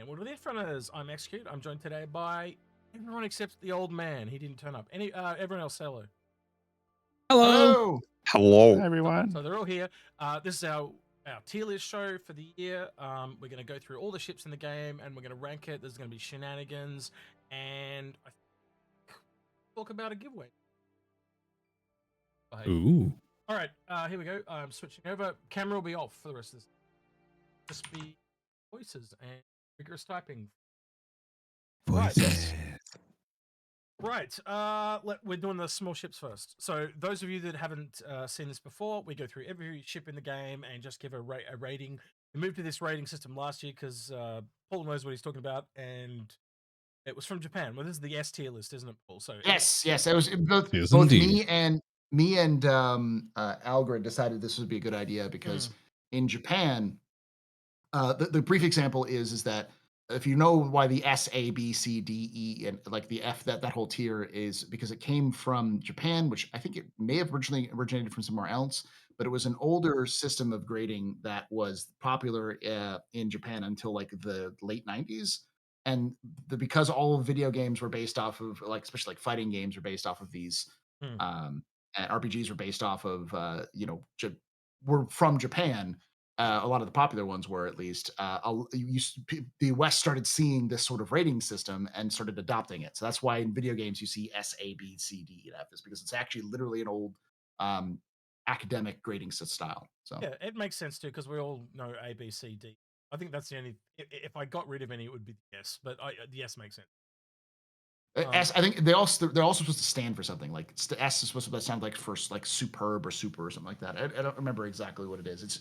And with the Inforunners, I'm Execute. I'm joined today by everyone except the old man. He didn't turn up. Everyone else, hello. Hello. Hello. Hi, everyone. So they're all here. This is our tier list show for the year. We're going to go through all the ships in the game and we're going to rank it. There's going to be shenanigans and I talk about a giveaway. Ooh. All right, here we go. I'm switching over. Camera will be off for the rest of this. Just be voices and rigorous typing. Voices. Right. We're doing the small ships first. So those of you that haven't seen this before, we go through every ship in the game and just give a rating. We moved to this rating system last year because Paul knows what he's talking about, and it was from Japan. Well, this is the S tier list, isn't it, Paul? So yes, it was both indeed. me and Algrid decided this would be a good idea because in Japan, the brief example is that if you know why the S, A, B, C, D, E, and like the F, that whole tier is because it came from Japan, which I think it may have originally originated from somewhere else, but it was an older system of grading that was popular in Japan until like the late 90s. And because all video games were based off of especially like fighting games were based off of these, and RPGs were based off of, were from Japan. A lot of the popular ones were, at least. The West started seeing this sort of rating system and started adopting it. So that's why in video games you see S, A, B, C, D, and F, is because it's actually literally an old academic grading style. So yeah, it makes sense too because we all know A, B, C, D. I think that's the only. If I got rid of any, it would be the S, but the S makes sense. S, I think they're also supposed to stand for something. Like S is supposed to sound like first, like superb or super or something like that. I don't remember exactly what it is. It's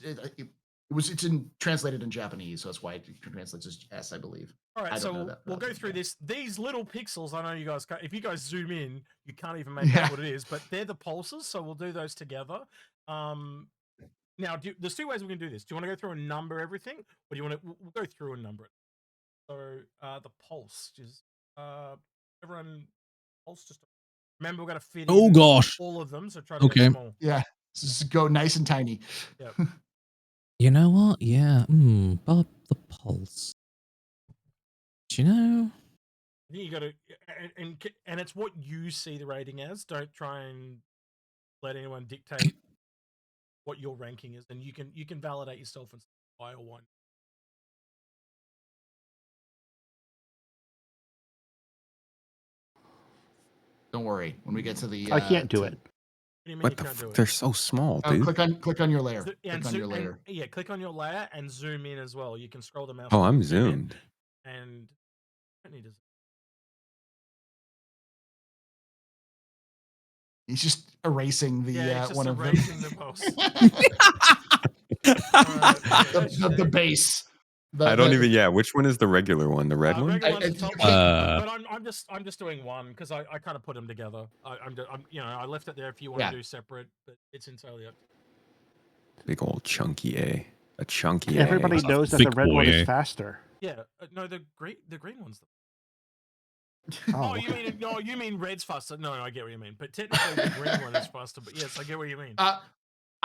translated in Japanese, so that's why it translates as S, I believe. All right, so we'll go through this. These little pixels, I know you guys can't, if you guys zoom in, you can't even make out what it is, but they're the pulses, so we'll do those together. Now, there's two ways we can do this. Do you want to go through and number everything, or do you want to? We'll go through and number it. So the pulse, just everyone pulse. Just remember, we're going to fit. Oh gosh, all of them. So try to go small. Yeah, just go nice and tiny. Yep. You know what? Yeah. Bob the pulse. Do you know? I think you got to, and it's what you see the rating as. Don't try and let anyone dictate what your ranking is, and you can validate yourself and buy or one. Don't worry. When we get to the, I can't do it. What the they're so small, dude. Click on your layer. Click on your layer. Click on your layer and zoom in as well. You can scroll the mouse. Oh, I'm zoomed. And I don't need to. He's just erasing the one of them. The post. The base. I don't even. Yeah, which one is the regular one? The red one. But I'm just doing one because I kind of put them together. I left it there if you want to do separate, but it's entirely up. Big old chunky A. A chunky Everybody A. knows that the red one is faster. Yeah, no, the green one's. You mean red's faster? No, I get what you mean. But technically, the green one is faster. But yes, I get what you mean.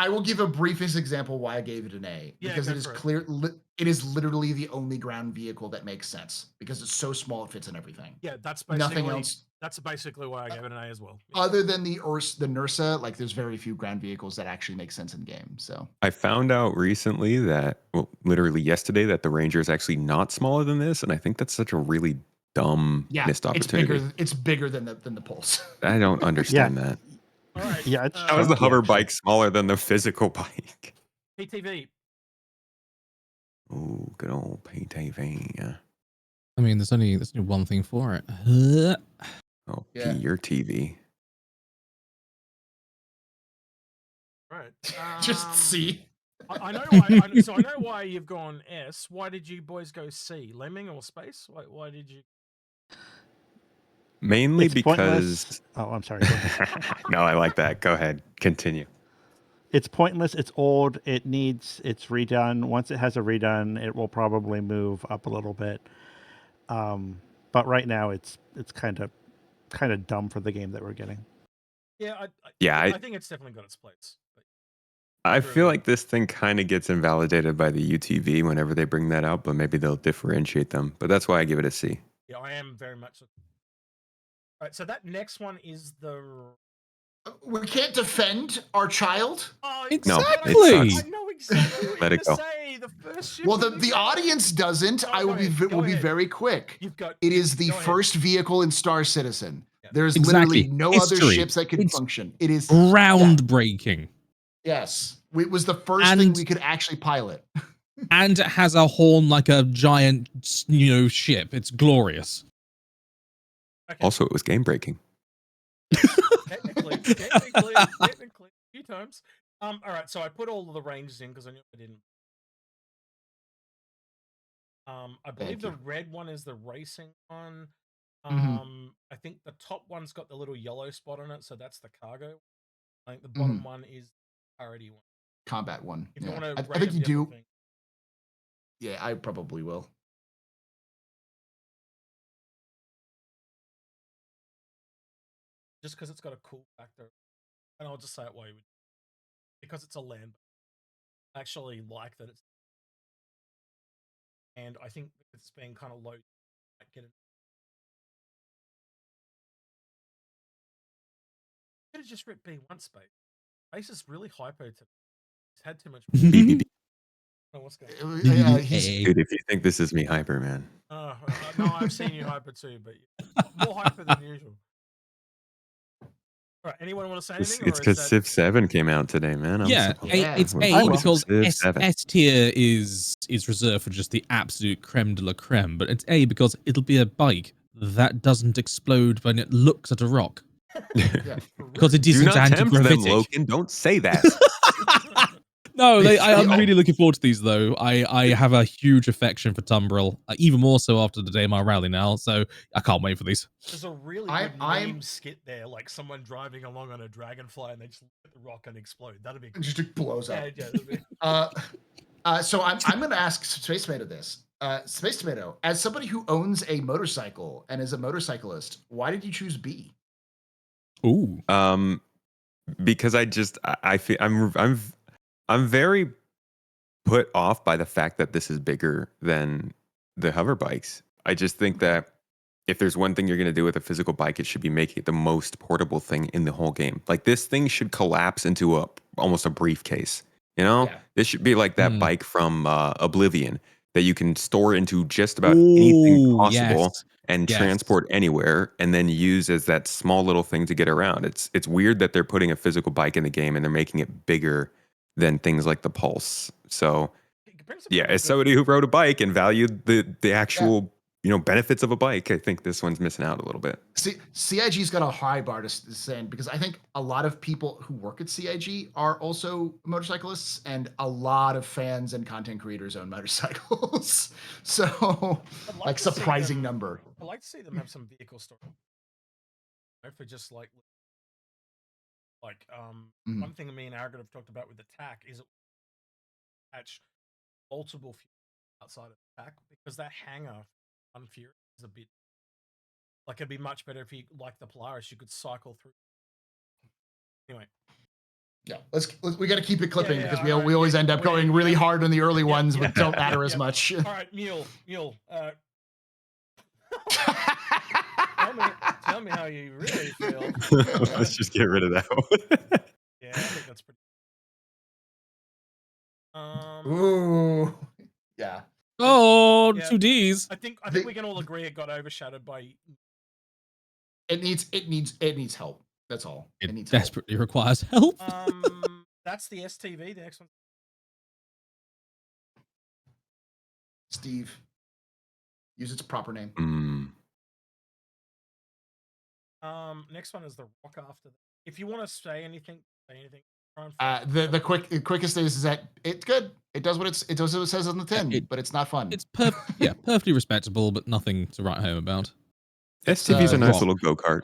I will give a briefest example why I gave it an A, because it is clear. It is literally the only ground vehicle that makes sense because it's so small it fits in everything. Yeah, that's basically nothing else. That's basically why I gave it an A as well. Yeah. Other than the NERSA, like there's very few ground vehicles that actually make sense in game. So I found out recently that, well, literally yesterday, that the Ranger is actually not smaller than this, and I think that's such a really dumb missed opportunity. It's bigger than the Pulse. I don't understand that. All right. Yeah, how is the Hoverbike smaller than the physical bike? PTV. Oh, good old PTV. Yeah. I mean, there's only one thing for it. Oh, yeah. Your TV. Right. Just C. I know why. So I know why you've gone S. Why did you boys go C? Lemming or space? Why did you? Mainly it's because. Pointless. Oh, I'm sorry. No, I like that. Go ahead. Continue. It's pointless. It's old. It's redone. Once it has a redone, it will probably move up a little bit. But right now, it's kind of dumb for the game that we're getting. Yeah, I think it's definitely got its place. But... I feel like this thing kind of gets invalidated by the UTV whenever they bring that out, but maybe they'll differentiate them. But that's why I give it a C. Yeah, I am very much. All right, so that next one is the. We can't defend our child. Oh, Exactly. it I know exactly what Let you're it gonna go. say. The first ship. Well, in the game. audience doesn't. Oh, I will be very quick. You've got. It is the go ahead. first vehicle in Star Citizen. Yeah. There's Exactly. literally no other History. ships that can It's function. It is groundbreaking. Yes, it was the first thing we could actually pilot. And it has a horn like a giant, ship. It's glorious. Okay. Also, it was game breaking. technically, a few times. All right, so I put all of the ranges in because I knew I didn't. I believe the red one is the racing one. I think the top one's got the little yellow spot on it, so that's the cargo. I think the bottom one is the parity one. Combat one. If you want to, I think you do. Thing. Yeah, I probably will. Just because it's got a cool factor, and I'll just say it why you would, because it's a land. I actually like that it's, and I think it's being kind of low. Get it. Could have just ripped B1 space. Space is really hypo to. It's had too much. Oh, what's going on? Dude, if you think this is me hyper, man. No, I've seen you hyper too, but more hyper than usual. All right, anyone want to say anything? It's because Civ 7 came out today, man. It's A because S tier is reserved for just the absolute creme de la creme, but it's A because it'll be a bike that doesn't explode when it looks at a rock. Because it isn't anti-gravitic. Loken. Don't say that. No, I'm really looking forward to these though. I have a huge affection for Tumbril, even more so after the Daymar rally now. So I can't wait for these. There's a really good meme skit there, like someone driving along on a dragonfly and they just hit the rock and explode. That'd be cool. Just blows up. Yeah, so I'm going to ask Space Tomato this. Space Tomato, as somebody who owns a motorcycle and is a motorcyclist, why did you choose B? Ooh. Because I feel I'm very put off by the fact that this is bigger than the Hoverbikes. I just think that if there's one thing you're going to do with a physical bike, it should be making it the most portable thing in the whole game. Like this thing should collapse into almost a briefcase. This should be like that bike from Oblivion that you can store into just about anything possible and transport anywhere, and then use as that small little thing to get around. It's weird that they're putting a physical bike in the game and they're making it bigger than things like the Pulse. So yeah, as somebody who rode a bike and valued the actual benefits of a bike, I think this one's missing out a little bit. CIG's got a high bar to stand because I think a lot of people who work at CIG are also motorcyclists, and a lot of fans and content creators own motorcycles. So like surprising number. I'd like to see them have some vehicle story. For just like one thing me and Arrogant have talked about with the TAC is attach multiple fuels outside of the TAC, because that hangar on Furies is a bit like, it'd be much better if you, like the Polaris, you could cycle through. Anyway. Yeah, we got to keep it clipping because we always end up going really hard on the early ones, but don't matter as much. All right, Mule. Tell me how you really feel. Let's just get rid of that one. Yeah, I think that's pretty. Ooh, yeah. Oh, yeah. 2 Ds. I think we can all agree it got overshadowed by. It needs help. That's all. It needs desperately help. Requires help. That's the STV. The next one. Steve. Use its proper name. Next one is the Rock after. If you want to say anything, say anything. The quickest is that it's good. It does what it says on the tin, but it's not fun. It's perfectly respectable, but nothing to write home about. STV's a nice little go-kart.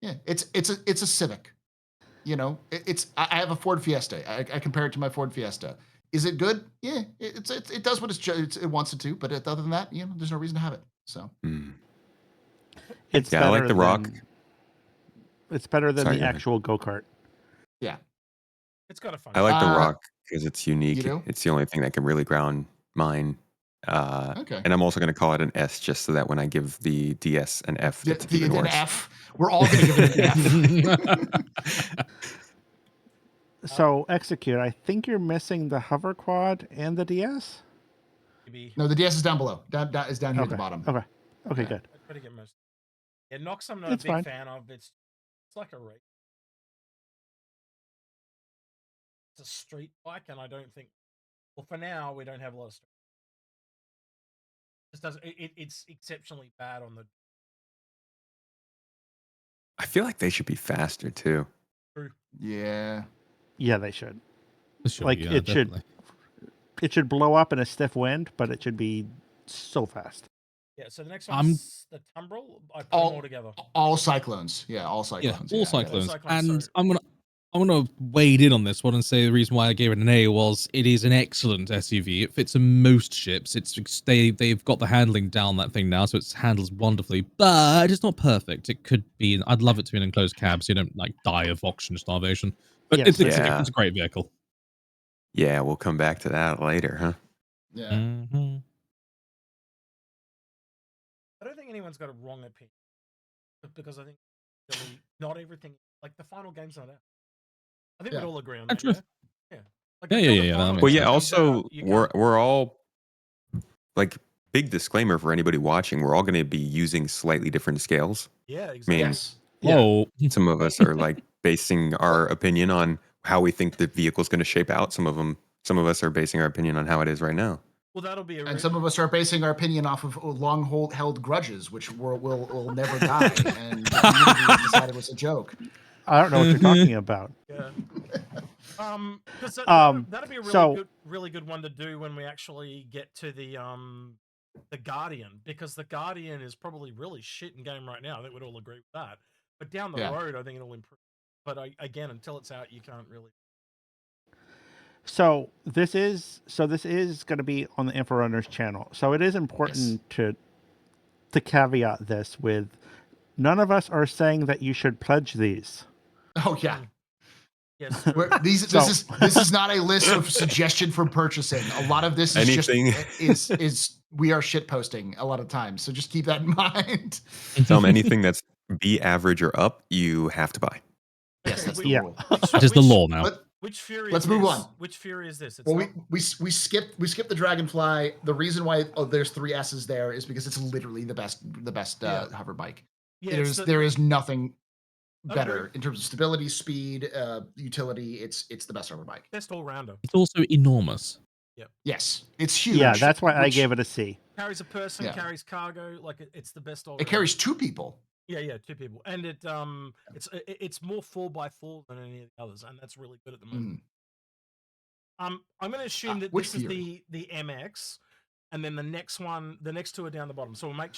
Yeah, it's a Civic. I have a Ford Fiesta. I compare it to my Ford Fiesta. Is it good? Yeah, it does what it wants it to, but other than that, there's no reason to have it. So I like the Rock. It's better than the actual go-kart. Yeah. It's got a fun. I like the Uh, rock because it's unique. you do? It's the only thing that can really ground mine. Okay. And I'm also going to call it an S just so that when I give the DS an F, it's even An worse. F. We're all going to give it an F. So execute. I think you're missing the hover quad and the DS. Maybe. No, the DS is down below. That is down here at Okay. the bottom. Okay. Okay. Yeah. Good. I try to get most. Yeah, Nox. I'm not It's a big fine. fan of. It's like a race. It's a street bike, and I don't think. Well, for now, we don't have a lot of street. Just does it's exceptionally bad on the. I feel like they should be faster too. Yeah. Yeah, they should. Sure, Like, yeah, it should- definitely. It should blow up in a stiff wind, but it should be so fast. Yeah. So the next I'm- one's the Tumbril. I put them all together. All Cyclones. Yeah, all Yeah, Cyclones. all cyclones. Cyclones, And so- I'm gonna wade in on this one and say the reason why I gave it an A was it is an excellent SUV. It fits in most ships. They've got the handling down that thing now, so it handles wonderfully. But it's not perfect. It could be. I'd love it to be an enclosed cab, so you don't like die of oxygen starvation. But Yes. it's Yeah. a great vehicle. Yeah, we'll come back to that later, huh? Yeah. Mhm. I don't think anyone's got a wrong opinion, because I think really not everything. Like the final game's not out. I think Yeah. we'd all agree on That's that. true. Yeah. Like, Yeah, until yeah, the yeah, that final makes Well, game yeah. comes Also, out, you we're can't- all like big disclaimer for anybody watching. We're all going to be using slightly different scales. Yeah, I exactly. mean, Yes. Oh, some of us are like basing our opinion on how we think the vehicle's going to shape out. Some of us are basing our opinion on how it is right now. Well, that'll be a. And some of us are basing our opinion off of held grudges, which will never die. And the community decided was a joke. I don't know what you're talking about. Yeah. Because that'll be a really good one to do when we actually get to the Guardian, because the Guardian is probably really shit in game right now. I think we'd all agree with that. But down the road, I think it'll improve. But again, until it's out, you can't really. So this is going to be on the Inforunners channel. So it is important to caveat this with, none of us are saying that you should pledge these. Oh yeah. Yes. This is not a list of suggestion for purchasing. A lot of this is Anything. is we are shit posting a lot of times. So just keep that in mind. Tell them anything that's B average or up, you have to buy. Yes, that's the Yeah. rule. that is the law now. Which Fury? Let's is move this? on. Which Fury is this? It's Well, not- we skipped the Dragonfly. The reason why there's 3 S's there is because it's literally the best hover bike. yeah, it's There is nothing better Agreed. in terms of stability, speed, utility. It's the best hover bike. best all rounder. It's also enormous. Yes, it's huge. Yeah, that's why I which- gave it a C. Carries a person, Yeah. carries cargo. Like it's the best all. It carries 2 people. Yeah, 2 people, and it's more 4x4 than any of the others, and that's really good at the moment. Mm. I'm going to assume that Which this is Fury? the MX, and then the next 2 are down the bottom. So we'll make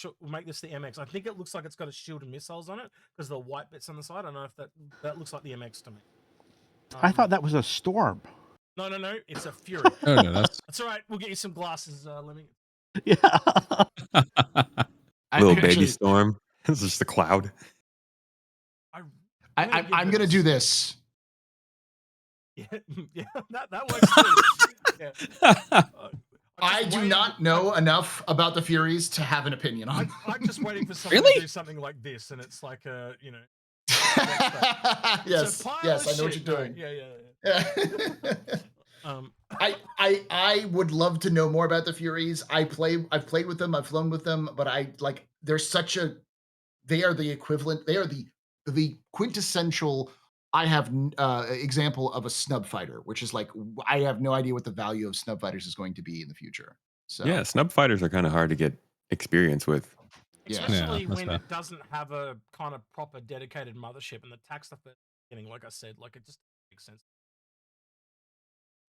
this the MX. I think it looks like it's got a shield and missiles on it because the white bits on the side. I don't know if that looks like the MX to me. I thought that was a Storm. No, it's a Fury. Oh no, that's That's all right. We'll get you some glasses. Let me. Yeah. Little baby storm. It's just a cloud. I'm gonna do this. Yeah, that works too. Yeah. I do not know enough about the Furies to have an opinion on. I'm just waiting for someone Really? to do something like this, and it's like Yes, pile yes, of I know what shit. you're doing. Yeah. I would love to know more about the Furies. I've played with them, I've flown with them, but they are the equivalent, they are the quintessential example of a snub fighter, which is like, I have no idea what the value of snub fighters is going to be in the future. So Yeah, snub fighters are kind of hard to get experience with. Yeah. Especially Yeah, that's when fair. it doesn't have a kind of proper dedicated mothership, and the tax stuff at the beginning, like I said, like it just makes sense.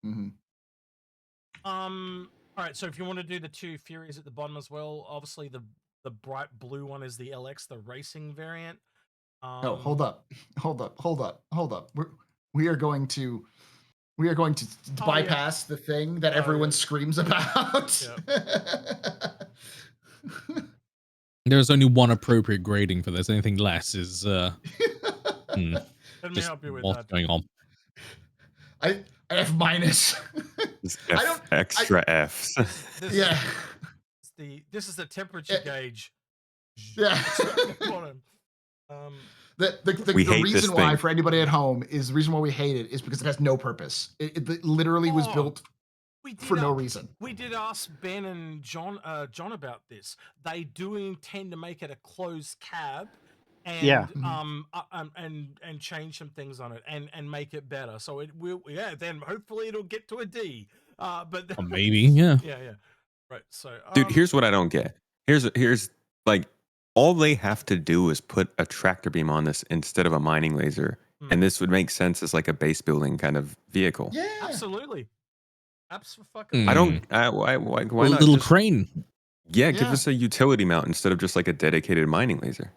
mhm. All right, so if you want to do the 2 Furies at the bottom as well, obviously the bright blue one is the LX, the racing variant. No, hold up. We are going to Oh, bypass the thing that everyone screams about. There's only one appropriate grading for this. Anything less is Let me just help you with what's that. going on. F minus. Just I don't extra Fs. Yeah. This is the temperature gauge. Yeah. We The hate this reason why, thing. for anybody at home, is the reason why we hate it is because it has no purpose. It literally was built for no reason. We did ask Ben and John about this. They do intend to make it a closed cab, and and change some things on it and make it better. So it will, then hopefully it'll get to a D. But Or maybe, yeah. yeah. Right. So Dude, here's what I don't get. Here's like, all they have to do is put a tractor beam on this instead of a mining laser, and this would make sense as like a base building kind of vehicle. Yeah, absolutely. Absolutely. I don't. Why A not little just, crane? Yeah, give us a utility mount instead of just like a dedicated mining laser.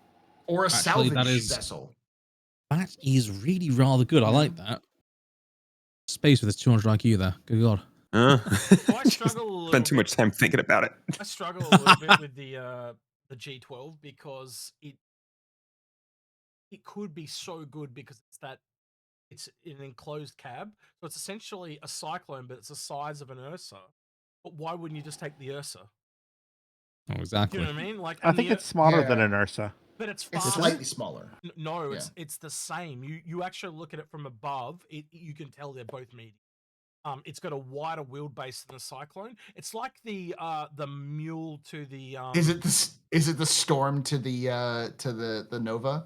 Or a salvage vessel. That is really rather good. I like that. Space with this 200 IQ there. Good God. I struggle a little Spend too much time thinking about it. I struggle a little bit with the G12 because it could be so good because it's an enclosed cab. So it's essentially a Cyclone, but it's the size of an Ursa. But why wouldn't you just take the Ursa? Oh, exactly. Do you know what I mean? Like, I think it's smaller than an Ursa. But it's slightly smaller. No, it's the same. You actually look at it from above. You can tell they're both medium. It's got a wider wheelbase than the Cyclone. It's like the mule to the. Is it the Storm to the Nova?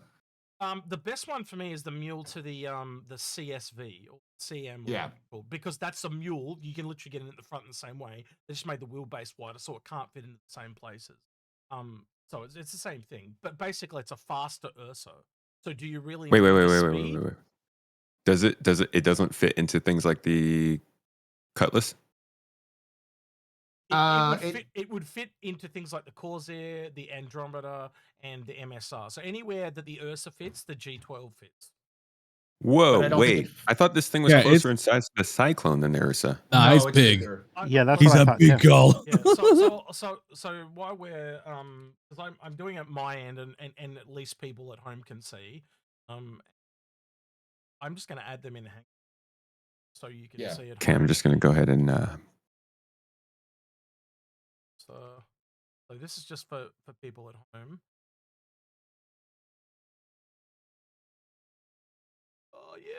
The best one for me is the mule to the CSV or CM. Yeah. Because that's a mule. You can literally get in at the front in the same way. They just made the wheelbase wider, so it can't fit in the same places. So it's the same thing, but basically it's a faster Ursa. So do you really wait. Does it doesn't fit into things like the Cutlass? It would fit into things like the Corsair, the Andromeda, and the MSR. So anywhere that the Ursa fits, the G12 fits. Whoa, wait! I thought this thing was closer in size to the Cyclone than the Ursa. Nah, it's big. Yeah, that's he's what I a thought, big girl. Yeah, so while we're because I'm doing it my end and at least people at home can see, I'm just going to add them in hang so you can see it. Okay, I'm just going to go ahead and. So this is just for people at home. Oh yeah,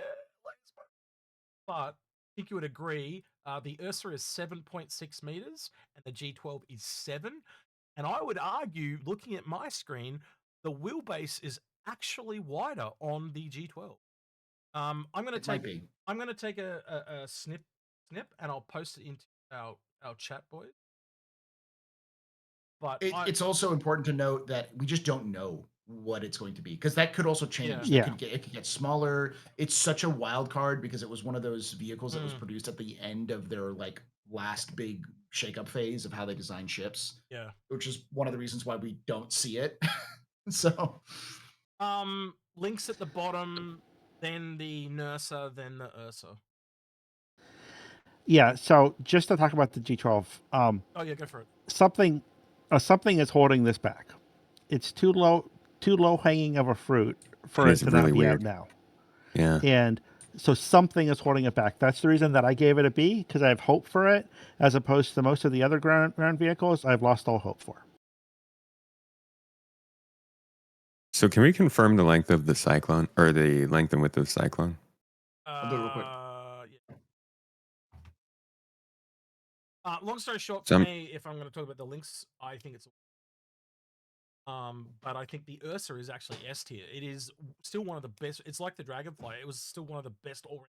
but I think you would agree. The Ursa is 7.6 meters, and the G12 is 7. And I would argue, looking at my screen, the wheelbase is actually wider on the G12. I'm going to take a snip, and I'll post it into our chat, boys. But it's also important to note that we just don't know what it's going to be because that could also change. Yeah. It could get smaller. It's such a wild card because it was one of those vehicles that was produced at the end of their like last big shakeup phase of how they design ships. Yeah, which is one of the reasons why we don't see it. So, links at the bottom, then the Nursa, then the Ursa. Yeah. So just to talk about the G12. Oh yeah, go for it. Something is holding this back. It's too low hanging of a fruit for it to not be out now. Yeah. And so something is holding it back. That's the reason that I gave it a B, because I have hope for it, as opposed to most of the other ground vehicles I've lost all hope for. So can we confirm the length of the Cyclone, or the length and width of the Cyclone? I'll do it real quick. Yeah. Long story short, for me, if I'm going to talk about the links, I think it's. But I think the Ursa is actually S tier. It is still one of the best. It's like the Dragonfly. It was still one of the best all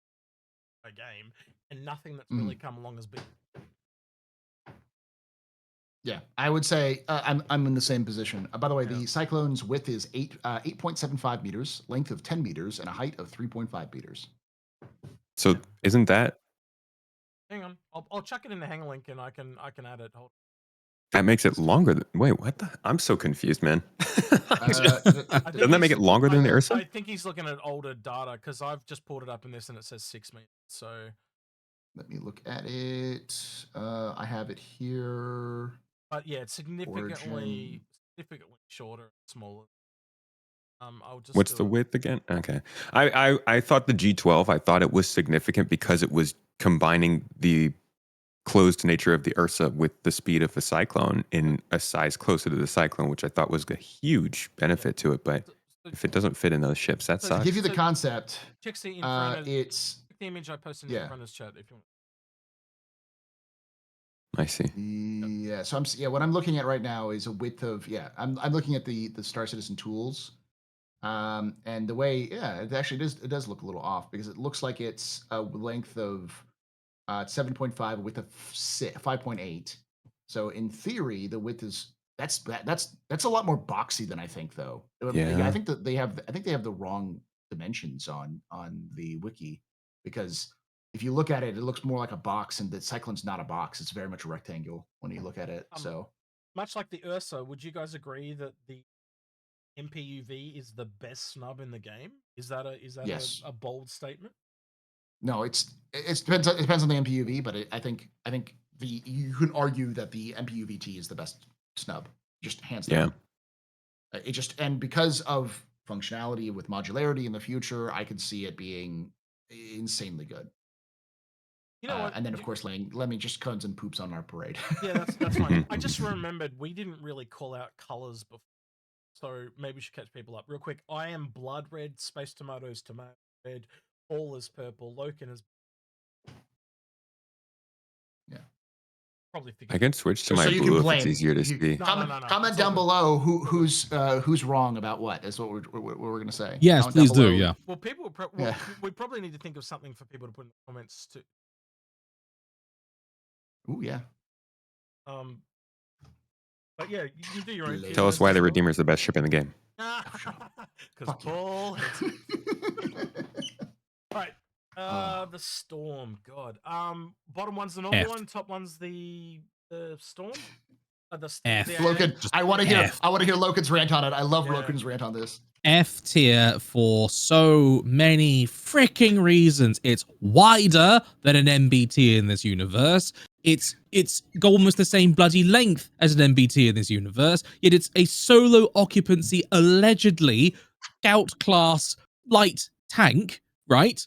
game, and nothing that's really come along has been. Yeah, I would say I'm in the same position. By the way, the Cyclone's width is 8.75 meters, length of 10 meters, and a height of 3.5 meters. So isn't that? Hang on, I'll chuck it in the hang link, and I can add it. Hold. That makes it longer. Wait, what the? I'm so confused, man. Doesn't that make it longer than the Ursa? I think he's looking at older data because I've just pulled it up in this and it says 6 meters. So let me look at it. I have it here. But yeah, it's significantly shorter and smaller. I'll just. What's the width again? Okay, I thought the G12. I thought it was significant because it was combining the closed nature of the Ursa with the speed of a Cyclone in a size closer to the Cyclone, which I thought was a huge benefit to it. But if it doesn't fit in those ships, that So sucks. To give you the concept, check the Inforunners. it's Check the image I posted in the Inforunners chat if you want. I see. Yeah, so what I'm looking at right now is a width of I'm looking at the Star Citizen tools, and the way it actually does look a little off because it looks like it's a length of 7.5, a width of 5.8. So in theory, the width is that's a lot more boxy than I think though. Yeah. I think that they have the wrong dimensions on the wiki because if you look at it, it looks more like a box, and the Cyclone's not a box. It's very much a rectangle when you look at it. So much like the Ursa, would you guys agree that the MPUV is the best snub in the game? Is that yes. a bold statement? No, it depends on the MPUV, but I think you can argue that the MPUVT is the best snub, just hands down. And because of functionality with modularity in the future, I could see it being insanely good. You know what? And then, of course, Lemmy just comes and poops on our parade. Yeah, that's fine. I just remembered we didn't really call out colors before, so maybe we should catch people up real quick. I am blood red, Space Tomatoes tomato red, Paul is purple, Loken is. Yeah. Probably I can switch to my so blue if it's easier to see. Comment down below who's wrong about what is what we're gonna say. Yes, comment please do. Yeah. Well, people we probably need to think of something for people to put in the comments too. Ooh, yeah. But yeah, you do your own. Tell us why the Redeemer is the best ship in the game. Because Paul. Right. The Storm. God. Bottom one's the normal one. Top one's the Storm. F. Loken, I want to hear Loken's rant on it. I love Loken's rant on this. F tier for so many freaking reasons. It's wider than an MBT in this universe. It's got almost the same bloody length as an MBT in this universe. Yet it's a solo occupancy, allegedly scout class light tank, right?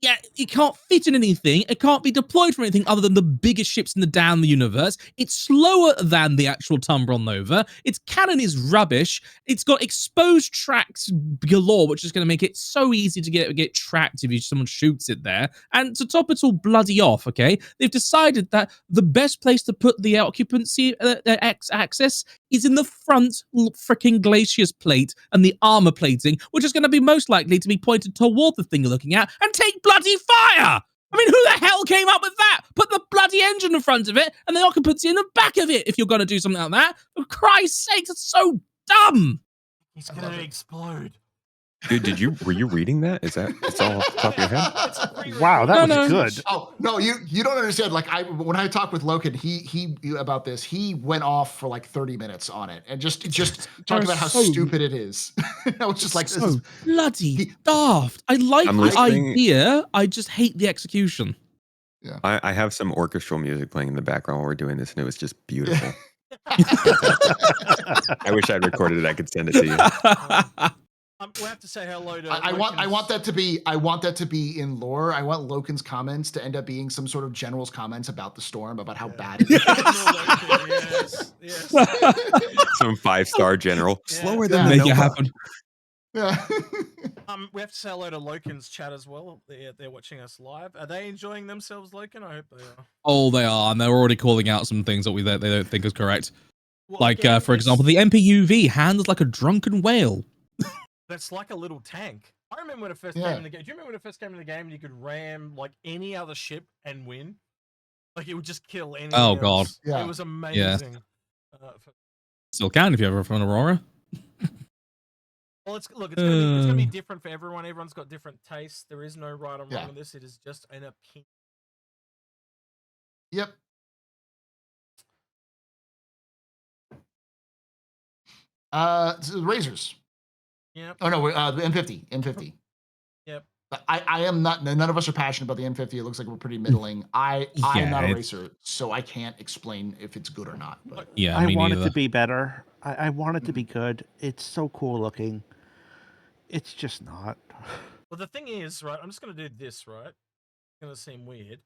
Yeah, it can't fit in anything. It can't be deployed for anything other than the biggest ships in the damn universe. It's slower than the actual Tumbron Nova. Its cannon is rubbish. It's got exposed tracks galore, which is going to make it so easy to get tracked if someone shoots it there. And to top it all bloody off, okay, they've decided that the best place to put the occupancy X-axis is in the front freaking glaciers plate and the armor plating, which is going to be most likely to be pointed toward the thing you're looking at and take bloody fire! I mean, who the hell came up with that? Put the bloody engine in front of it and the occupancy in the back of it if you're going to do something like that. For Christ's sake, it's so dumb! It's going to explode. Dude, were you reading that? Is that it's all off the top of your head? Wow, that was good. Oh no, you don't understand. Like when I talked with Loken, he about this, he went off for like 30 minutes on it and just talking about how stupid it is. I was just like, this is bloody daft. I like the idea, I just hate the execution. Yeah, I have some orchestral music playing in the background while we're doing this, and it was just beautiful. I wish I'd recorded it. I could send it to you. We'll have to say hello to. I want that to be in lore. I want Loken's comments to end up being some sort of general's comments about the storm, about how bad it is. Yes. Some 5-star general. Slower than make it happen. Yeah. We have to say hello to Loken's chat as well. They're watching us live. Are they enjoying themselves, Loken? I hope they are. Oh, they are, and they're already calling out some things that they don't think is correct. Well, like, again, for example, the MPUV handles like a drunken whale. That's like a little tank. I remember when it first came in the game. Do you remember when it first came in the game and you could ram like any other ship and win? Like it would just kill anything else. God. Yeah. It was amazing. Yeah. Still can if you ever from Aurora. Well, it's gonna be different for everyone. Everyone's got different tastes. There is no right or wrong with this. It is just an opinion. Yep. So the Razors. Yep. Oh no, the M50. Yep. I am not. None of us are passionate about the M50. It looks like we're pretty middling. I am not a racer, so I can't explain if it's good or not. But yeah, I want it to be better. I want it to be good. It's so cool looking. It's just not. Well, the thing is, right, I'm just going to do this, right? It's going to seem weird.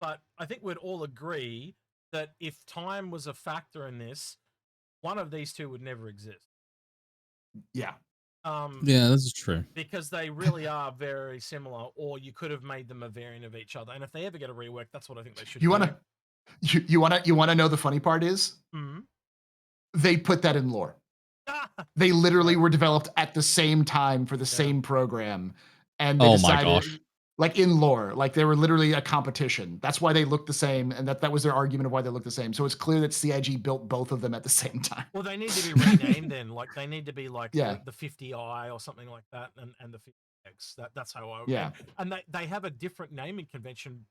But I think we'd all agree that if time was a factor in this, one of these two would never exist. Yeah. Yeah, this is true. Because they really are very similar, or you could have made them a variant of each other. And if they ever get a rework, that's what I think they should do. You wanna know the funny part is? Mm-hmm. They put that in lore. They literally were developed at the same time for the same program, and they decided, my gosh, like in lore, like they were literally a competition. That's why they look the same, and that was their argument of why they look the same. So it's clear that CIG built both of them at the same time. Well, they need to be renamed then. Like they need to be like Yeah. the 50i or something like that, and the 50x. That's how I. Yeah. And they have a different naming convention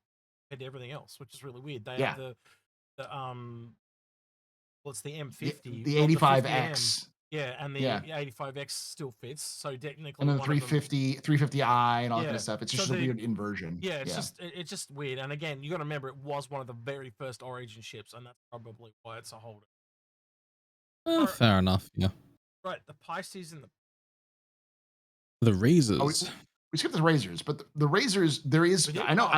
compared to everything else, which is really weird. They have the well, it's the M50, the not 85X. Yeah, and the 85X still fits. So technically, and then the 350i and all that kind of stuff. It's just a weird inversion. Yeah, it's just weird. And again, you got to remember, it was one of the very first Origin ships, and that's probably why it's a holder. Fair enough. Yeah. Right, the Pisces and the Razors. Oh, we skipped the Razors, but the Razors, there is. I know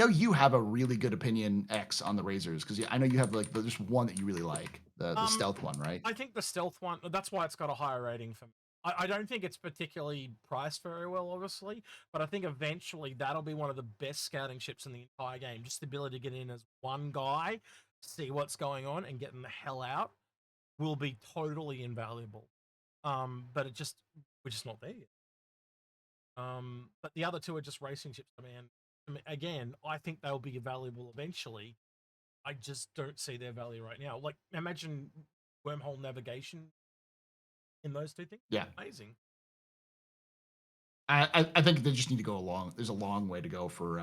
you have a really good opinion, X, on the Razors, because I know you have like there's one that you really like, the stealth one, right? I think the stealth one. That's why it's got a higher rating for me. I don't think it's particularly priced very well, obviously, but I think eventually that'll be one of the best scouting ships in the entire game. Just the ability to get in as one guy, see what's going on, and getting the hell out will be totally invaluable. But we're just not there yet. But the other two are just racing ships, man. Again, I think they'll be valuable eventually. I just don't see their value right now. Like, imagine wormhole navigation in those two things. Yeah, amazing. I think they just need to go along. There's a long way to go for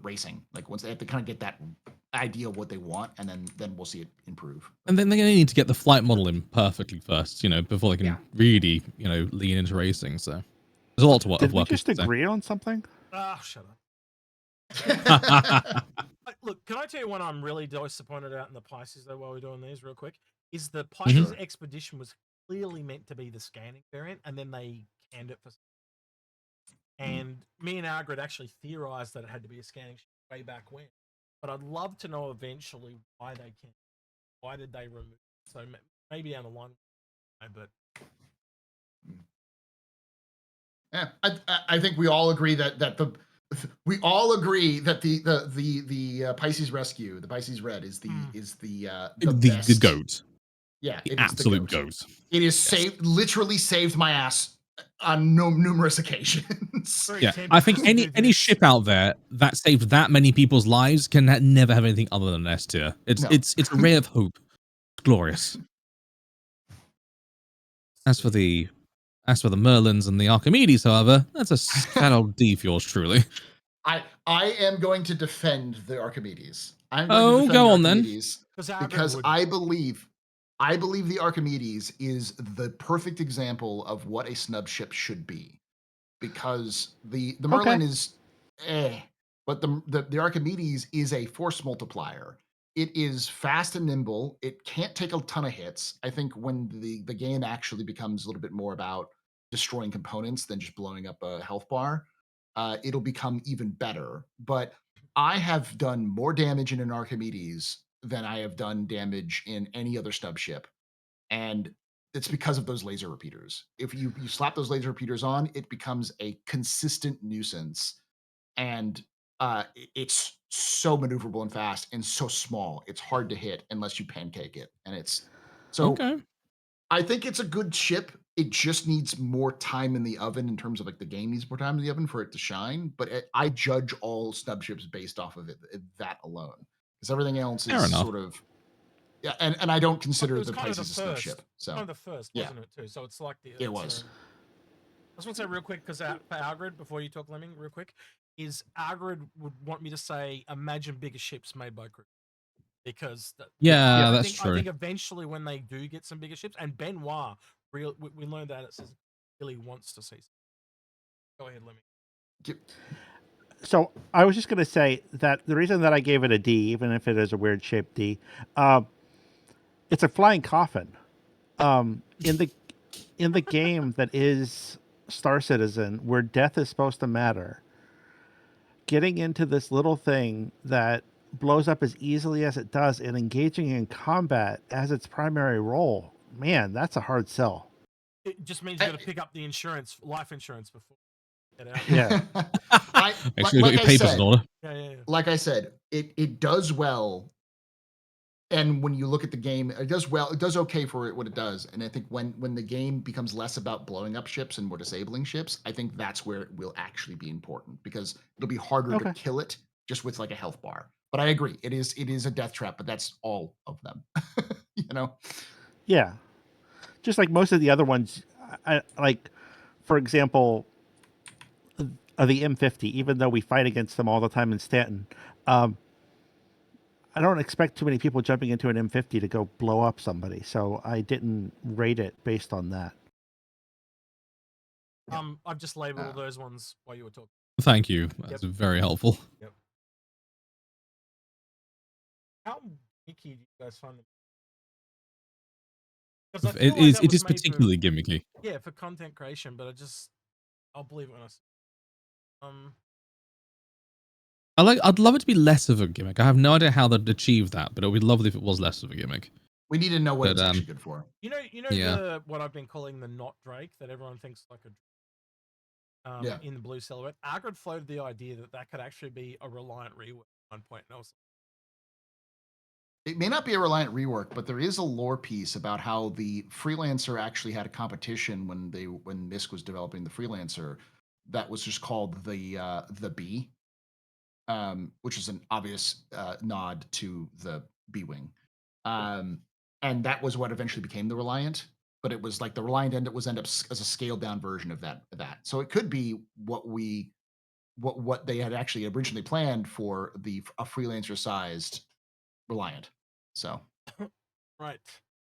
racing. Like once they have to kind of get that idea of what they want, and then we'll see it improve. And then they're going to need to get the flight model in perfectly first, before they can really, lean into racing. So there's a lot to work. Did we just agree on something? Shut up. Look, can I tell you one I'm really disappointed out in the Pisces, though, while we're doing these real quick, is the Pisces Expedition was clearly meant to be the scanning variant, and then they canned it for... And me and Argrid actually theorized that it had to be a scanning ship way back when. But I'd love to know eventually why they canned. Why did they remove it? So maybe down the line, but... Yeah, I think we all agree that the Pisces Rescue, the Pisces Red, is the best. GOAT. Yeah, the absolute goat. It is literally saved my ass on numerous occasions. Yeah, I think any ship out there that saved that many people's lives can never have anything other than S tier. It's a ray of hope. Glorious. As for the Merlins and the Archimedes, however, that's a scatter D for yours truly. I am going to defend the Archimedes. Go on then. Because I believe the Archimedes is the perfect example of what a snub ship should be. Because the Merlin is but the Archimedes is a force multiplier. It is fast and nimble. It can't take a ton of hits. I think when the game actually becomes a little bit more about destroying components than just blowing up a health bar, it'll become even better. But I have done more damage in an Archimedes than I have done damage in any other snub ship. And it's because of those laser repeaters. If you slap those laser repeaters on, it becomes a consistent nuisance. And it's so maneuverable and fast and so small. It's hard to hit unless you pancake it. And it's so I think it's a good ship. It just needs more time in the oven in terms of like the game needs more time in the oven for it to shine. But I judge all snub ships based off of that alone, because everything else is sort of and I don't consider the Pisces a snub ship. So kind of the first, wasn't it too? So it's like it was. I just want to say real quick, because for Argrid, before you talk Lemming, real quick, is Argrid would want me to say, imagine bigger ships made by crew. Because that's true. I think eventually when they do get some bigger ships, and Benoit, we learned that it says really wants to see. Go ahead, Lemming. So I was just going to say that the reason that I gave it a D, even if it is a weird shaped D, it's a flying coffin. In the game that is Star Citizen, where death is supposed to matter, getting into this little thing that blows up as easily as it does and engaging in combat as its primary role, man, that's a hard sell. It just means you got to pick up the insurance, life insurance before you get out. Yeah. Make sure you got your papers in order. Yeah. Like I said, it does well. And when you look at the game, it does well. It does okay for what it does. And I think when the game becomes less about blowing up ships and more disabling ships, I think that's where it will actually be important, because it'll be harder to kill it just with like a health bar. But I agree, it is a death trap, but that's all of them. You know? Yeah. Just like most of the other ones, I like, for example, the M50, even though we fight against them all the time in Stanton, I don't expect too many people jumping into an M50 to go blow up somebody, so I didn't rate it based on that. I've just labeled all those ones while you were talking. Thank you. That's very helpful. Yep. How gimmicky do you guys find them? It is particularly gimmicky. Yeah, for content creation, but I'll believe it when I see it. I'd love it to be less of a gimmick. I have no idea how they'd achieve that, but it would be lovely if it was less of a gimmick. We need to know what it's actually good for. You know what I've been calling the not Drake that everyone thinks like a in the blue silhouette. Argrid floated the idea that could actually be a Reliant rework at one point. And it may not be a Reliant rework, but there is a lore piece about how the Freelancer actually had a competition when MISC was developing the Freelancer that was just called the B, which is an obvious nod to the B-Wing. And that was what eventually became the Reliant, but it was like the Reliant end up as a scaled down version of that. So it could be what they had actually originally planned for a Freelancer sized Reliant. So right,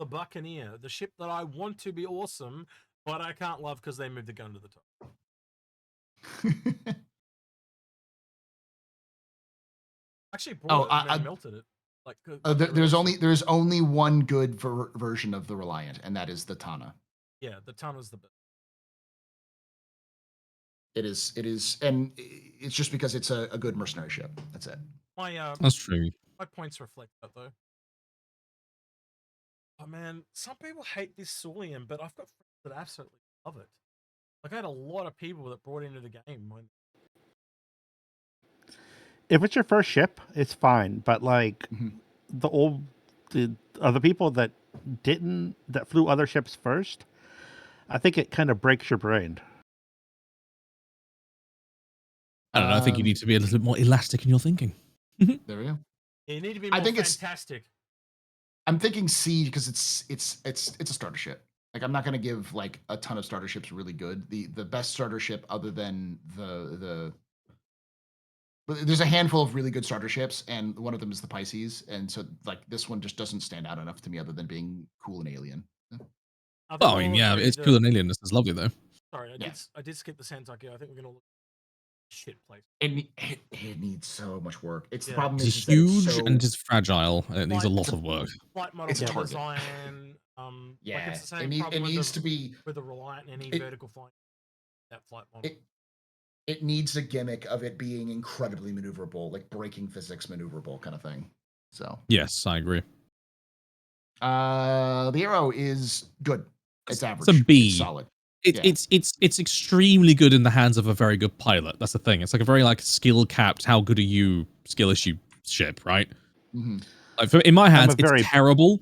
the Buccaneer, the ship that I want to be awesome, but I can't love because they moved the gun to the top. Actually brought it and melted it. Like there's only one good version of the Reliant, and that is the Tana. Yeah, the Tana's the best. It is, and it's just because it's a good mercenary ship. That's it. That's true. My points reflect that though. Oh man, some people hate this Saulian, but I've got friends that absolutely love it. Like I had a lot of people that brought into the game. If it's your first ship, it's fine. But like the people that flew other ships first, I think it kind of breaks your brain. I don't know. I think you need to be a little bit more elastic in your thinking. There we go. You need to be more fantastic. I'm thinking C because it's a starter ship. Like I'm not going to give like a ton of starter ships really good. The best starter ship other than there's a handful of really good starter ships, and one of them is the Pisces, and so like this one just doesn't stand out enough to me other than being cool and alien. I mean, yeah, it's cool and alien. This is lovely though. Sorry, I did skip the Santucky. I think we're gonna look shit place. It needs so much work. The problem is it's huge and it's fragile. It needs a lot of work. Flight model design. Yeah, like it's the same it needs to be with a Reliant and any vertical flight. That flight model. It needs a gimmick of it being incredibly maneuverable, like breaking physics maneuverable kind of thing. So yes, I agree. The Arrow is good. It's average. It's a B. It's solid. It's extremely good in the hands of a very good pilot. That's the thing. It's like a very like skill capped. How good are you? Skill issue ship, right? Mm-hmm. Like in my hands, it's terrible,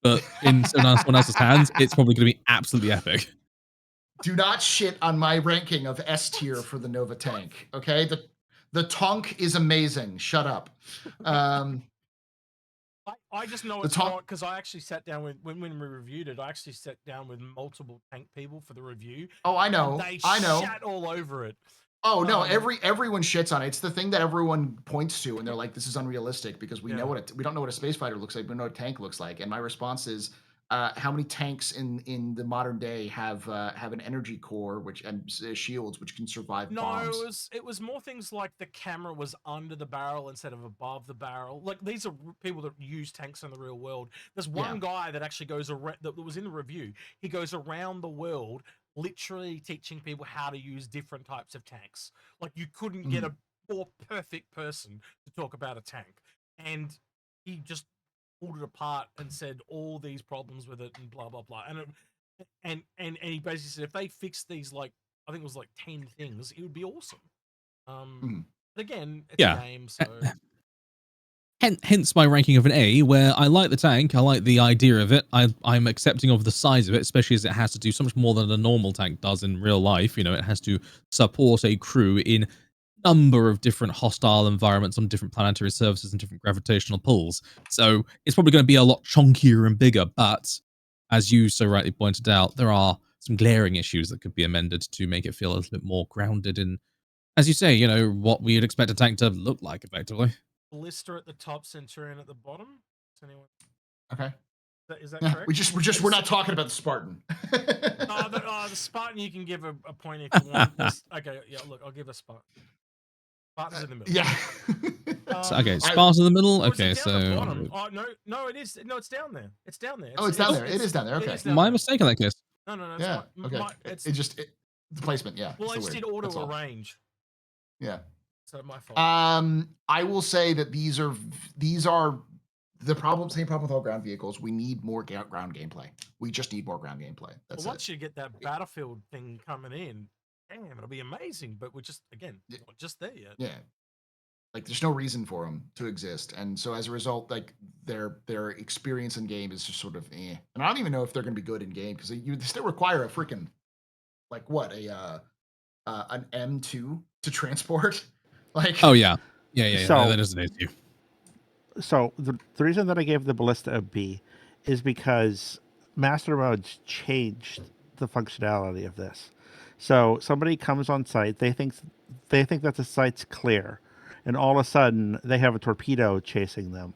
but in someone else's hands, it's probably going to be absolutely epic. Do not shit on my ranking of S tier for the Nova tank. Okay, the Tonk is amazing. Shut up. I just know it's not because I actually sat down with when we reviewed it. I actually sat down with multiple tank people for the review. Oh, I know. I know. Shat all over it. Oh no, everyone shits on it. It's the thing that everyone points to, and they're like, "This is unrealistic," because we don't know what a space fighter looks like. We know what a tank looks like. And my response is, how many tanks in the modern day have an energy core and shields which can survive No, bombs? it was more things like the camera was under the barrel instead of above the barrel. Like these are people that use tanks in the real world. There's one guy that actually goes around that was in the review. He goes around the world literally teaching people how to use different types of tanks. Like you couldn't get a more perfect person to talk about a tank. And he just pulled it apart and said all these problems with it and blah blah blah. And he basically said if they fix these, like I think it was like 10 things, it would be awesome. But again, it's a game, so hence my ranking of an A, where I like the tank, I like the idea of it, I'm accepting of the size of it, especially as it has to do so much more than a normal tank does in real life. You know, it has to support a crew in number of different hostile environments on different planetary surfaces and different gravitational pulls. So it's probably going to be a lot chunkier and bigger, but as you so rightly pointed out, there are some glaring issues that could be amended to make it feel a little bit more grounded in, as you say, you know, what we'd expect a tank to look like effectively. Blister at the top, Centurion at the bottom. Is anyone... Okay. Is that correct? We're not talking about the Spartan. The Spartan you can give a point if you want. Okay, yeah, look, I'll give a Spartan. Spartan's in the middle. Yeah. Okay, Spartan's in the middle. Okay, so oh no, it is. No, it's down there. It's down there. It's down there. It is down there. Okay. My mistake in that case. No. Yeah. Okay. It's the placement. Yeah. Well, I just did auto arrange. Yeah. So my fault. I will say that these are the same problem with all ground vehicles. We need more ground gameplay. We just need more ground gameplay. That's once you get that battlefield thing coming in, damn, it'll be amazing. But we're just not just there yet. Yeah. Like there's no reason for them to exist, and so as a result, like their experience in game is just sort of eh. And I don't even know if they're going to be good in game because you still require a freaking like what an M2 to transport. Like so that is an issue. So the reason that I gave the Ballista a B is because Master Modes changed the functionality of this. So somebody comes on site, they think that the site's clear, and all of a sudden they have a torpedo chasing them.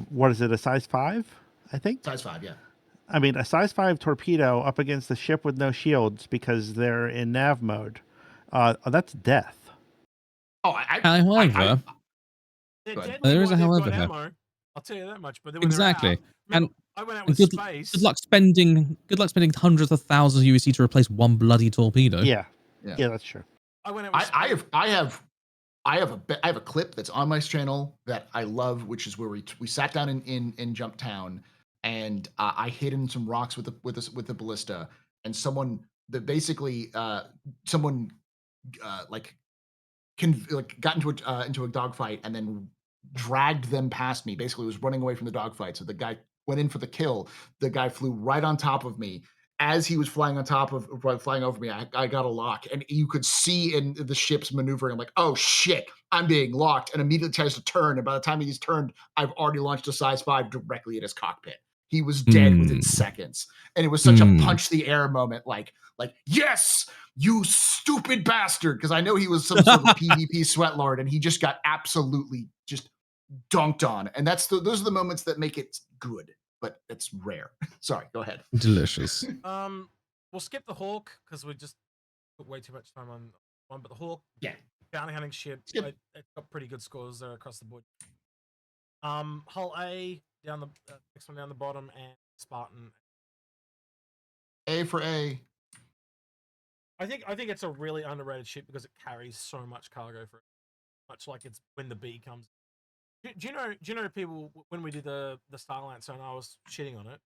What is it, a size 5? I think size 5, yeah. I mean, a size 5 torpedo up against the ship with no shields because they're in nav mode. That's death. Oh, however, there is a however here. I'll tell you that much. But exactly, and I went out with space. Good luck spending hundreds of thousands of UEC to replace one bloody torpedo. Yeah, that's true. I went out with space. I have a clip that's on my channel that I love, which is where we sat down in Jump Town, and I hid in some rocks with the ballista, and someone got into a dogfight and then dragged them past me. Basically, was running away from the dogfight. So the guy went in for the kill. The guy flew right on top of me. As he was flying over me, I got a lock, and you could see in the ship's maneuvering. I'm like, oh shit, I'm being locked, and immediately tries to turn. And by the time he's turned, I've already launched a size 5 directly at his cockpit. He was dead within seconds, and it was such a punch the air moment. Like yes, you stupid bastard, because I know he was some sort of PvP sweatlord, and he just got absolutely just dunked on. And those are the moments that make it good. But it's rare. Sorry, go ahead. Delicious. We'll skip the Hawk because we just put way too much time on one. But the Hawk, bounty hunting ship, it got pretty good scores there across the board. Hull A down the next one down the bottom, and Spartan. A for A. I think it's a really underrated ship because it carries so much cargo for it. Much like it's when the B comes. Do you know people when we did the Starlancer and I was shitting on it,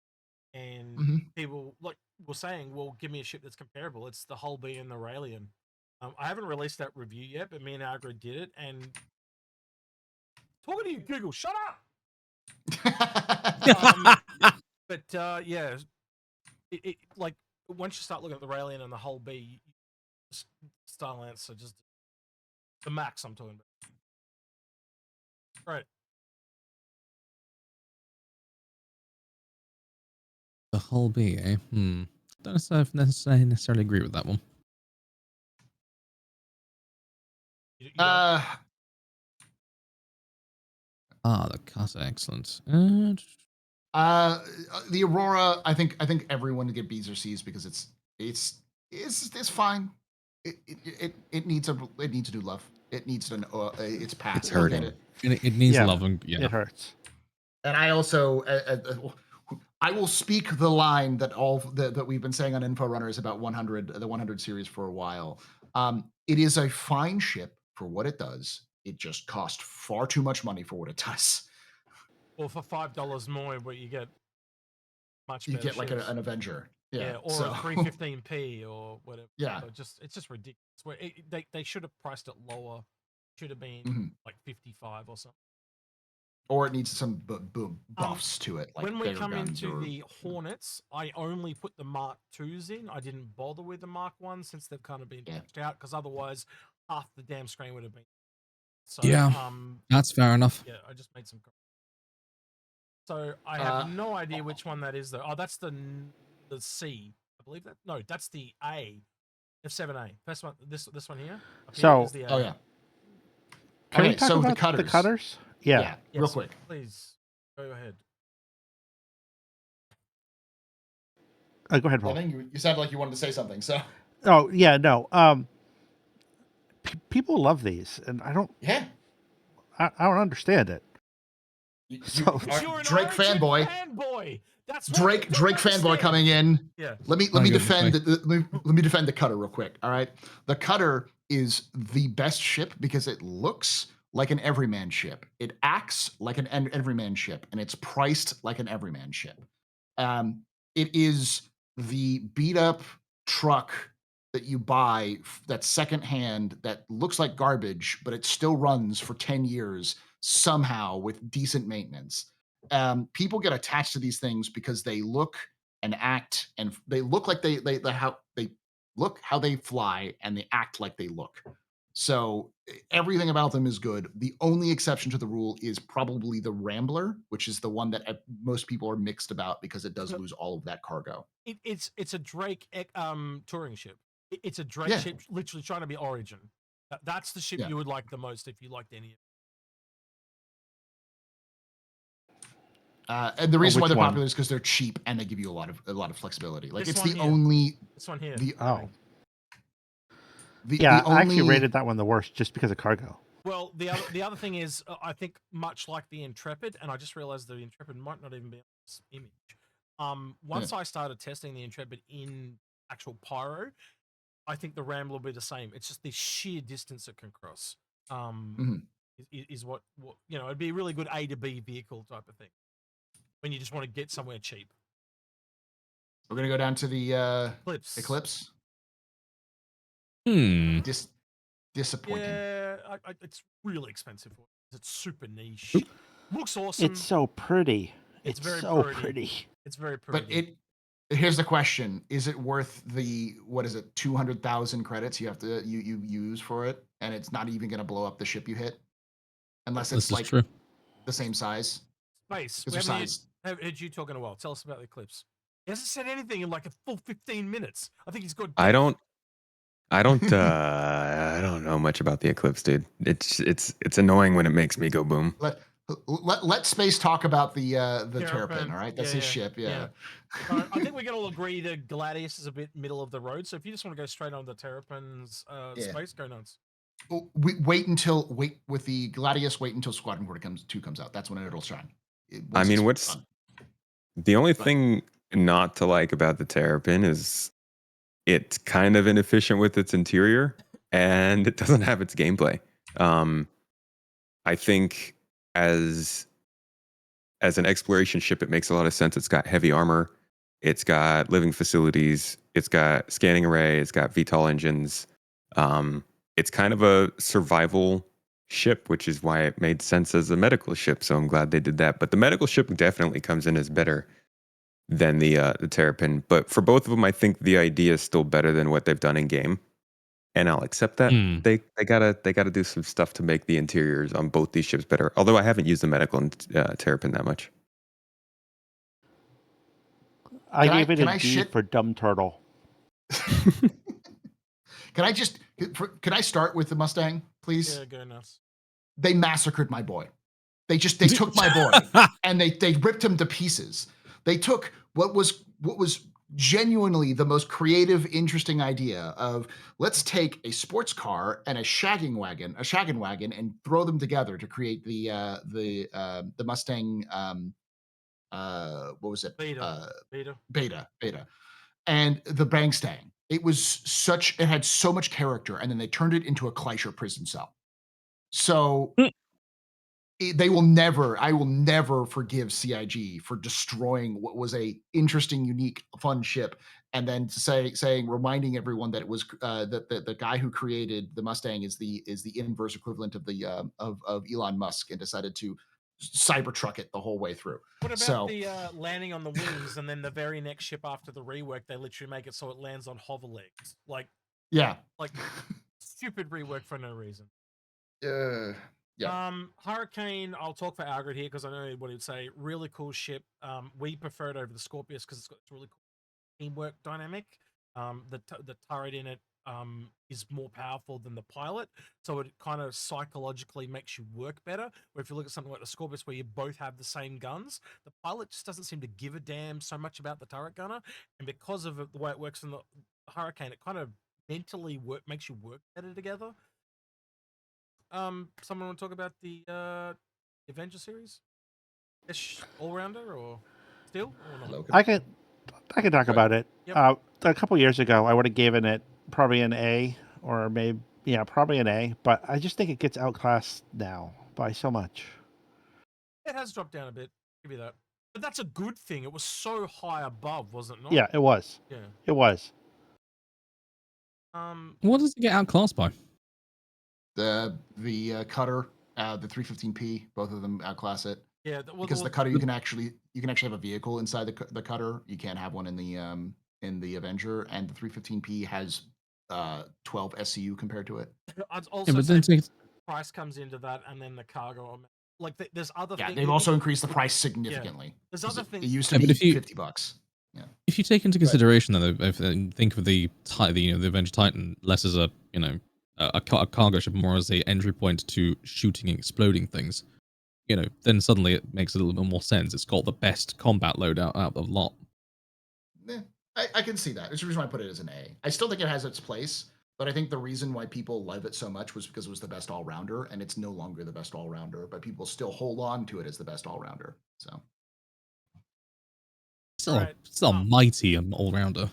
and people were saying, well, give me a ship that's comparable. It's the Hull B and the Reliant. I haven't released that review yet, but me and Algra did it, and talking to you, Google, shut up. But yeah, it like once you start looking at the Reliant and the Hull B, Starlancer just the max I'm talking about. Right. The Hull B, eh? Don't necessarily agree with that one. The cutter, excellent. The Aurora, I think everyone to get B's or C's because it's fine. It needs a new love. It needs it's past. It's hurting. It needs Yeah, love and It hurts. And I also I will speak the line that that we've been saying on Inforunners about the 100 series for a while. It is a fine ship for what it does. It just costs far too much money for what it does. Well, for $5 more, what you get much better. You get like ships. an Avenger. Yeah, or a 315p or whatever. Yeah, it's just ridiculous. They should have priced it lower. Should have been like 55 or something. Or it needs some buffs to it. Like when we come into the Hornets, I only put the Mark IIs in. I didn't bother with the Mark 1 since they've kind of been pushed out, because otherwise half the damn screen would have been. So, that's fair enough. Yeah, I just made some. So I have no idea which one that is though. Oh, that's the C, I believe that. No, that's the A, F7A. First one, this one here. So, is the A. Oh yeah. Can Okay, we talk so about the cutters? Yeah. Real quick. Please go ahead. Go ahead, Paul. I think you sounded like you wanted to say something. So. Oh yeah, no. People love these, and I don't. Yeah. I don't understand it. Drake fanboy. That's Drake fanboy coming in. Yeah. Let me defend the cutter real quick. All right. The cutter is the best ship because it looks like an everyman ship. It acts like an everyman ship, and it's priced like an everyman ship. It is the beat up truck that you buy that's secondhand that looks like garbage, but it still runs for 10 years somehow with decent maintenance. People get attached to these things because they look and act, and they look like how they fly, and they act like they look. So everything about them is good. The only exception to the rule is probably the Rambler, which is the one that most people are mixed about because it does lose all of that cargo. It's a Drake touring ship. It's a Drake ship, literally trying to be Origin. That's the ship you would like the most if you liked any of it. And the reason why they're popular is because they're cheap and they give you a lot of flexibility. Like it's the only. This one here. I actually rated that one the worst just because of cargo. Well, the other thing is, I think much like the Intrepid, and I just realized the Intrepid might not even be on this image. Once I started testing the Intrepid in actual Pyro, I think the Rambler will be the same. It's just the sheer distance it can cross. Is what it'd be a really good A to B vehicle type of thing when you just want to get somewhere cheap. We're gonna go down to the Eclipse. Disappointing. Yeah, it's really expensive. It's super niche. Looks awesome. It's so pretty. It's very pretty. It's very pretty. But here's the question: is it worth the 200,000 credits you have to you use for it, and it's not even going to blow up the ship you hit, unless it's like the same size. Space. We haven't heard you talking a while. Tell us about the Eclipse. He hasn't said anything in like a full 15 minutes. I think he's got. I don't know much about the Eclipse, dude. It's annoying when it makes me go boom. Let Space talk about the Terrapin. All right, that's his ship. Yeah. I think we can all agree that Gladius is a bit middle of the road. So if you just want to go straight on the Terrapin's Space, go nuts. Wait with the Gladius. Wait until Squadron 2 comes out. That's when it'll shine. What's the only thing not to like about the Terrapin is it's kind of inefficient with its interior and it doesn't have its gameplay. I think as an exploration ship, it makes a lot of sense. It's got heavy armor, it's got living facilities, it's got scanning array, it's got VTOL engines. It's kind of a survival ship, which is why it made sense as a medical ship. So I'm glad they did that. But the medical ship definitely comes in as better than the Terrapin. But for both of them, I think the idea is still better than what they've done in game, and I'll accept that. They gotta do some stuff to make the interiors on both these ships better. Although I haven't used the medical and Terrapin that much. I gave it a D for dumb turtle. Can I start with the Mustang, please? Yeah, go nuts. They massacred my boy. They took my boy and they ripped him to pieces. They took what was genuinely the most creative, interesting idea of let's take a sports car and a shaggin wagon, and throw them together to create the Mustang. What was it? Beta. And the Bangstang. It had so much character, and then they turned it into a Kleicher prison cell. So I will never forgive CIG for destroying what was a interesting, unique, fun ship, and then reminding everyone that it was that the guy who created the Mustang is the inverse equivalent of the of Elon Musk, and decided to Cybertruck it the whole way through. What about the landing on the wings, and then the very next ship after the rework, they literally make it so it lands on hover legs? Like stupid rework for no reason. Yeah. Hurricane, I'll talk for Algrid here because I know what he'd say. Really cool ship. We prefer it over the Scorpius because it's got this really cool teamwork dynamic. The turret in it is more powerful than the pilot, so it kind of psychologically makes you work better. Where if you look at something like the Scorpius, where you both have the same guns, the pilot just doesn't seem to give a damn so much about the turret gunner, and because of the way it works in the Hurricane, it kind of mentally makes you work better together. Someone want to talk about the Avenger series? All-rounder or still? Or not? I can talk about it. Yep. A couple years ago, I would have given it probably an A, or maybe probably an A. But I just think it gets outclassed now by so much. It has dropped down a bit. Give you that. But that's a good thing. It was so high above, was it not? Yeah, it was. Yeah. It was. What does it get outclassed by? The cutter, the 315P, both of them outclass it. Yeah, because the cutter you can actually have a vehicle inside the cutter. You can't have one in the Avenger, and the 315P has 12 SCU compared to it. I'd also say price comes into that, and then the cargo. Like there's other things. Yeah, they've also increased the price significantly. Yeah. There's other things. It used to be $50. Yeah. If you take into consideration that, if think of the Avenger Titan less as a a cargo ship, more as a entry point to shooting and exploding things, then suddenly it makes a little bit more sense. It's got the best combat loadout out of the lot. I can see that. It's the reason why I put it as an A. I still think it has its place, but I think the reason why people love it so much was because it was the best all-rounder, and it's no longer the best all-rounder, but people still hold on to it as the best all-rounder. So still a mighty all-rounder.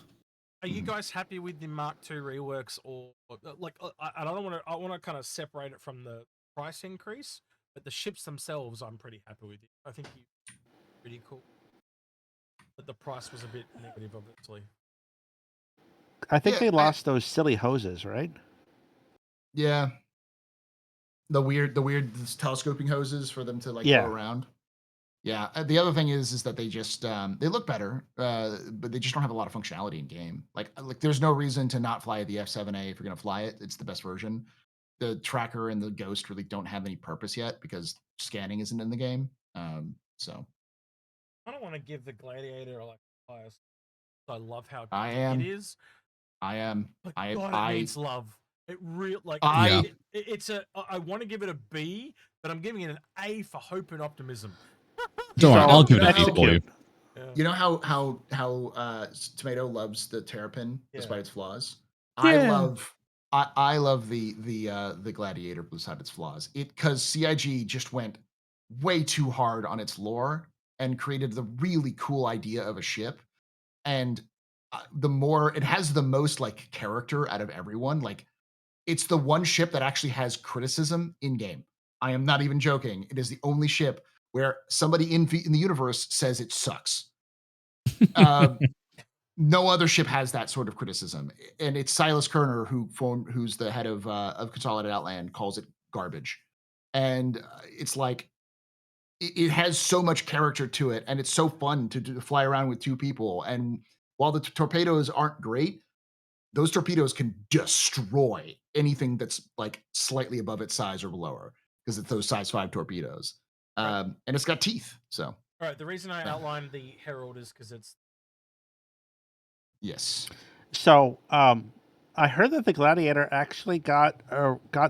Are you guys happy with the Mark II reworks, or like I don't want to? I want to kind of separate it from the price increase, but the ships themselves, I'm pretty happy with. I think pretty cool. But the price was a bit negative, obviously. I think they lost those silly hoses, right? Yeah. The weird telescoping hoses for them to go around. Yeah. The other thing is that they just they look better, but they just don't have a lot of functionality in game. Like there's no reason to not fly the F7A if you're gonna fly it. It's the best version. The tracker and the Ghost really don't have any purpose yet because scanning isn't in the game. So I don't want to give the Gladiator like bias. I love how it is. I am. But God, it needs love. It real like it's a. I want to give it a B, but I'm giving it an A for hope and optimism. Don't worry, I'll give it a B for you. You know how Tomato loves the Terrapin despite its flaws. Yeah. I love the Gladiator beside its flaws. Because CIG just went way too hard on its lore and created the really cool idea of a ship, and the more it has the most like character out of everyone. Like it's the one ship that actually has criticism in game. I am not even joking. It is the only ship where somebody in the universe says it sucks. No other ship has that sort of criticism, and it's Silas Kerner who's the head of Consolidated Outland, calls it garbage, and it's like it has so much character to it, and it's so fun to fly around with two people. And while the torpedoes aren't great, those torpedoes can destroy anything that's like slightly above its size or lower, because it's those size 5 torpedoes. And it's got teeth. So all right, the reason I outlined the Herald is because it's So I heard that the Gladiator actually got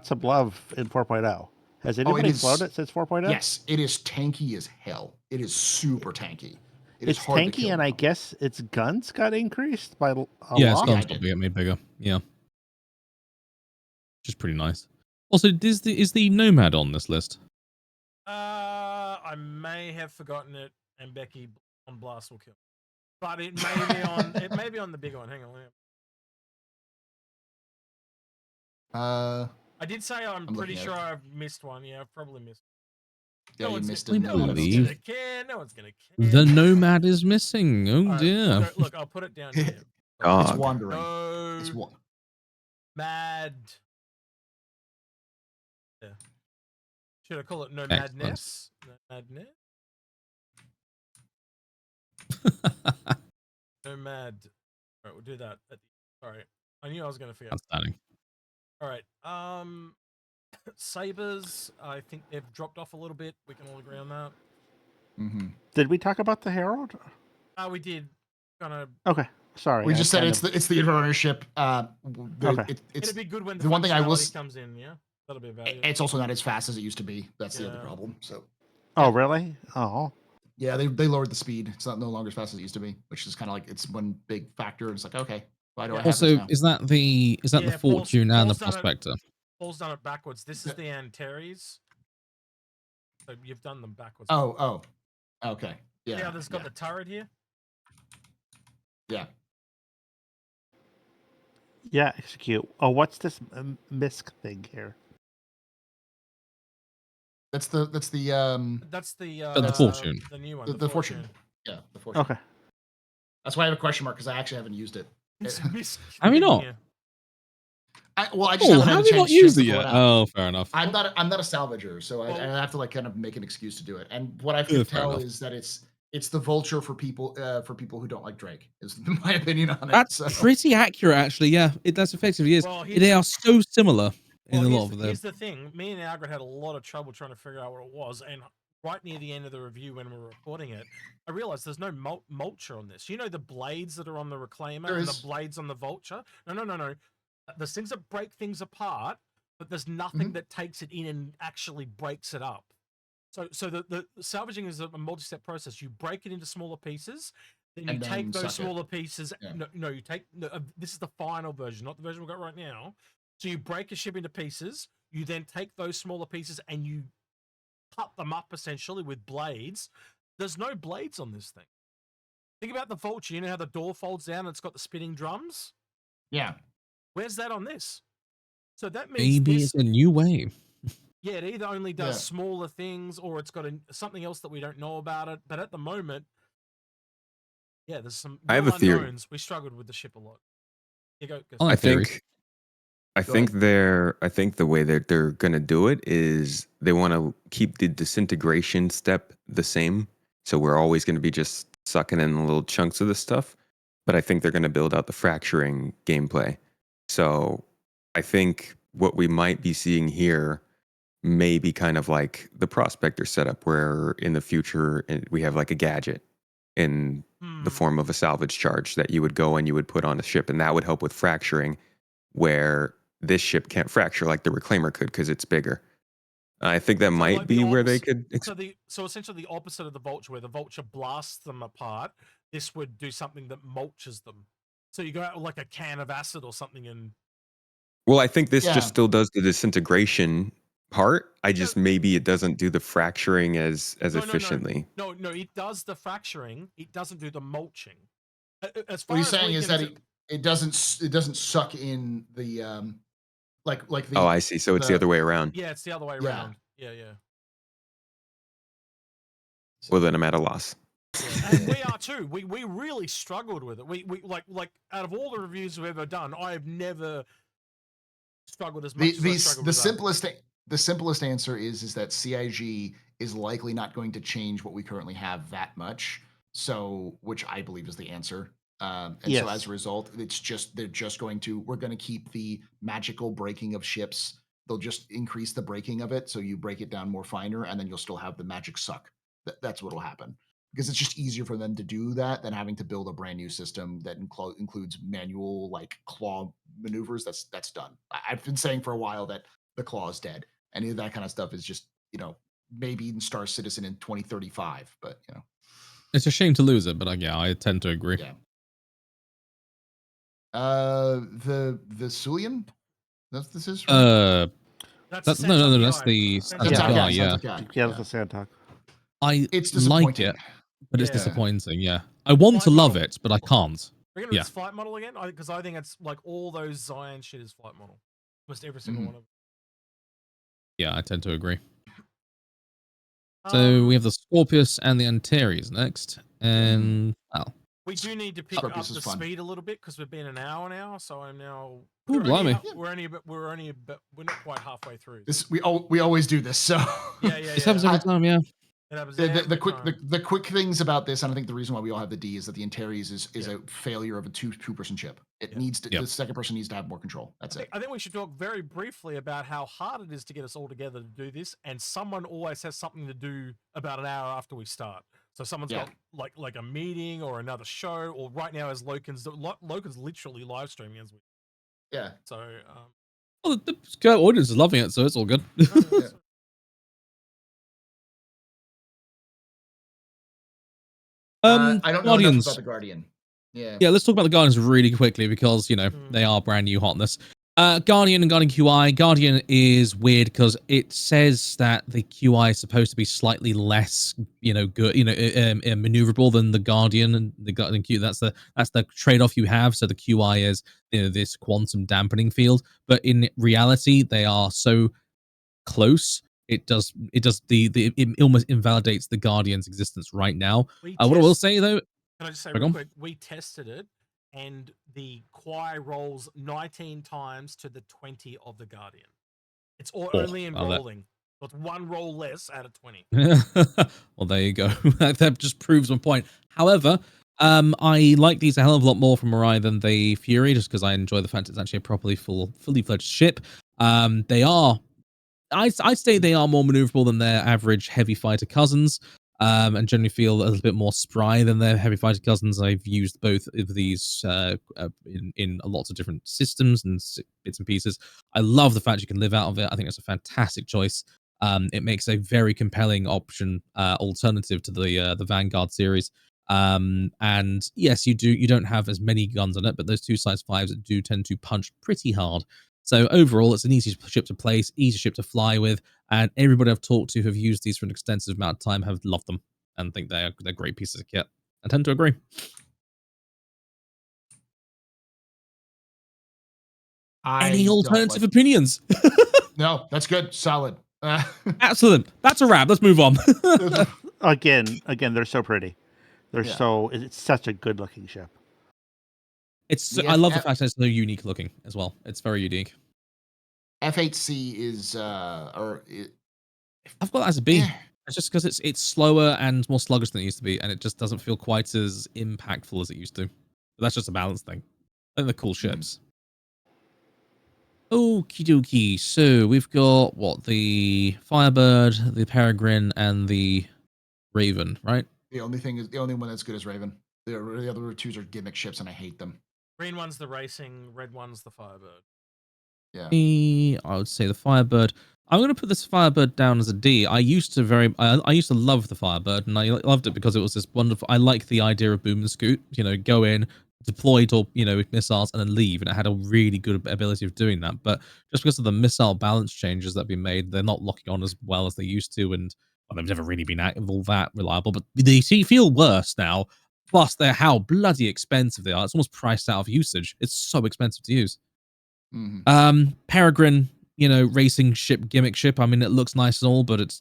some love in 4.0. Has it anybody is. flown it since 4.0? Yes, it is tanky as hell. It is super tanky. It's hard to tanky, kill and I now. guess its guns got increased by a Yeah, its lot. guns got made bigger. Yeah, which is pretty nice. Also, is the Nomad on this list? I may have forgotten it, and Becky on Blast will kill. But it may be on. It may be on the bigger one. Hang on. I did say I'm pretty sure I've missed one. Yeah, I've probably missed. Yeah, you missed it. I No one's believe gonna care. No one's gonna care. the Nomad is missing. Oh Right, dear. look, I'll put it down here. Dog. It's wandering. No. It's Mad. Yeah. Should I call it No Excellent. Madness? No Madness? No Mad. Alright, we'll do that. Alright. I knew I was gonna forget. Outstanding. Alright. Sabers, I think they've dropped off a little bit. We can all agree on that. Mm-hmm. Did we talk about the Herald? We did. Okay, sorry. We just said it's the Inforunners ship. Okay. It'll be good when the one thing I will comes in. Yeah, that'll be about it. It's also not as fast as it used to be. That's the other problem. So. Oh really? Oh. Yeah, they lowered the speed. It's no longer as fast as it used to be, which is kind of like it's one big factor. It's like, okay, why do I have Also, this now? is that the Fortune and the Prospector? Paul's done it backwards. This is the Antares. So you've done them backwards. Oh, okay. Yeah. Yeah, there's got the turret here. Yeah. Yeah, execute. Oh, what's this misc thing here? That's the Fortune. The new one. The Fortune. Yeah, the Fortune. Okay. That's why I have a question mark because I actually haven't used it. Have you not? I just Oh, haven't how had have a you not chance used to it pull yet? out. Oh, fair enough. I'm not a salvager, so I have to like kind of make an excuse to do it. And what I can tell is that it's the Vulture for people who don't like Drake. Is my opinion on it. That's pretty accurate, actually. Yeah, that's effectively is. Well, they are so similar in a lot of them. Here's the thing. Me and Algrid had a lot of trouble trying to figure out what it was, and right near the end of the review when we were recording it, I realized there's no mulcher on this. You know the blades that are on the Reclaimer and the blades on the Vulture? No. There's things that break things apart, but there's nothing that takes it in and actually breaks it up. So the salvaging is a multi-step process. You break it into smaller pieces, then you take those smaller pieces. Yeah. No, you take this is the final version, not the version we've got right now. So you break a ship into pieces. You then take those smaller pieces and you cut them up essentially with blades. There's no blades on this thing. Think about the Vulture. You know how the door folds down and it's got the spinning drums? Yeah. Where's that on this? So that means maybe it's a new way. Yeah, it either only does smaller things or it's got something else that we don't know about it. But at the moment, there's some I have a theory. We struggled with the ship a lot. You go. I think the way that they're gonna do it is they want to keep the disintegration step the same. So we're always going to be just sucking in little chunks of this stuff. But I think they're going to build out the fracturing gameplay. So I think what we might be seeing here may be kind of like the Prospector setup, where in the future we have like a gadget in the form of a salvage charge that you would go and you would put on a ship, and that would help with fracturing, where this ship can't fracture like the Reclaimer could because it's bigger. I think that might be where they could. So essentially the opposite of the Vulture, where the Vulture blasts them apart, this would do something that mulches them. So you go out with like a can of acid or something and. Well, I think this just still does the disintegration part. Maybe it doesn't do the fracturing as efficiently. No, it does the fracturing. It doesn't do the mulching. As far what he's saying is that it doesn't suck in the like the. Oh, I see. So it's the other way around. Yeah, it's the other way around. Yeah. Well, then I'm at a loss. Yeah. And we are too. We really struggled with it. We like out of all the reviews we've ever done, I have never struggled as much. The simplest answer is that CIG is likely not going to change what we currently have that much. So, which I believe is the answer. So as a result, we're going to keep the magical breaking of ships. They'll just increase the breaking of it. So you break it down more finer and then you'll still have the magic suck. That's what will happen, because it's just easier for them to do that than having to build a brand new system that includes manual like claw maneuvers. That's done. I've been saying for a while that the claw is dead, Any of that kind of stuff is just, maybe in Star Citizen in 2035, but It's a shame to lose it, but yeah, I tend to agree. Yeah. The Sulian? This is right? That's no, that's the the Santok guy. Yeah, that's the Santok. It's like disappointing. it, but it's Yeah. disappointing. Yeah, I want to love it, but I can't. We're gonna do this flight model again, because I think it's like all those Zion shit is flight model, almost every single one of them. Yeah, I tend to agree. So we have the Scorpius and the Antares next, and we do need to pick up the speed a little bit because we've been an hour now. So I'm now. We're not quite halfway through. We always do this. So yeah. This happens every time. Yeah. The quick things about this, and I think the reason why we all have the D is that the Antares is a failure of a two-person ship. It needs to the second person needs to have more control. That's it. I think we should talk very briefly about how hard it is to get us all together to do this, and someone always has something to do about an hour after we start. So someone's got like a meeting or another show, or right now as Loken's literally live streaming as we. Yeah. So. Well, the audience is loving it, so it's all good. I don't know enough about the Guardian. Yeah, let's talk about the Guardians really quickly because, they are brand new hotness. Guardian and Guardian QI. Guardian is weird because it says that the QI is supposed to be slightly less, good, maneuverable than the Guardian and the Guardian Q. That's the trade-off you have. So the QI is, this quantum dampening field, but in reality, they are so close. It almost invalidates the Guardian's existence right now. What I will say though, can I just say real quick? We tested it, and the QI rolls 19 times to the 20 of the Guardian. It's only in rolling. So it's one roll less out of 20. Well, there you go. That just proves my point. However, I like these a hell of a lot more from Mirai than the Fury, just because I enjoy the fact it's actually a fully fledged ship. I'd say they are more maneuverable than their average heavy fighter cousins, and generally feel a little bit more spry than their heavy fighter cousins. I've used both of these in lots of different systems and bits and pieces. I love the fact you can live out of it. I think it's a fantastic choice. It makes a very compelling alternative to the Vanguard series. And yes, you don't have as many guns on it, but those two size 5s do tend to punch pretty hard. So overall, it's an easy ship to place, easy ship to fly with, and everybody I've talked to who have used these for an extensive amount of time have loved them and think they're great pieces of kit. I tend to agree. Any alternative opinions? No, that's good. Solid. Excellent. That's a wrap. Let's move on. Again, they're so pretty. It's such a good looking ship. I love the fact that it's so unique looking as well. It's very unique. F8C is I've got that as a B. It's just because it's slower and more sluggish than it used to be, and it just doesn't feel quite as impactful as it used to. But that's just a balance thing. I think they're cool ships. Okie dokie. So we've got the Firebird, the Peregrine, and the Raven, right? The only one that's good is Raven. The other twos are gimmick ships, and I hate them. Green one's the racing, red one's the Firebird. Yeah. I would say the Firebird. I'm going to put this Firebird down as a D. I used to love the Firebird, and I loved it because it was this wonderful. I like the idea of boom and scoot. Go in, deploy missiles, and then leave, and it had a really good ability of doing that. But just because of the missile balance changes that have been made, they're not locking on as well as they used to, and they've never really been all that reliable. But they feel worse now. Plus, they're how bloody expensive they are. It's almost priced out of usage. It's so expensive to use. Mm-hmm. Peregrine, racing ship, gimmick ship. I mean, it looks nice and all, but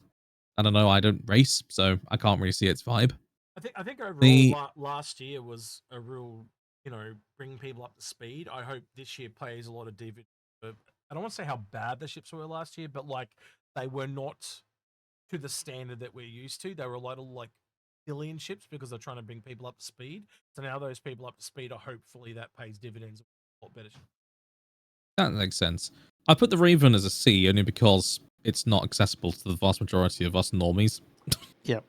I don't know. I don't race, so I can't really see its vibe. I think overall last year was a real, bringing people up to speed. I hope this year plays a lot of dividends. I don't want to say how bad the ships were last year, but they were not to the standard that we're used to. They were a lot of billion ships because they're trying to bring people up to speed. So now those people up to speed are hopefully that pays dividends a lot better. That makes sense. I put the Raven as a C only because it's not accessible to the vast majority of us normies. Yep.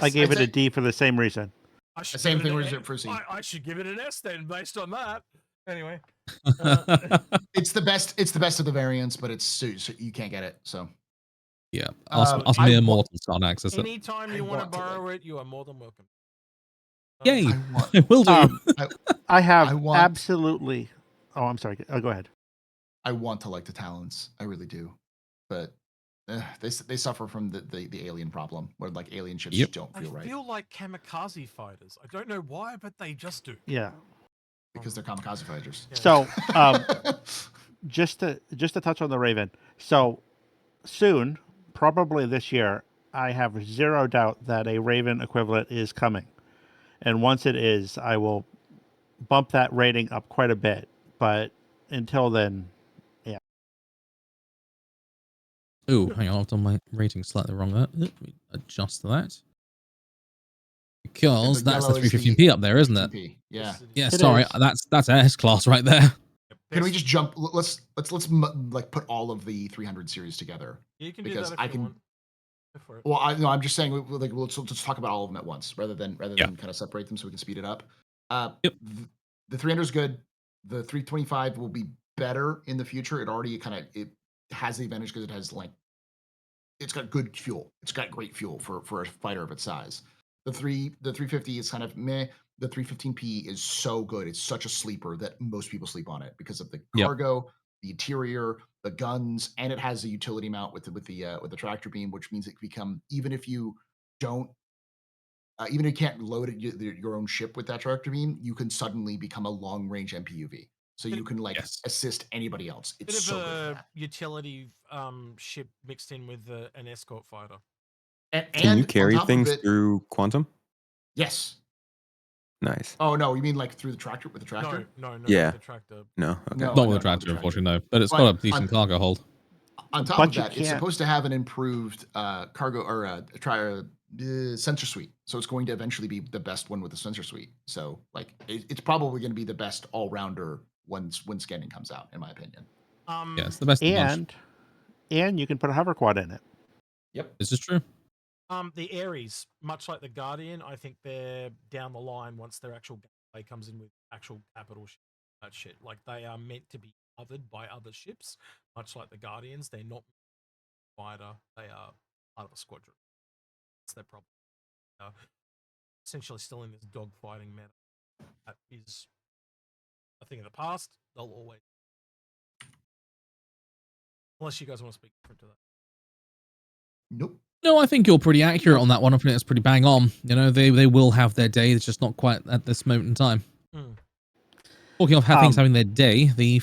I gave it a D for the same reason. Same thing for C. I should give it an S then based on that. Anyway. It's the best of the variants, but it's so you can't get it. So Yeah, us mere mortals can't access it. Anytime you want to borrow it, you are more than welcome. Yay! I I will do. I have I want- absolutely. Oh, I'm sorry. Go ahead. I want to like the Talons. I really do, but they suffer from the alien problem, where like alien ships just don't feel right. I feel like kamikaze fighters. I don't know why, but they just do. Yeah. Because they're kamikaze fighters. Yeah. So, just to touch on the Raven. So soon, probably this year, I have zero doubt that a Raven equivalent is coming, and once it is, I will bump that rating up quite a bit. But until then, yeah. Oh, hang on, I've done my rating slightly wrong there. Let me adjust that. Because the that's the yellow is 315p up there, isn't it? 315p. Yeah. Yeah, It sorry, is. that's S class right there. Can we just jump? Let's like put all of the 300 series together. You can do because that if I you can. want. Go for it. Well, I'm just saying, like, let's talk about all of them at once, rather than kind of separate them, so we can speed it up. Yep. The 300 is good. The 325 will be better in the future. It already it has the advantage because it has it's got good fuel. It's got great fuel for a fighter of its size. The 350 is kind of meh. The 315p is so good. It's such a sleeper that most people sleep on it because of the cargo, the interior, the guns, and it has a utility mount with the tractor beam, which means it can become, even if you don't, even if you can't load your own ship with that tractor beam, you can suddenly become a long range MPUV. So you can assist anybody else. It's so good. Bit of a utility ship mixed in with an escort fighter. And can you carry on top things of it, through quantum? Yes. Nice. Oh no, you mean like through the tractor with the tractor? No. Yeah. The tractor. No. Okay. No. Not with a tractor, unfortunately, no. But it's got a decent cargo hold. On top But of you that, it's can't- supposed to have an improved cargo or sensor suite. So it's going to eventually be the best one with the sensor suite. So like it's probably going to be the best all rounder when scanning comes out, in my opinion. Yeah, it's the best. And you can put a hover quad in it. Yep. This is true. The Ares, much like the Guardian, I think they're down the line once their actual gameplay comes in with actual capital shit. Like they are meant to be covered by other ships, much like the Guardians. They're not fighter. They are part of a squadron. That's their problem. Essentially still in this dogfighting meta. That is a thing of the past. They'll always. Unless you guys want to speak different to that. Nope. No, I think you're pretty accurate on that one. I think that's pretty bang on. You know, they will have their day. It's just not quite at this moment in time. Talking of things having their day, the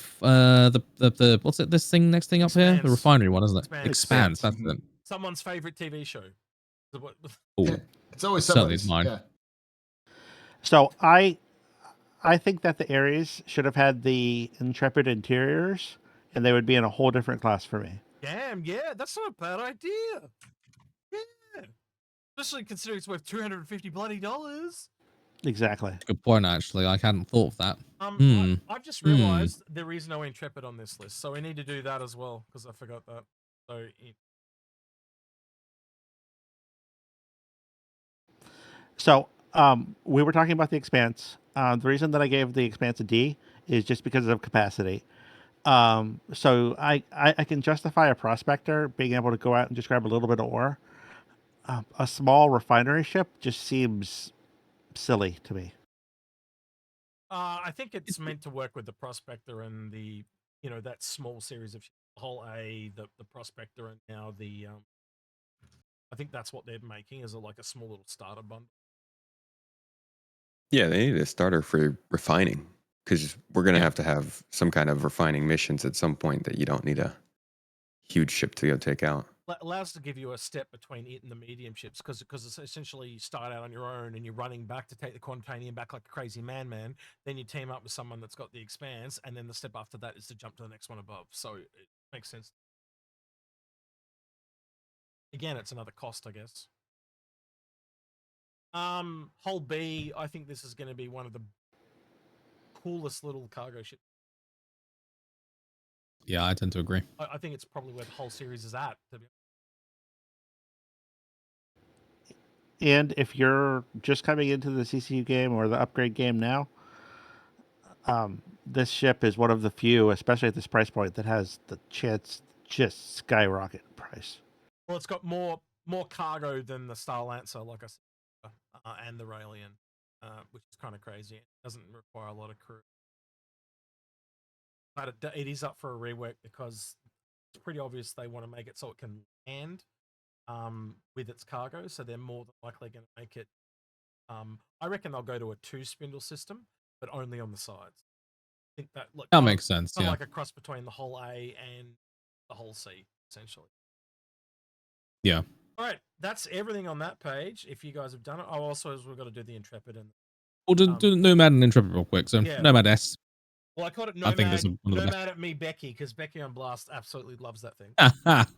what's it? This thing next thing up here, the refinery one, isn't it? Expanse. That's it. Someone's favorite TV show. Oh, it's always certainly somebody's. mine. Yeah. So I think that the Ares should have had the Intrepid interiors, and they would be in a whole different class for me. Damn, yeah, that's not a bad idea. Yeah, especially considering it's worth $250 bloody. Exactly. Good point, actually. I hadn't thought of that. I've just realized there is no Intrepid on this list, so we need to do that as well because I forgot that. So we were talking about the Expanse. The reason that I gave the Expanse a D is just because of capacity. So I can justify a prospector being able to go out and just grab a little bit of ore. A small refinery ship just seems silly to me. I think it's meant to work with the prospector and the that small series of Hull A, the prospector, and now the I think that's what they're making is like a small little starter bundle. Yeah, they need a starter for refining because we're going to have some kind of refining missions at some point that you don't need a huge ship to go take out. Allows to give you a step between it and the medium ships because it's essentially you start out on your own and you're running back to take the Quantanium back like a crazy man. Then you team up with someone that's got the Expanse, and then the step after that is to jump to the next one above. So it makes sense. Again, it's another cost, I guess. Hull B, I think this is going to be one of the coolest little cargo ships. Yeah, I tend to agree. I think it's probably where the whole series is at, to be honest. And if you're just coming into the CCU game or the upgrade game now, this ship is one of the few, especially at this price point, that has the chance to just skyrocket price. Well, it's got more cargo than the Starlancer, like I said, and the Reliant, which is kind of crazy. It doesn't require a lot of crew, but it is up for a rework because it's pretty obvious they want to make it so it can land with its cargo. So they're more than likely going to make it. I reckon they'll go to a 2-spindle system, but only on the sides. I think that makes sense. Kind Yeah. of like a cross between the whole A and the whole C, essentially. Yeah. All right, that's everything on that page. If you guys have done it, also we've got to do the Intrepid and. We'll do Nomad and Intrepid real quick. So Yeah. Nomad S. Well, I called it I think Nomad. this is one of the Nomad at me, Becky, because Becky on Blast absolutely loves that thing. best.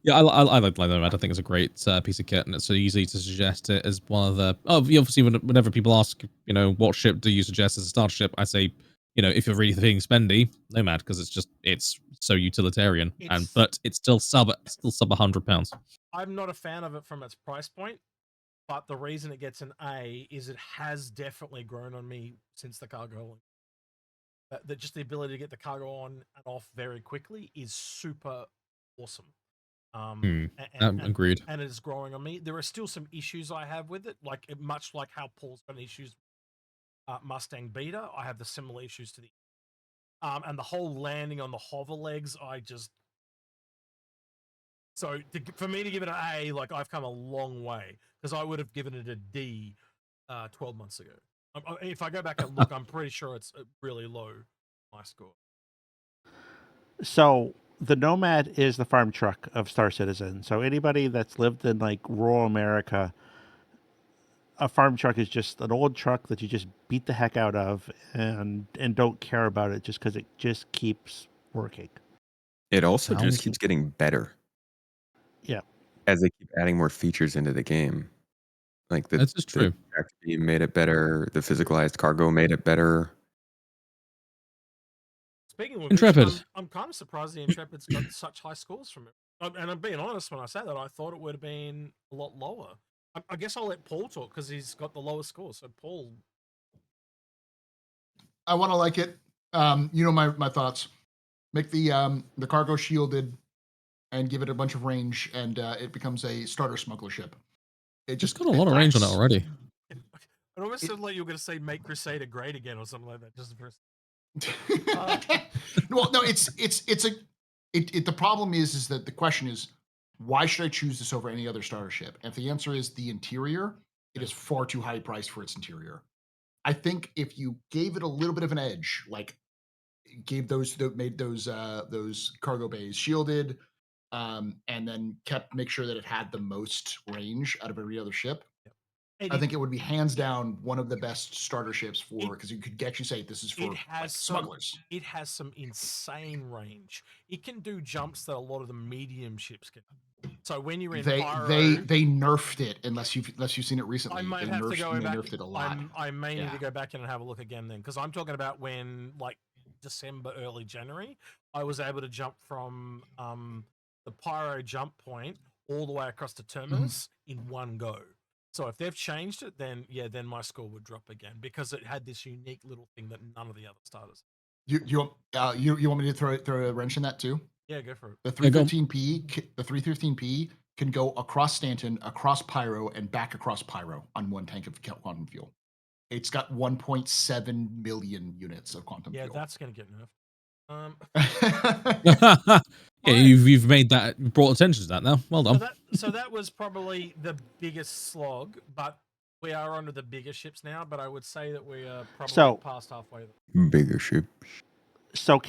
Yeah, I like Nomad. I think it's a great piece of kit, and it's so easy to suggest it as one of the. Obviously, whenever people ask, what ship do you suggest as a starter ship, I say, if you're really feeling spendy, Nomad, because it's so utilitarian, but it's still sub £100. I'm not a fan of it from its price point, but the reason it gets an A is it has definitely grown on me since the cargo. That just the ability to get the cargo on and off very quickly is super awesome. Agreed. And it is growing on me. There are still some issues I have with it, much like how Paul's got issues with Mustang Beta. I have the similar issues to the and the whole landing on the hover legs. For me to give it an A, I've come a long way because I would have given it a D 12 months ago. If I go back and look, I'm pretty sure it's really low, my score. So the Nomad is the farm truck of Star Citizen. So anybody that's lived in rural America, a farm truck is just an old truck that you just beat the heck out of and don't care about it just because it just keeps working. It also just keeps getting better. Yeah. As they keep adding more features into the game. That's just true. The XP made it better. The physicalized cargo made it better. Speaking of Intrepid. which, I'm kind of surprised the Intrepid's got such high scores from it. And I'm being honest when I say that. I thought it would have been a lot lower. I guess I'll let Paul talk because he's got the lowest score. So, Paul. I want to like it. My thoughts. Make the cargo shielded and give it a bunch of range, and it becomes a starter smuggler ship. It's got a lot of range on it already. It almost sounded like you were going to say make Crusader great again or something like that. Just for well, no, the problem is that the question is, why should I choose this over any other starter ship? And if the answer is the interior, it is far too high priced for its interior. I think if you gave it a little bit of an edge, made those cargo bays shielded, and then make sure that it had the most range out of every other ship. I think it would be hands down one of the best starter ships because you could say this is for smugglers. It has some insane range. It can do jumps that a lot of the medium ships can. So when you're in they nerfed it unless you've seen it recently. I might they have nerfed, to go back. Nerfed it a lot. I may need to go back in and have a look again then because I'm talking about when December, early January, I was able to jump from the Pyro jump point all the way across to Terminus in one go. So if they've changed it, then my score would drop again because it had this unique little thing that none of the other starters. You want me to throw a wrench in that too? Yeah, go for it. The 313P can go across Stanton, across Pyro, and back across Pyro on one tank of quantum fuel. It's got 1.7 million units of quantum fuel. Yeah, that's gonna get nerfed. Yeah, you've made that, brought attention to that now. Well done. So that was probably the biggest slog, but we are onto the bigger ships now. But I would say that we are probably past halfway there. Bigger ships. So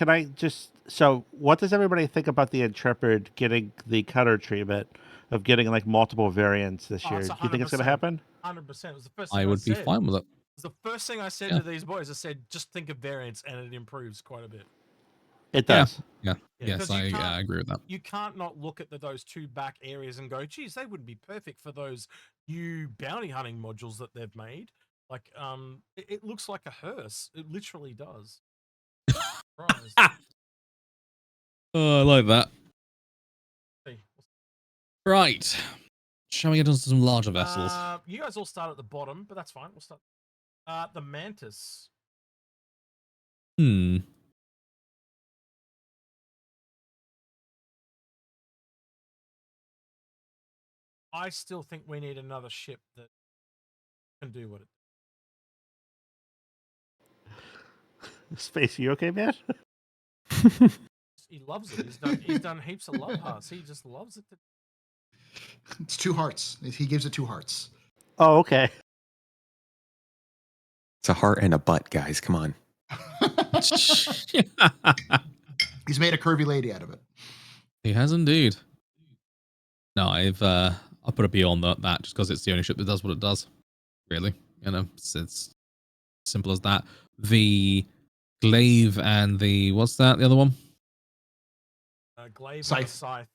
what does everybody think about the Intrepid getting the cutter treatment of getting multiple variants this year? Do you think it's going to happen? 100%. It was the first thing I would be fine with it. It was the first thing I said to these boys. I said, just think of variants, and it improves quite a bit. It does. Yeah. Yes, I agree with that. You can't not look at those two back areas and go, geez, they would be perfect for those new bounty hunting modules that they've made. It looks like a hearse. It literally does. Oh, I like that. Right. Shall we get on to some larger vessels? You guys all start at the bottom, but that's fine. We'll start. The Mantis. I still think we need another ship that can do what it. Space, you okay, man? He loves it. He's done heaps of love hearts. He just loves it. It's 2 hearts. He gives it 2 hearts. Oh, okay. It's a heart and a butt, guys. Come on. He's made a curvy lady out of it. He has indeed. No, I'll put a B on that just because it's the only ship that does what it does. Really, it's simple as that. The glaive and the what's that? The other one? Glaive Scythe. and Scythe.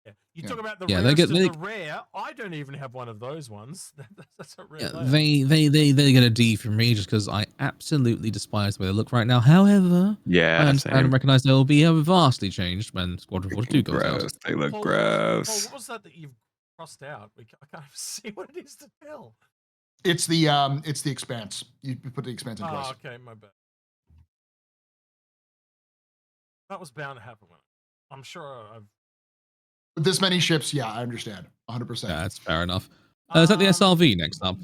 Yeah. You talk about the Yeah, rarest they of the rare. I don't even have one of those ones. That's a rare. Yeah, they get a D from me just because I absolutely despise the way they look right now. However, Yeah, I understand and recognize they will be vastly changed when Squadron 42 goes out. They look Paul, gross. what was that you've crossed out? I can't even see what it is to tell. It's the expanse. You put the expanse in twice. Oh, okay, my bad. That was bound to happen. I'm sure I've. With this many ships, yeah, I understand. 100%. Yeah, that's fair enough. Is that the SRV next up?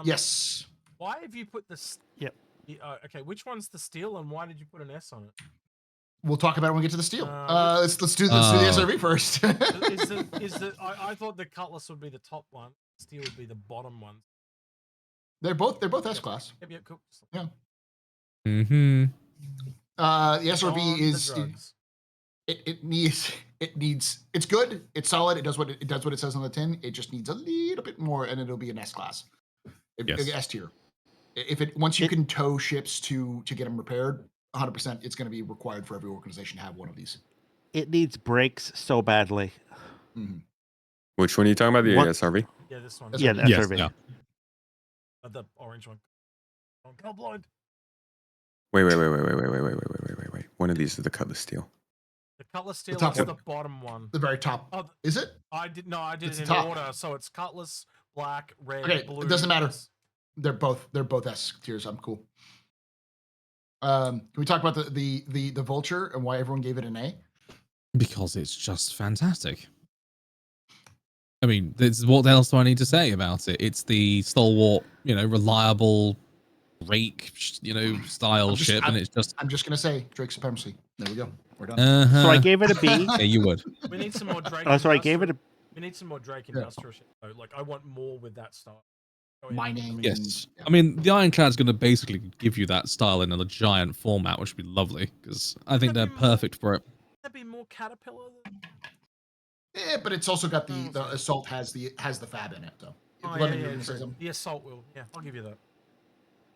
Yes. Why have you put this? Yep. Okay, which one's the steel, and why did you put an S on it? We'll talk about it when we get to the steel. Let's do the SRV first. I thought the Cutlass would be the top one. Steel would be the bottom one. They're both S class. Yep, cool. Yeah. Mm-hmm. The SRV is it's good, it's solid, it does what it says on the tin. It just needs a little bit more, and it'll be an S class. S tier. Once you can tow ships to get them repaired, 100%, it's going to be required for every organization to have one of these. It needs brakes so badly. Mm-hmm. Which one are you talking about? The SRV? Yeah, this one. Yeah, the SRV. Yeah. The orange one. I'm colorblind. Wait. One of these is the Cutlass steel. The Cutlass steel top is one. the bottom one. The very top. Oh, is it? I did It's it in top. order, so it's Cutlass, black, red, Okay, blue. it doesn't matter. They're both S tiers. I'm cool. Can we talk about the Vulture and why everyone gave it an A? Because it's just fantastic. I mean, what else do I need to say about it? It's the stalwart, reliable rake, style ship, and it's just. I'm just gonna say Drake supremacy. There we go. We're done. Uh-huh. So I gave it a B. Yeah, you would. We need some more Drake. Oh, so I gave it a. We need some more Drake industrial ship. Though. Like I want more with that style. Mining. Yes. I mean, the Ironclad's going to basically give you that style in a giant format, which would be lovely because I think they're perfect for it. That'd be more Caterpillar. Yeah, but it's also got the assault has the fab in it though. The assault will. Yeah, I'll give you that.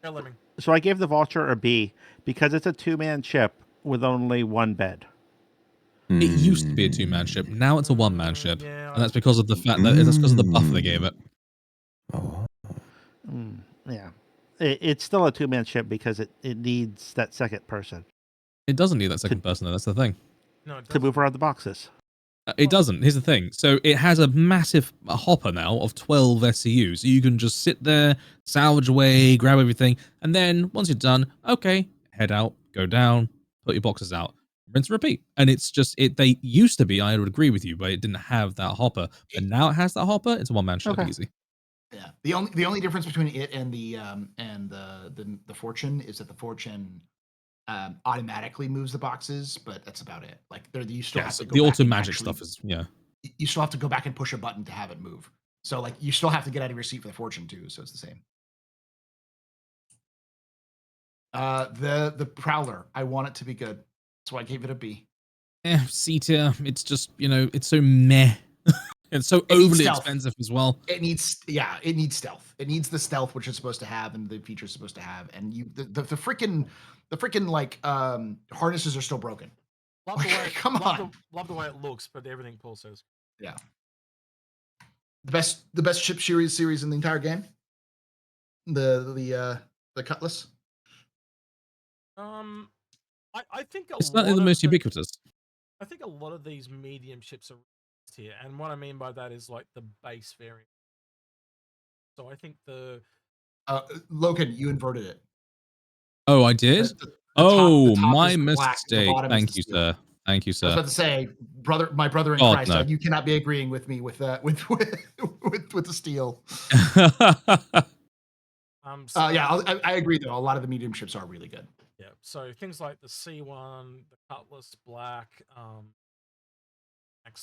Yeah, Lemming. So I gave the Vulture a B because it's a 2-man ship with only 1 bed. It used to be a 2-man ship. Now it's a 1-man ship, Yeah, and that's because of the fact that that's because of the buff they gave it. Yeah, it's still a 2-man ship because it needs that second person. It doesn't need that second person, though. That's the thing. No, it to move around the boxes. It doesn't. Here's the thing. So it has a massive hopper now of 12 SCUs. So you can just sit there, salvage away, grab everything, and then once you're done, okay, head out, go down, put your boxes out, rinse and repeat. And it's just they used to be, I would agree with you, but it didn't have that hopper. But now it has that hopper. It's a 1-man ship, easy. Yeah. The only difference between it and the Fortune is that the Fortune automatically moves the boxes, but that's about it. Like you still have to go the back auto and magic actually, stuff is you still have to go back and push a button to have it move. So like you still have to get out of your seat for the Fortune too. So it's the same. The Prowler, I want it to be good, so I gave it a B. C tier. It's just it's so meh. It's so overly expensive as well. It needs stealth. It needs the stealth which it's supposed to have and the features supposed to have. And the freaking like harnesses are still broken. Love the way, come on. Love the way it looks, but everything Paul says. Yeah. The best ship series in the entire game. The Cutlass. I think it's not the most ubiquitous. I think a lot of these medium ships are here, and what I mean by that is like the base variant. So I think the Logan, you inverted it. Oh, I did. The My black, mistake. Thank you, sir. Thank you, sir. I was about to say my brother in God, Christ, no. you cannot be agreeing with me with with the steel. Yeah, I agree though. A lot of the medium ships are really good. Yeah, so things like the C1, the Cutlass Black,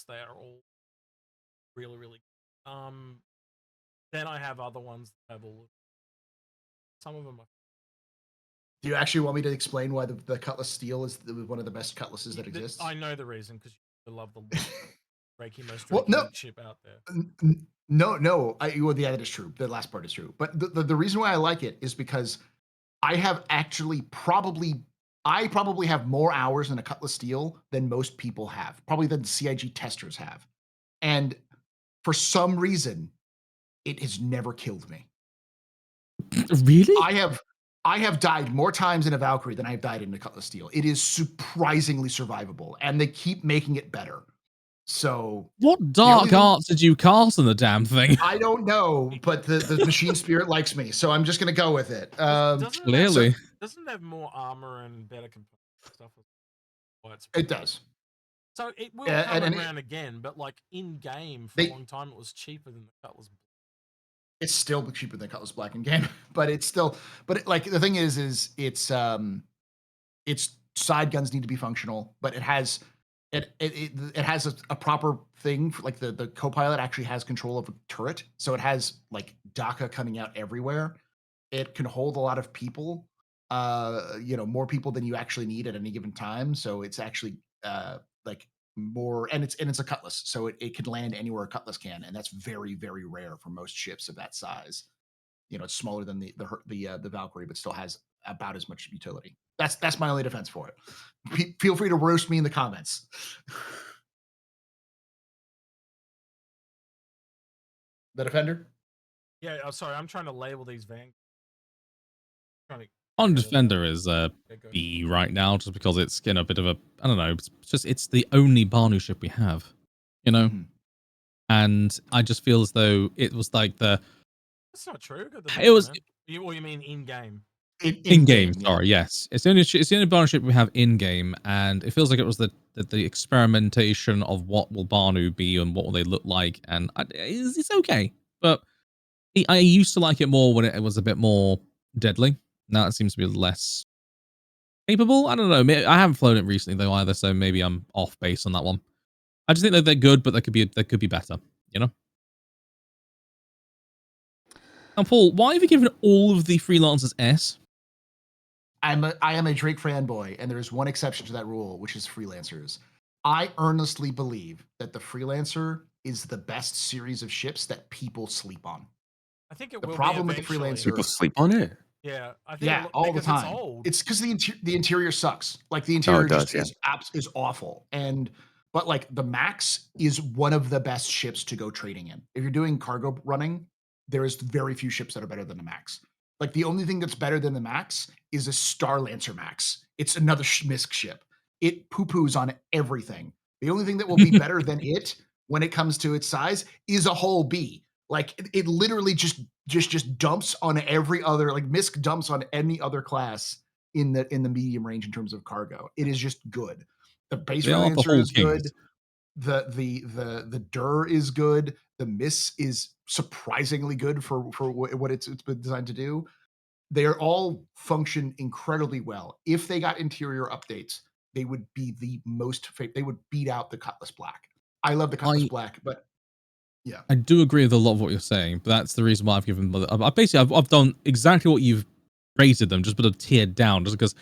they're all really, really good. Then I have other ones that have all. Some of them are. Do you actually want me to explain why the Cutlass Steel is one of the best cutlasses that exists? I know the reason, because you love the most well, no, ship out there. No. Well, yeah, that is true. The last part is true. But the reason why I like it is because I have actually probably have more hours in a Cutlass Steel than most people have, probably than CIG testers have. And for some reason, it has never killed me. Really? I have died more times in a Valkyrie than I have died in a Cutlass Steel. It is surprisingly survivable, and they keep making it better. So what dark arts did you cast in the damn thing? I don't know, but the machine spirit likes me, so I'm just gonna go with it. Clearly, doesn't it have more armor and better stuff? It does. So it will come around again, but like in game for a long time, it was cheaper than the Cutlass. It's still cheaper than Cutlass Black in game, but it's still. But like the thing is its side guns need to be functional, but it has a proper thing for, like the co-pilot actually has control of a turret, so it has like DACA coming out everywhere. It can hold a lot of people, more people than you actually need at any given time. So it's actually like more, and it's a Cutlass, so it can land anywhere a Cutlass can, and that's very, very rare for most ships of that size. It's smaller than the Valkyrie, but still has about as much utility. That's my only defense for it. Feel free to roast me in the comments. The Defender? Yeah, sorry, I'm trying to label these on Defender is B right now, just because it's a bit of a, I don't know, it's the only Banu ship we have, Mm-hmm. And I just feel as though it was like That's not true. It was. What you mean in game? In game, sorry, yes. It's the only Banu ship we have in game, and it feels like it was the experimentation of what will Banu be and what will they look like, and it's okay. But I used to like it more when it was a bit more deadly. Now it seems to be less capable. I don't know. I haven't flown it recently though either, so maybe I'm off base on that one. I just think that they're good, but they could be better. Now, Paul, why have you given all of the freelancers S? I am a Drake fanboy, and there is one exception to that rule, which is Freelancers. I earnestly believe that the Freelancer is the best series of ships that people sleep on. I think the problem with the Freelancer, people sleep on it. Yeah, I think all the time. It's because the interior sucks. Like the interior is awful, but like the Max is one of the best ships to go trading in. If you're doing cargo running, there is very few ships that are better than the Max. Like the only thing that's better than the Max is a Star-Lancer Max. It's another Schmisk ship. It poo-poos on everything. The only thing that will be better than it when it comes to its size is a Hull B. Like it literally just dumps on every other, like Misk dumps on any other class in the medium range in terms of cargo. It is just good. The base Freelancer is good. The Dur is good. The Miss is surprisingly good for what it's been designed to do. They are all function incredibly well. If they got interior updates, they would be they would beat out the Cutlass Black. I love the Cutlass Black, but yeah, I do agree with a lot of what you're saying, but that's the reason why I've given. I've done exactly what you've rated them, just put a tier down, just because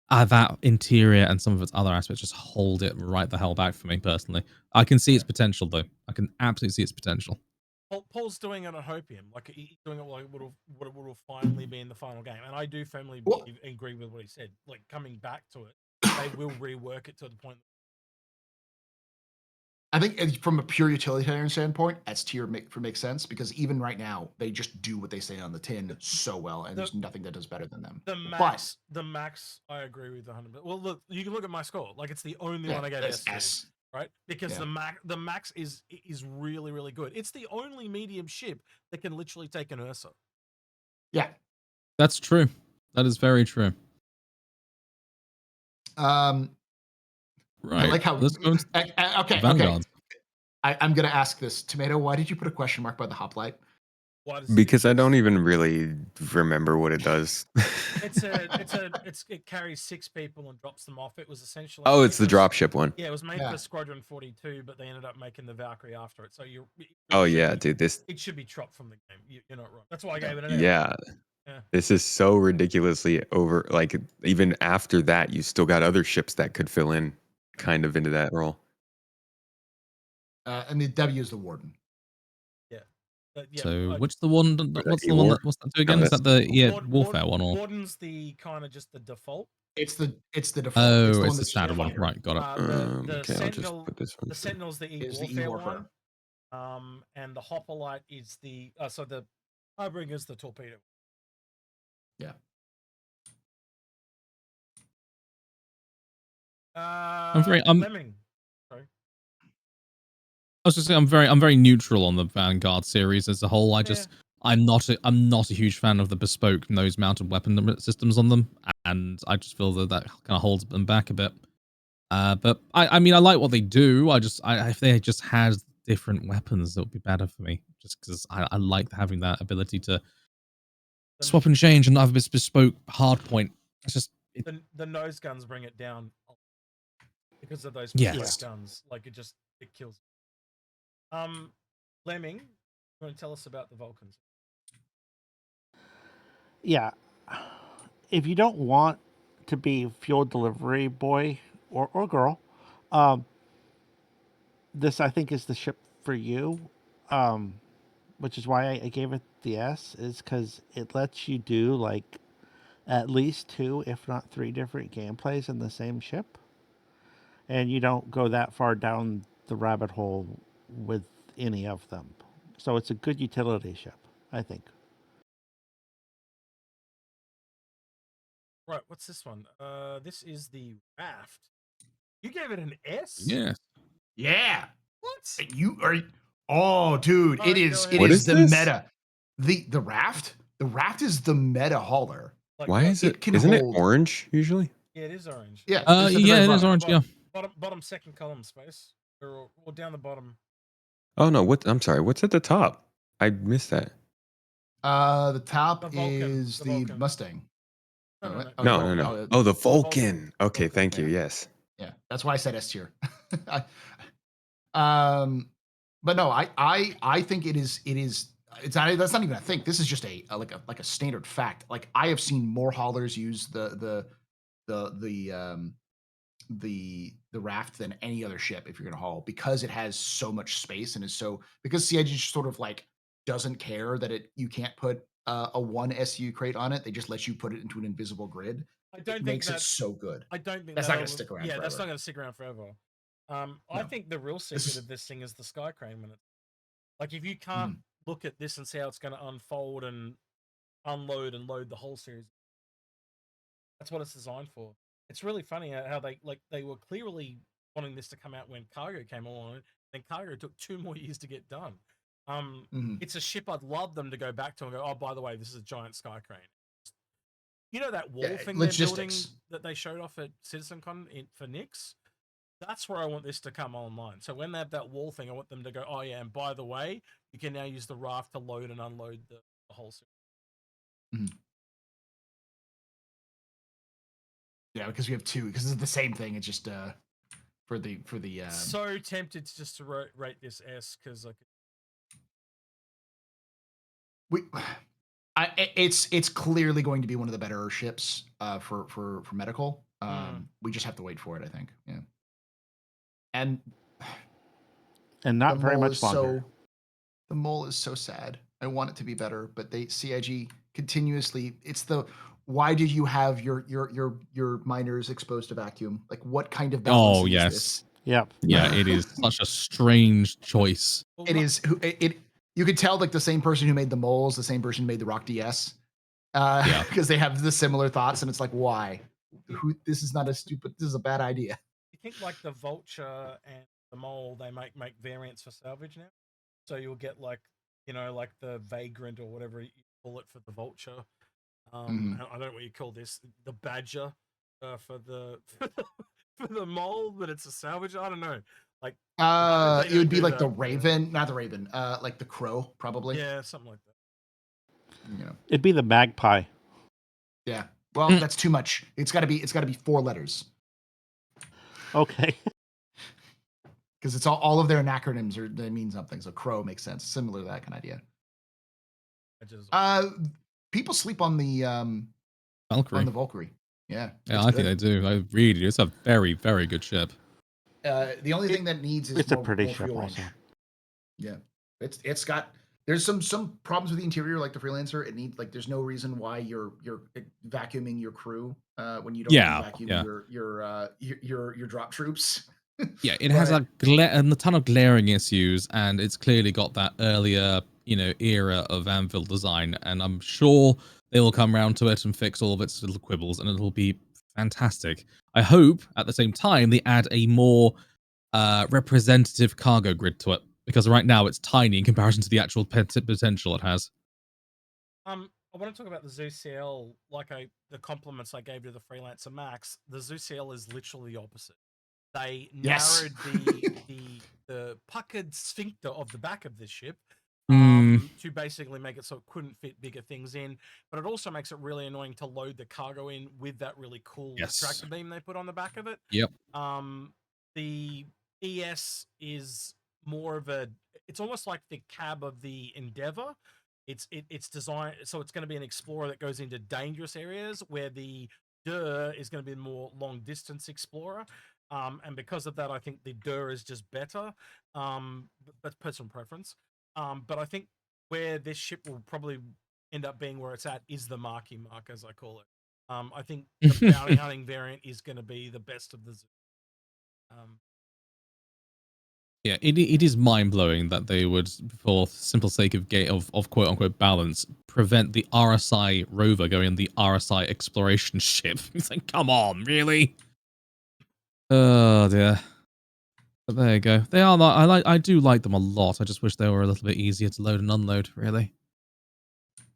that interior and some of its other aspects just hold it right the hell back for me personally. I can see its potential though. I can absolutely see its potential. Paul's doing it at Hopium, like he's doing it like what will finally be in the final game, and I do firmly agree with what he said. Like coming back to it, they will rework it to the point. I think from a pure utilitarian standpoint, S tier makes sense, because even right now they just do what they say on the tin so well, and there's nothing that does better than them. The max, I agree with 100%. Well, look, you can look at my score. Like it's the only one I get S. Right? Because the max is really, really good. It's the only medium ship that can literally take an Ursa. Yeah. That's true. That is very true. Right. I like how. Let's go into Okay. Vanguard. I'm gonna ask this. Tomato, why did you put a question mark by the hoplite? Why does it Because I exist? don't even really remember what it does. It carries 6 people and drops them off. It was essentially Oh, made it's the for dropship one. Yeah, it was made Yeah. for Squadron 42, but they ended up making the Valkyrie after it. So Oh yeah, dude. it should be dropped from the game. You're not wrong. That's why I gave it an F. Yeah. Yeah. This is so ridiculously over. Like even after that, you still got other ships that could fill in, kind of into that role. And the W is the warden. Yeah. So what's the one What's that do again? Is that the warfare one or? Warden's the kind of just the default. It's the default. Oh, the it's the standard one. Right, got it. The okay, I'll just put this one. The Sentinel's the E-Warfare one. And the Hoplite is the so the Harbinger's the torpedo. Yeah. Lemming. Sorry. I was just saying I'm very neutral on the Vanguard series as a whole. I'm not a huge fan of the bespoke nose mounted weapon systems on them, and I just feel that kind of holds them back a bit. But I mean I like what they do. If they just had different weapons, that would be better for me. Just because I like having that ability to swap and change and not have this bespoke hard point. It's just the nose guns bring it down because of those guns. Like it kills. Lemming, you want to tell us about the Vulcans? Yeah. If you don't want to be fuel delivery boy or girl, this I think is the ship for you. Which is why I gave it the S, is because it lets you do like at least 2, if not 3 different gameplays in the same ship. And you don't go that far down the rabbit hole with any of them. So it's a good utility ship, I think. Right, what's this one? This is the Raft. You gave it an S? yeah. Yeah. What? You are. Oh, dude, it is the this? meta. The Raft. The Raft is the meta hauler. Like, Why is it? can Isn't it hold- orange usually? Yeah, it is orange. Yeah. Yeah, it is orange. Yeah. Bottom second column space, or down the bottom. Oh no! I'm sorry. What's at the top? I missed that. The top The Vulcan, is the the Vulcan. Mustang. No. Oh, the Vulcan. Okay, Vulcan, thank you. yeah. Yes. Yeah, that's why I said S tier. But no, I think it is. It's not. That's not even a thing. This is just like a standard fact. Like I have seen more haulers use the Raft than any other ship if you're gonna haul, because it has so much space and is so, because CIG just sort of like doesn't care that you can't put a 1 SU crate on it. They just let you put it into an invisible grid. It makes it so good. I don't think that's not gonna stick around. Yeah, forever. that's not gonna stick around forever. I think the real secret of this thing is the Sky Crane. Like if you can't look at this and see how it's going to unfold and unload and load the whole series, that's what it's designed for. It's really funny how they were clearly wanting this to come out when Cargo came along, and Cargo took 2 more years to get done. It's a ship I'd love them to go back to and go, oh, by the way, this is a giant Sky Crane. You know that wall thing they're building that they showed off at CitizenCon for Nyx? That's where I want this to come online. So when they have that wall thing, I want them to go, oh yeah, and by the way, you can now use the Raft to load and unload the whole series. Yeah, because we have 2. Because it's the same thing. It's just for the. So tempted to just rate this S because it's clearly going to be one of the better ships for medical. We just have to wait for it, I think. Yeah. And not very much longer. The mole is so sad. I want it to be better, but CIG continuously. It's the, why did you have your miners exposed to vacuum? Like what kind of balance is this? Yep. Yeah, it is such a strange choice. It is. You could tell like the same person who made the moles, the same person who made the Rock DS, because they have the similar thoughts, and it's like, why? This is not a stupid. This is a bad idea. You think like the Vulture and the mole, they make variants for Salvage now, so you'll get like like the Vagrant or whatever you call it for the Vulture. I don't know what you call this, the Badger for the for the mole, but it's a salvage. I don't know. Like, it would be like the that, Raven, not the Raven. Like the Crow, probably. yeah, something like that. You know. It'd be the Magpie. Yeah. Well, that's too much. It's got to be 4 letters. Okay. Because it's all of their acronyms they mean something. So Crow makes sense. Similar to that kind of idea. People sleep on the Valkyrie. on the Valkyrie. Yeah. Yeah, I think they do. I really do. It's a very, very good ship. The only thing that needs is it's more, a pretty more ship fuel also. range. Yeah. It's got there's some problems with the interior, like the Freelancer. It needs there's no reason why you're vacuuming your crew when you don't need to vacuum your drop troops. Yeah, it has a ton of glaring issues, and it's clearly got that earlier, era of Anvil design, and I'm sure they will come around to it and fix all of its little quibbles, and it'll be fantastic. I hope, at the same time, they add a more representative cargo grid to it, because right now it's tiny in comparison to the actual potential it has. I want to talk about the Zeus CL, the compliments I gave to the Freelancer Max. The Zeus CL is literally the opposite. They narrowed the puckered sphincter of the back of this ship to basically make it so it couldn't fit bigger things in, but it also makes it really annoying to load the cargo in with that really cool tractor beam they put on the back of it. Yep. The ES is more of it's almost like the cab of the Endeavour. It's designed so it's going to be an Explorer that goes into dangerous areas, where the Der is going to be more long distance Explorer. And because of that, I think the Der is just better. That's personal preference. But I think where this ship will probably end up being where it's at is the Marky Mark, as I call it. I think the bounty hunting variant is going to be the best of the zoo. Yeah, it is mind blowing that they would, for simple sake of quote unquote balance, prevent the RSI Rover going the RSI exploration ship. It's like, come on, really? Oh dear. But there you go. They are. I do like them a lot. I just wish they were a little bit easier to load and unload. Really.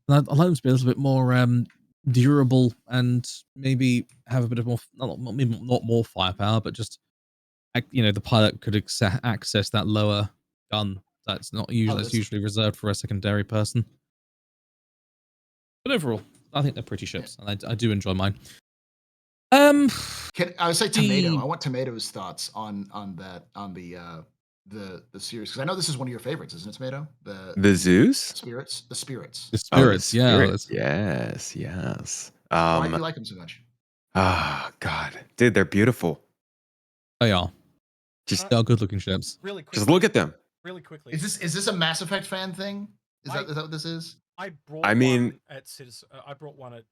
And I'd like them to be a little bit more durable and maybe have a bit of more, maybe not more firepower, but just the pilot could access that lower gun that's not usually usually reserved for a secondary person. But overall, I think they're pretty ships, and I do enjoy mine. I would say Tomato. I want Tomato's thoughts on the series, because I know this is one of your favorites, isn't it, Tomato? The Zeus? Spirits. The Spirits. The Spirits, yeah. Yes. Why do you like them so much? God. Dude, they're beautiful. They are. They are good looking ships. Really quickly, just look at them. Really quickly. Is this a Mass Effect fan thing? Is that what this is? I brought one at Citizen. I brought one at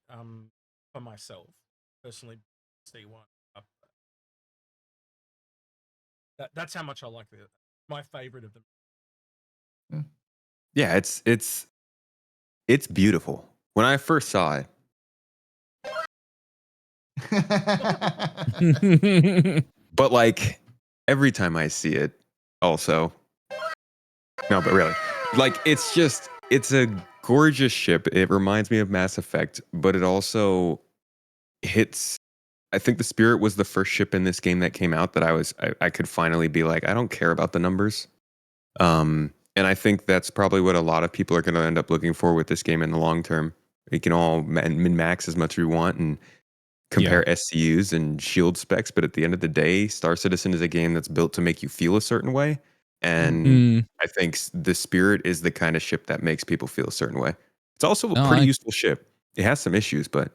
for myself personally. C1. That's how much I like it. My favorite of them. Yeah, it's beautiful. When I first saw it, but every time I see it, also. No, but really, it's a gorgeous ship. It reminds me of Mass Effect, but it also hits. I think the Spirit was the first ship in this game that came out that I could finally be like, I don't care about the numbers. And I think that's probably what a lot of people are going to end up looking for with this game in the long term. We can all min-max as much as we want and compare SCUs and shield specs, but at the end of the day, Star Citizen is a game that's built to make you feel a certain way. And I think the Spirit is the kind of ship that makes people feel a certain way. It's also a pretty useful ship. It has some issues, but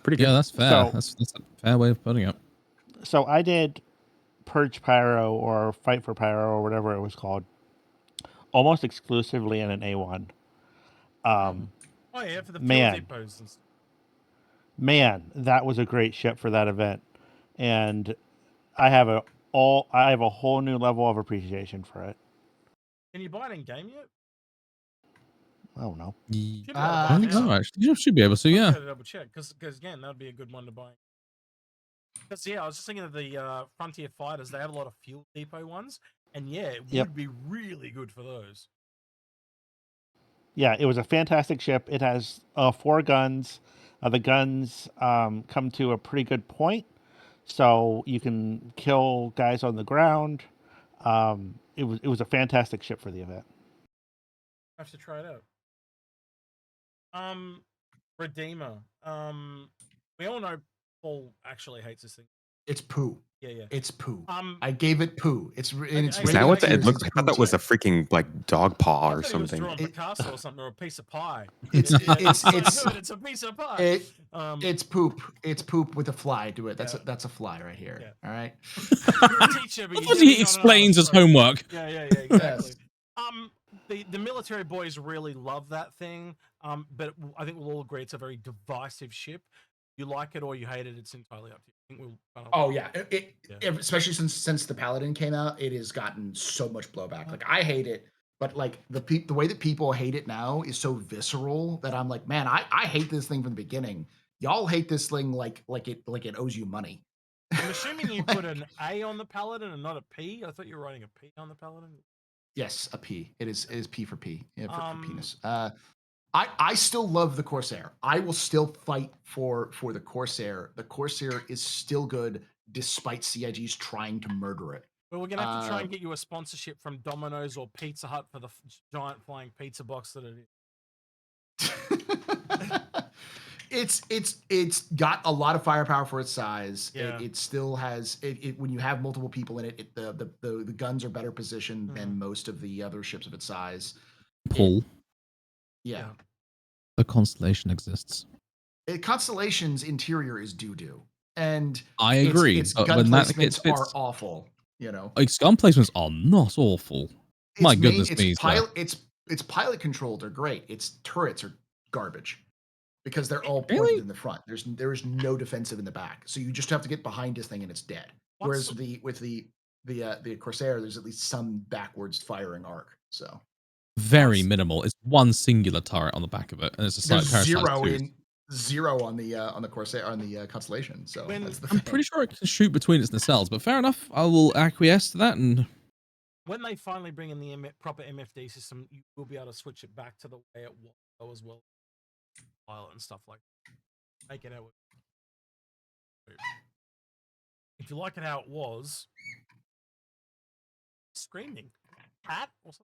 pretty good. Yeah, that's fair. So, that's a fair way of putting it. So I did Purge Pyro or Fight for Pyro or whatever it was called, almost exclusively in an A1. For the fuel depots. Man, that was a great ship for that event, and I have a whole new level of appreciation for it. Can you buy it in game yet? I don't know. I think so. Actually, you should be able to. Yeah. Double check, because again, that would be a good one to buy. Because I was just thinking of the Frontier Fighters. They have a lot of fuel depot ones, and it would be really good for those. Yeah, it was a fantastic ship. It has 4 guns. The guns come to a pretty good point, so you can kill guys on the ground. It was a fantastic ship for the event. I have to try it out. Redeemer. We all know Paul actually hates this thing. It's poo. Yeah. It's poo. I gave it poo. It's Is that what it looked like? I thought that was a freaking like dog paw or something. It was drawn Picasso or something, or a piece of pie. It's It's a piece of pie. It's poop. It's poop with a fly to it. That's a fly right here. Yeah. All right. You're a teacher, but He explains his homework. Yeah, exactly. The military boys really love that thing. But I think we'll all agree it's a very divisive ship. You like it or you hate it, it's entirely up to you. I think Oh yeah, especially since the Paladin came out, it has gotten so much blowback. Like I hate it, but like the way that people hate it now is so visceral that I'm like, man, I hate this thing from the beginning. Y'all hate this thing like it owes you money. I'm assuming you put an A on the Paladin and not a P. I thought you were writing a P on the Paladin. Yes, a P. It is P for P. Yeah, for penis. I still love the Corsair. I will still fight for the Corsair. The Corsair is still good despite CIG's trying to murder it. Well, we're gonna have to try and get you a sponsorship from Domino's or Pizza Hut for the giant flying pizza box that it is. It's got a lot of firepower for its size. Yeah. It still has it when you have multiple people in it. The guns are better positioned than most of the other ships of its size. Paul. Yeah. The Constellation exists. Constellation's interior is doo-doo. And I agree. Its but gun when that placements gets are awful, you know. Like gun placements are not awful. My goodness me. Its pilot controls are great. Its turrets are garbage because they're all pointed in the front. There is no defensive in the back. So you just have to get behind this thing and it's dead. Whereas with the Corsair, there's at least some backwards firing arc. So very minimal. It's one singular turret on the back of it, and it's a slight zero on the Corsair on the Constellation. So I'm pretty sure it can shoot between its nacelles, but fair enough. I will acquiesce to that. And when they finally bring in the proper MFD system, you will be able to switch it back to the way it was as well, pilot and stuff like that. Make it how it. If you like it how it was, screaming cat or something.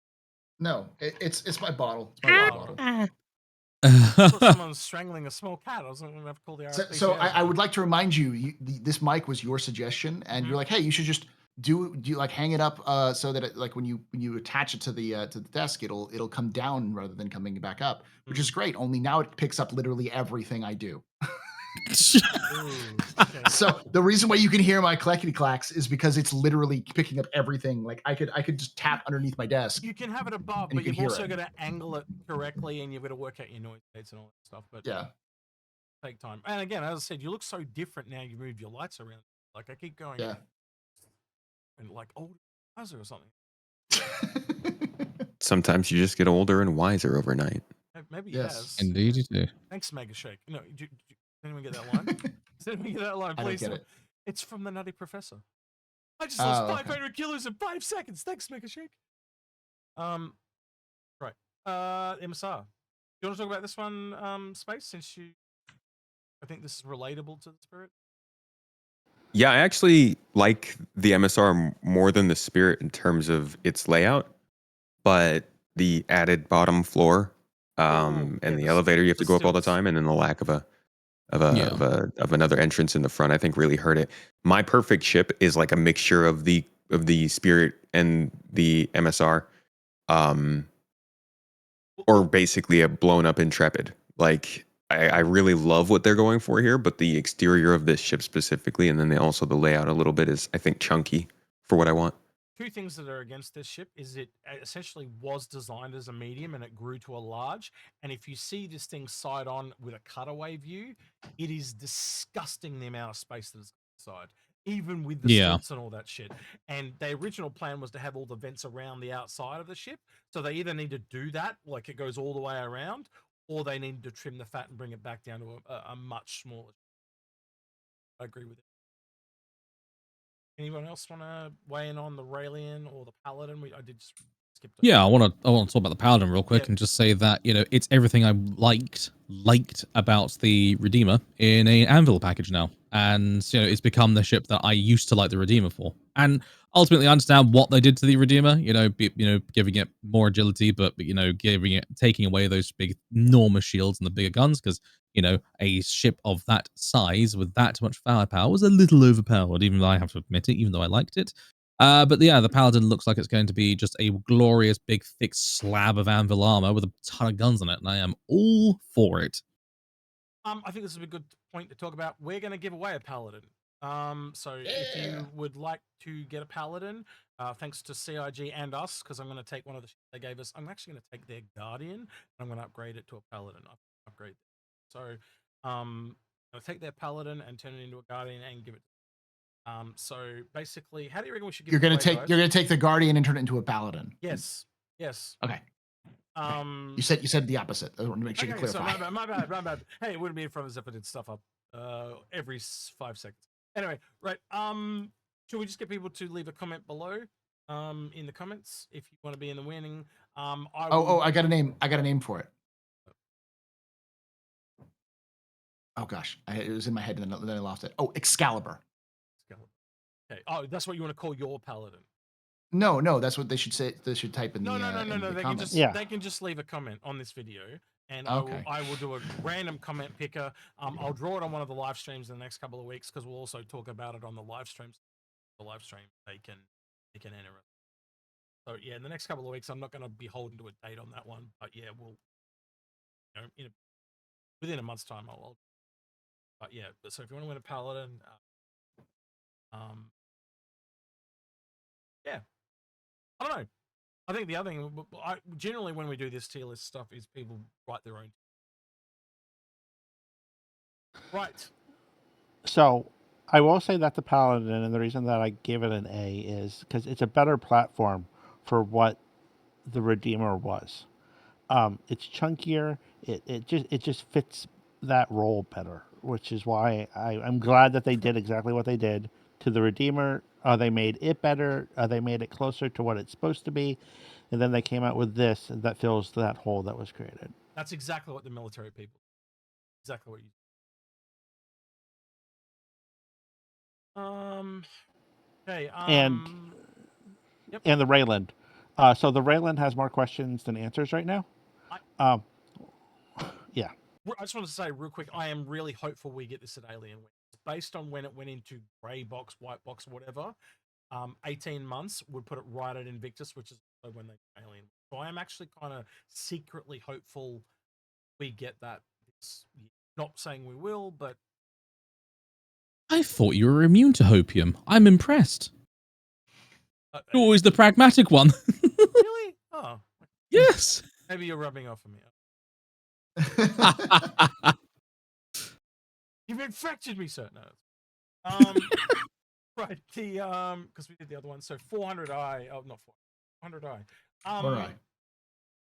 No, it's my bottle. It's my bottle. I saw someone strangling a small cat. I wasn't going to have to call the RFPCA. So I would like to remind you, this mic was your suggestion, and you're like, hey, you should just do like hang it up so that it, like when you attach it to the desk, it'll come down rather than coming back up, which is great. Only now it picks up literally everything I do. Ooh, okay. So the reason why you can hear my clackety clacks is because it's literally picking up everything. Like I could just tap underneath my desk. You can have it above, but you've also got to angle it correctly, and you've got to work out your noise gates and all that stuff. But yeah, take time. And again, as I said, you look so different now. You move your lights around. Like I keep going. Yeah. And like old wiser or something. Sometimes you just get older and wiser overnight. Maybe yes. Indeed you do. Thanks, Mega Shake. No, did anyone get that line? Does anyone get that line? Please. I don't get it. It's from the Nutty Professor. I just lost 500 kilos in 5 seconds. Thanks, Mega Shake. Right. MSR. Do you want to talk about this one, Space? Since I think this is relatable to the Spirit. Yeah, I actually like the MSR more than the Spirit in terms of its layout, but the added bottom floor and the elevator you have to go up all the time, and then the lack of another entrance in the front, I think really hurt it. My perfect ship is like a mixture of the Spirit and the MSR, or basically a blown up Intrepid. Like I really love what they're going for here, but the exterior of this ship specifically, and then the layout a little bit is, I think, chunky for what I want. Two things that are against this ship is it essentially was designed as a medium and it grew to a large. And if you see this thing side on with a cutaway view, it is disgusting the amount of space that is inside, even with the slits and all that shit. And the original plan was to have all the vents around the outside of the ship. So they either need to do that, like it goes all the way around, or they need to trim the fat and bring it back down to a much smaller. I agree with it. Anyone else want to weigh in on the Reliant or the Paladin? I did skip that. Yeah, I want to talk about the Paladin real quick and just say that, it's everything I liked about the Redeemer in an Anvil package now. and it's become the ship that I used to like the Redeemer for. And ultimately, I understand what they did to the Redeemer. Giving it more agility, but taking away those big, enormous shields and the bigger guns, because a ship of that size with that much firepower was a little overpowered. Even though I have to admit it, even though I liked it. But yeah, the Paladin looks like it's going to be just a glorious, big, thick slab of anvil armor with a ton of guns on it, and I am all for it. I think this is a good point to talk about. We're going to give away a Paladin. So if you would like to get a Paladin, thanks to CIG and us, because I'm going to take one of the ships they gave us. I'm actually going to take their Guardian, and I'm going to upgrade it to a Paladin. Upgrade it. So I'm going to take their Paladin and turn it into a Guardian and give it. So basically, how do you reckon we should give You're it gonna away, take guys? you're gonna take the Guardian and turn it into a Paladin. Yes. Okay. You said the opposite. I want to make sure you clarify. So my bad. Hey, it wouldn't be in front of us if I did stuff up every 5 seconds. Anyway, right. Should we just get people to leave a comment below in the comments if you want to be in the winning? I got a name. I got a name for it. Oh gosh, it was in my head and then I lost it. Oh, Excalibur. Okay. Oh, that's what you want to call your Paladin. No, that's what they should say. They should type in the No. the They comments. they can just leave a comment on this video, and Okay. I will do a random comment picker. I'll draw it on one of the live streams in the next couple of weeks, because we'll also talk about it on the live streams. The live stream they can enter it. So yeah, in the next couple of weeks, I'm not going to be holding to a date on that one, but yeah, we'll within a month's time I'll. But yeah, so if you want to win a Paladin, yeah. I don't know. I think the other thing, generally when we do this tier list stuff, is people write their own. Right. So I will say that the Paladin, and the reason that I give it an A is because it's a better platform for what the Redeemer was. It's chunkier. It just fits that role better, which is why I'm glad that they did exactly what they did to the Redeemer. They made it better. They made it closer to what it's supposed to be. And then they came out with this that fills that hole that was created. That's exactly what the military people. Exactly what you. Okay. And the Rayland. So the Rayland has more questions than answers right now. Yeah. I just want to say real quick, I am really hopeful we get this at Alien Week. Based on when it went into grey box, white box, whatever, 18 months would put it right at Invictus, which is when they Alien Week. So I am actually kind of secretly hopeful we get that this year. Not saying we will, but... I thought you were immune to hopium. I'm impressed. You're always the pragmatic one. Really? Oh. Yes. Maybe you're rubbing off on me. You've infected me, sir. No. Right. The because we did the other one. So 400i. Oh, not 400i. 400i.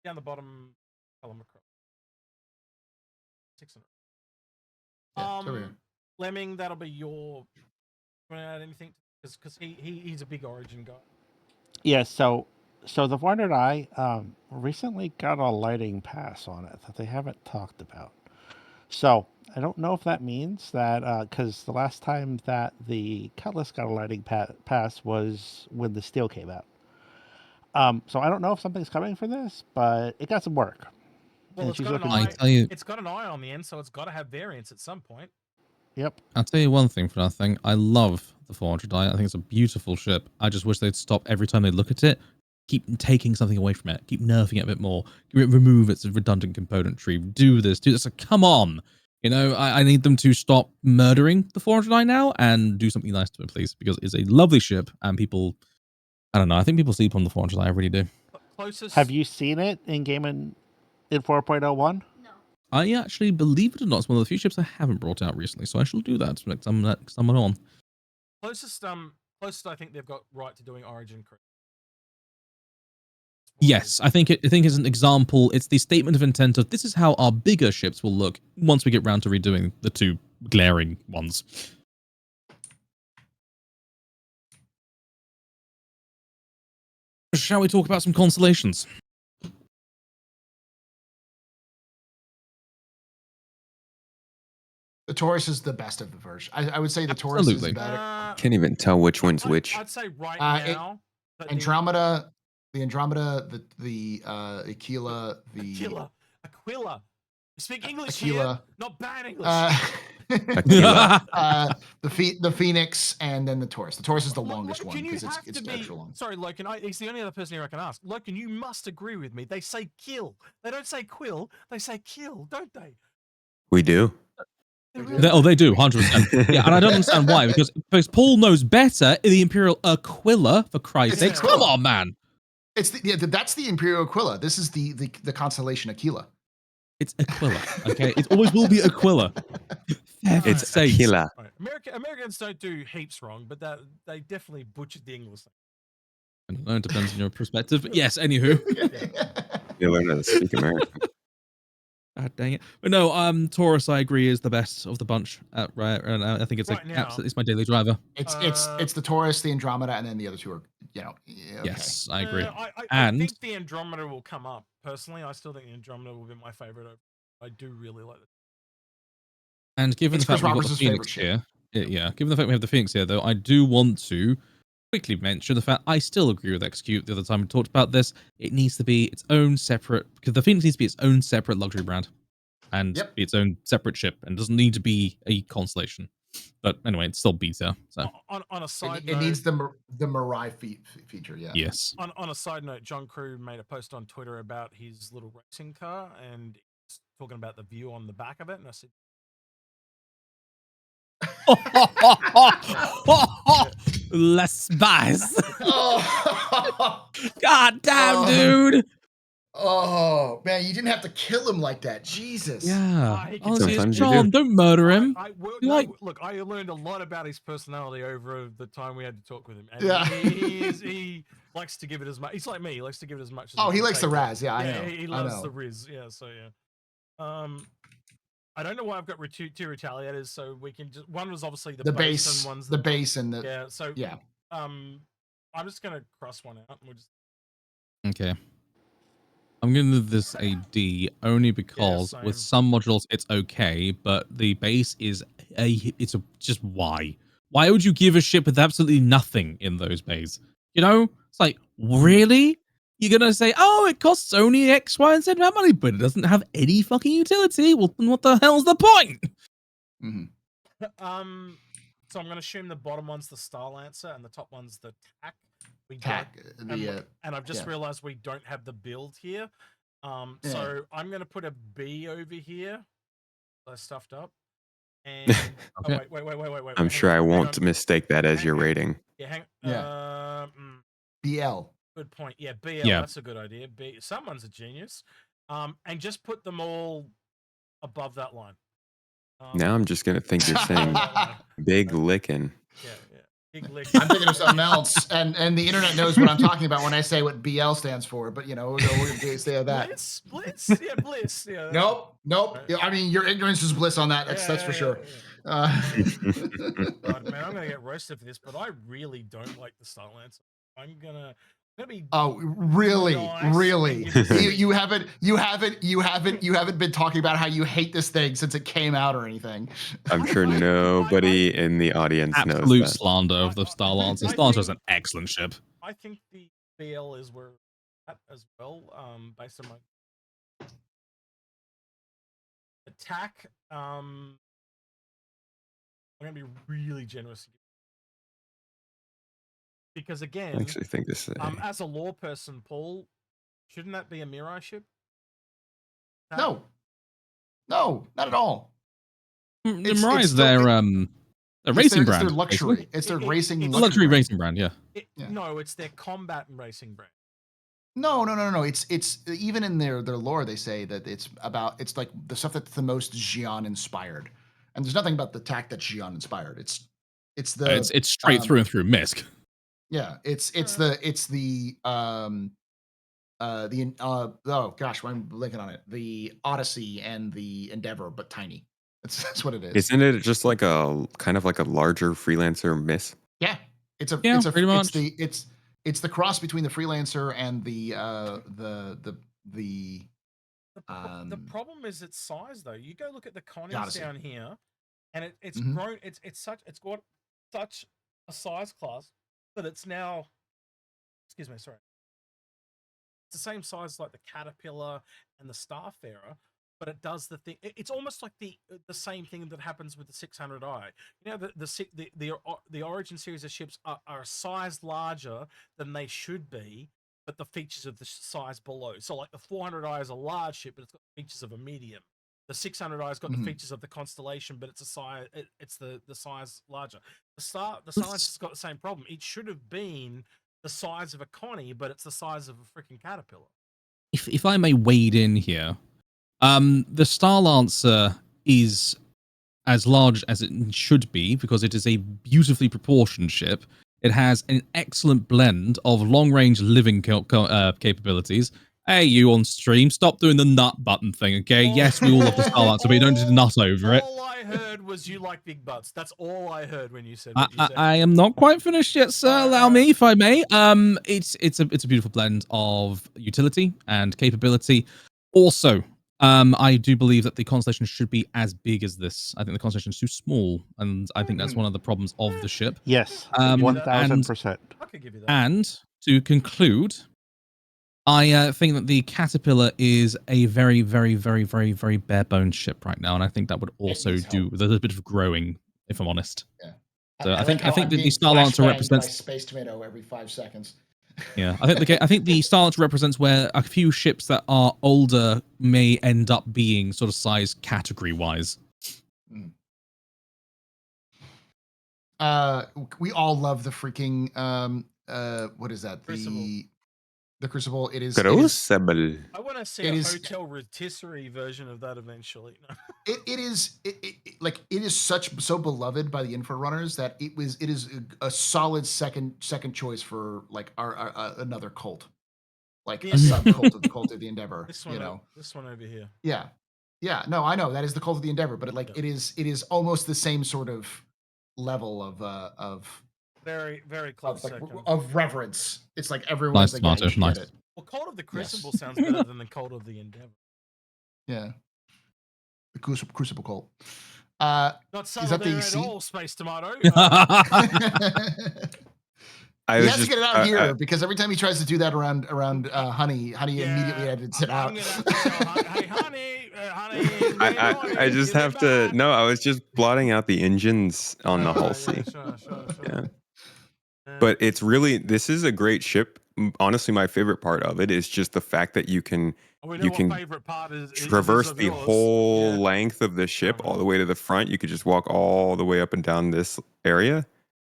Down the bottom, column across. 600. Yeah, it's over here. Lemming, that'll be your. Want to add anything? Because he's a big Origin guy. Yeah. So the 400i recently got a lighting pass on it that they haven't talked about. So I don't know if that means that because the last time that the Cutlass got a lighting pass was when the Steel came out. So I don't know if something's coming for this, but it got some work. Well, it's got an eye on the end, so it's got to have variants at some point. Yep. I'll tell you one thing for nothing. I love the 400i. I think it's a beautiful ship. I just wish they'd stop every time they look at it. Keep taking something away from it. Keep nerfing it a bit more. Remove its redundant componentry. Do this. Come on. I need them to stop murdering the 400i now and do something nice to it, please, because it's a lovely ship and people, I don't know, I think people sleep on the 400i. I really do. Closest. Have you seen it in game in 4.01? No. I actually, believe it or not, it's one of the few ships I haven't brought out recently, so I shall do that to make someone on. Closest I think they've got right to doing Origin crew. Yes, I think it's an example. It's the statement of intent of this is how our bigger ships will look once we get round to redoing the two glaring ones. Shall we talk about some constellations? Taurus is the best of the version. I would say the Taurus is Absolutely. better. Can't even tell which one's which. I'd say right It- now. that Andromeda, the Andromeda, the Aquila, Aquila. Speak English Aquila. here, not bad English. Aquila. The Phoenix, and then the Taurus. The Taurus is the longest Loken, one because you it's have to be, extra long. Sorry, Loken, he's the only other person here I can ask. Loken, you must agree with me. They say kill. They don't say quill. They say kill, don't they? We do. They do, 100%. Yeah, and I don't understand why, because Paul knows better. The Imperial Aquila, for Christ's It's sake. Come on, man. It's that's the Imperial Aquila. This is the Constellation Aquila. It's Aquila, okay? It always will be Aquila. It's Aquila. Right. Americans don't do heaps wrong, but they definitely butchered the English. I don't know, it depends on your perspective. But yes, anywho. You learn how to speak American. God dang it. But no, Taurus, I agree, is the best of the bunch. Right, and I think it's Right now. absolutely, it's my daily driver. It's the Taurus, the Andromeda, and then the other two are, okay. Yes, I agree. I think the Andromeda will come up. Personally, I still think the Andromeda will be my favorite. I do really like it. And given the fact we've got the Phoenix here, given the fact we have the Phoenix here, though, I do want to quickly mention the fact I still agree with Execute. The other time we talked about this, it needs to be its own separate, because the Phoenix needs to be its own separate luxury brand and be its own separate ship, and doesn't need to be a Constellation. But anyway, it's still beta. So on a side note, it needs the Mirai feature. Yeah. Yes. On a side note, John Crew made a post on Twitter about his little racing car and he's talking about the view on the back of it, and I said, less spice. Oh. God damn, dude. Oh man, you didn't have to kill him like that. Jesus. Yeah. Honestly, Sometimes it's you John. do. Don't murder him. Look, I learned a lot about his personality over the time we had to talk with him. And Yeah. he likes to give it as much. He's like me. He likes to give it as much as He can likes the take. Raz. Yeah, I Yeah, know. he loves the Riz. Yeah, so yeah. I don't know why I've got two retaliators, so we can just. One was obviously the base, and one's the base, and the yeah. So yeah. I'm just gonna cross one out. And we'll just. Okay. I'm going to give this a D only because with some modules it's okay, but the base is just why? Why would you give a ship with absolutely nothing in those bays? You know, it's like, really? You're gonna say, oh, it costs only X, Y, and Z amount of money, but it doesn't have any fucking utility. Well, then what the hell's the point? So I'm gonna assume the bottom one's the Starlancer and the top one's the TAC. And I've just realized we don't have the build here. So I'm gonna put a B over here. I stuffed up. And okay. Wait. I'm sure I won't mistake that as your rating. Yeah. BL. Good point. Yeah, BL. Yeah. That's a good idea. Someone's a genius. And just put them all above that line. Now I'm just gonna think you're saying big licking. Yeah. Big lick. I'm thinking of something else, and the internet knows what I'm talking about when I say what BL stands for. But we're gonna stay on that. Bliss. Yeah, bliss. Yeah. Nope. Right. I mean, your ignorance is bliss on that. That's for sure. God, man, I'm gonna get roasted for this, but I really don't like the Starlancer. I'm gonna be. Oh, really? Nice. Really? you haven't been talking about how you hate this thing since it came out or anything. I'm sure nobody in the audience knows absolute that. slander of the Starlancer. Starlancer is an excellent ship. I think the BL is where at as well. Based on my attack. I'm gonna be really generous because again, I actually think this is as a lore person, Paul, shouldn't that be a Mirai ship? No, not at all. Mirai is their racing brand. It's their luxury. Basically. It's their racing luxury racing brand. Yeah. No, it's their combat and racing brand. No. It's even in their lore they say that it's like the stuff that's the most Xi'an inspired, and there's nothing about the TAC that's Xi'an inspired. It's straight through and through Misk. Yeah, it's the oh gosh, why am I blinking on it? The Odyssey and the Endeavor, but tiny. That's what it is. Isn't it just like a kind of like a larger Freelancer miss? Yeah, it's pretty much. It's the cross between the Freelancer and the The problem is its size, though. You go look at the Connies down here, and it's Mhm. grown. It's got such a size class that it's now. Excuse me, sorry. It's the same size like the Caterpillar and the Starfarer, but it does the thing. It's almost like the same thing that happens with the 600i. You know, the Origin series of ships are a size larger than they should be, but the features of the size below. So like the 400i is a large ship, but it's got features of a medium. The 600i has got the features of the Constellation, but it's a size. It's the size larger. The Science has got the same problem. It should have been the size of a Connie, but it's the size of a freaking Caterpillar. If I may wade in here, the Starlancer is as large as it should be because it is a beautifully proportioned ship. It has an excellent blend of long-range living capabilities. Hey, you on stream, stop doing the nut button thing, okay? Yes, we all love the Starlancer, but you don't need to nut over it. All I heard was you like big butts. That's all I heard when you said what you said. I am not quite finished yet, sir. Allow me, if I may. It's a beautiful blend of utility and capability. Also, I do believe that the Constellation should be as big as this. I think the Constellation is too small, and I think that's one of the problems of the ship. Yes, give you that. 1000%. I could give you that. And to conclude, I think that the Caterpillar is a very, very, very, very, very bare bones ship right now, and I think that would also needs do help. with a little bit of growing, if I'm honest. Yeah. So I think like how I'm that the being Starlancer flashbanged represents by Space Tomato every 5 seconds. Yeah, I think the Starlancer represents where a few ships that are older may end up being sort of size category wise. We all love the freaking what is that? Crucible. The Crucible. Crucible. I want to see a hotel rotisserie version of that eventually. It is so beloved by the Inforunners that it is a solid second choice for like our another cult, like a sub cult of the Cult of the Endeavor. This one over here. Yeah. No, I know that is the Cult of the Endeavor, but it is almost the same sort of level of very, very close of reverence. It's like everyone's nice, like, yeah, you should nice. get it. Well, Cult of the Crucible sounds better than the Cult of the Endeavor. Yeah. The Crucible Cult. Not subtle there at all, Space Tomato. He has to get it out here because every time he tries to do that around Honey immediately edits it out. Hey, honey. I just have to. No, I was just blotting out the engines on the Hull C. Sure. Yeah. But it's really, this is a great ship. Honestly, my favorite part of it is just the fact that you can traverse the whole length of the ship all the way to the front. You could just walk all the way up and down this area.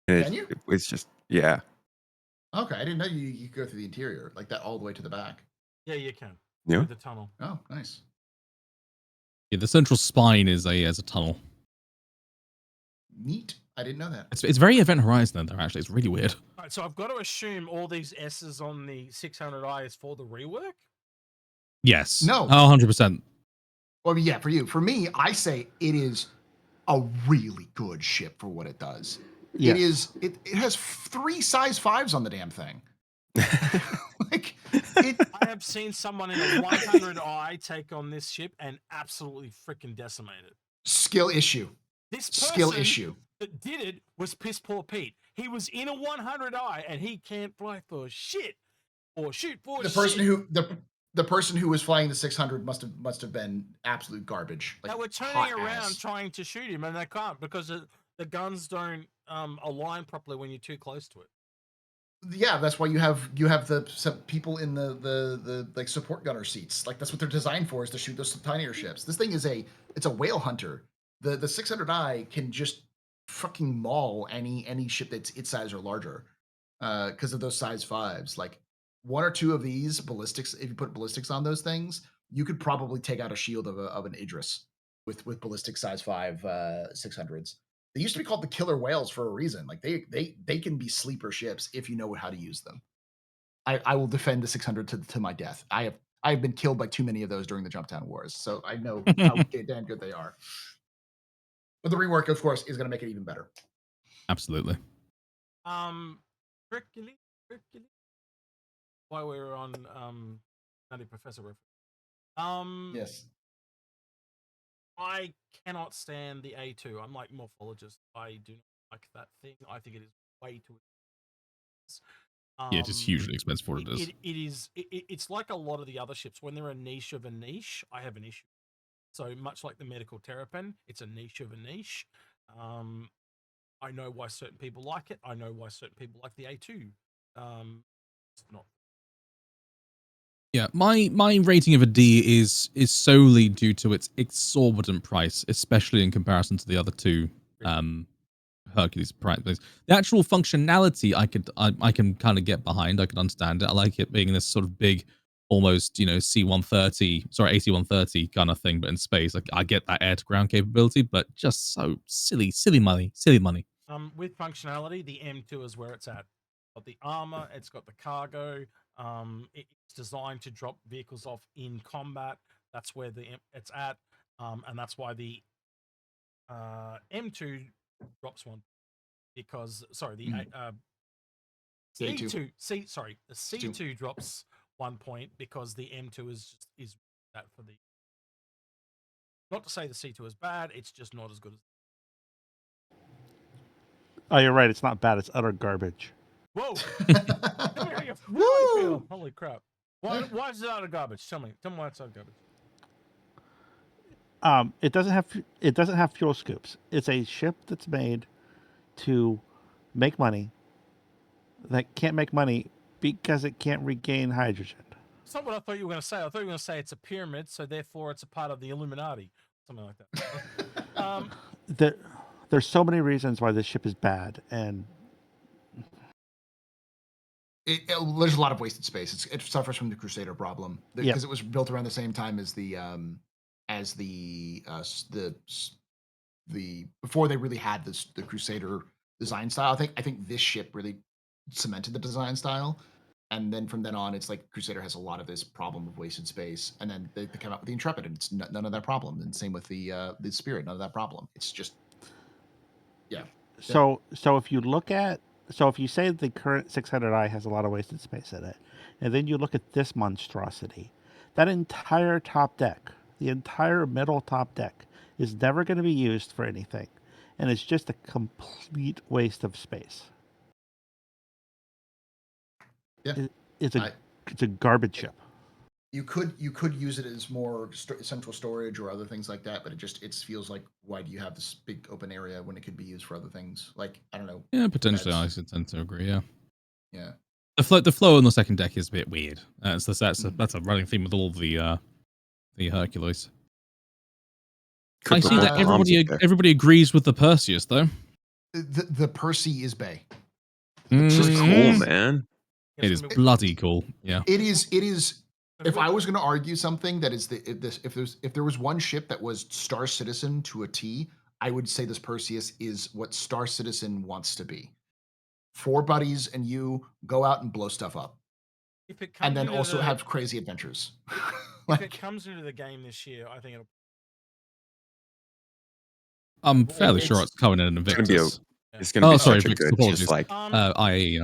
And it's just, yeah. Okay, I didn't know you could go through the interior like that all the way to the back. Yeah, you can. Yeah. Through the tunnel. Oh, nice. Yeah, the central spine is a tunnel. Neat. I didn't know that. It's very Event Horizon though, actually. It's really weird. All right, so I've got to assume all these S's on the 600i is for the rework? Yes. No. 100%. Well, yeah, for you. For me, I say it is a really good ship for what it does. Yes. It has 3 size 5s on the damn thing. I have seen someone in a 100i take on this ship and absolutely freaking decimate it. Skill issue. This person skill issue that did it was Piss Poor Pete. He was in a 100i and he can't fly for shit or shoot for the shit. Person who was flying the 600 must have been absolute garbage. Like, they were turning around trying to shoot him and they can't because the guns don't align properly when you're too close to it. Yeah, that's why you have some people in the like support gunner seats. Like that's what they're designed for, is to shoot those tinier ships. This thing is it's a whale hunter. The 600i can just fucking maul any ship that's its size or larger because of those size 5s. Like 1 or 2 of these ballistics, if you put ballistics on those things, you could probably take out a shield of an Idris with ballistic size 5 600s. They used to be called the killer whales for a reason. Like they can be sleeper ships if you know how to use them. I will defend the 600 to my death. I've been killed by too many of those during the Jumptown Wars, so I know how damn good they are. But the rework, of course, is going to make it even better. Absolutely. Strictly. While we were on Nutty Professor reference. Yes. I cannot stand the A2. I'm like morphologist. I do not like that thing. I think it is way too expensive. Yeah, it is hugely expensive for what it is. It's like a lot of the other ships. When they're a niche of a niche, I have an issue. So much like the medical terrapin, it's a niche of a niche. I know why certain people like it. I know why certain people like the A2. It's not. Yeah, my rating of a D is solely due to its exorbitant price, especially in comparison to the other two Hercules prices. The actual functionality I can kind of get behind. I can understand it. I like it being this sort of big, almost AC-130 kind of thing, but in space. Like I get that air to ground capability, but just so silly money. With functionality, the M2 is where it's at. It's got the armor, it's got the cargo. It's designed to drop vehicles off in combat. That's where it's at, and that's why the M2 drops one because the C2 the C2 drops 1 point because the M2 is that for the. Not to say the C2 is bad, it's just not as good as. Oh, you're right. It's not bad. It's utter garbage. Whoa! Come here, you really feel. Holy crap! Why is it out of garbage? Tell me why it's out of garbage. It doesn't have fuel scoops. It's a ship that's made to make money that can't make money because it can't regain hydrogen. That's not what I thought you were going to say. I thought you were going to say it's a pyramid, so therefore it's a part of the Illuminati, something like that. There's so many reasons why this ship is bad, and there's a lot of wasted space. It suffers from the Crusader problem because it was built around the same time as the before they really had the Crusader design style. I think this ship really cemented the design style, and then from then on, it's like Crusader has a lot of this problem of wasted space, and then they came out with the Intrepid, and it's none of that problem. And same with the Spirit, none of that problem. It's just So if you look at if you say the current 600i has a lot of wasted space in it, and then you look at this monstrosity, that entire top deck, the entire middle top deck, is never going to be used for anything, and it's just a complete waste of space. Yeah, it's a garbage ship. You could use it as more central storage or other things like that, but it feels like, why do you have this big open area when it could be used for other things? Like, I don't know. Yeah, potentially. I tend to agree. Yeah. Yeah. The flow on the second deck is a bit weird. That's a running theme with all the Hercules. I see that everybody agrees with the Perseus though. The Percy is Bay. It's just cool, man. It is bloody cool. Yeah. It is. If I was going to argue something that is if there was one ship that was Star Citizen to a T, I would say this Perseus is what Star Citizen wants to be. 4 buddies and you go out and blow stuff up, and then also have crazy adventures. If it comes into the game this year, I think it'll. I'm fairly sure it's coming in Invictus. It's going to be such a good, just like IE.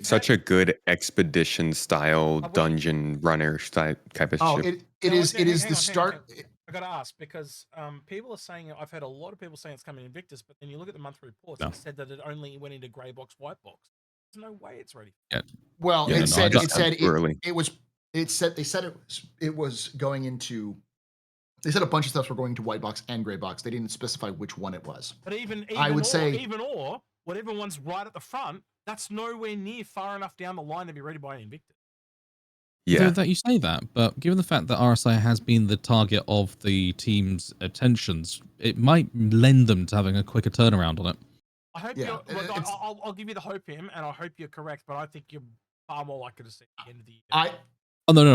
Such a good expedition style dungeon runner type of ship. It is the start. I got to ask because people are saying, I've heard a lot of people saying it's coming in Invictus, but then you look at the monthly reports, it said that it only went into grey box, white box. There's no way it's ready. Yeah. Well, it said it was going into. They said a bunch of stuff were going to white box and gray box. They didn't specify which one it was. But even whatever one's right at the front, that's nowhere near far enough down the line to be ready by Invictus. Yeah, that you say that, but given the fact that RSI has been the target of the team's attentions, it might lend them to having a quicker turnaround on it. I hope I'll give you the hope, and I hope you're correct, but I think you're far more likely to see at the end of the year.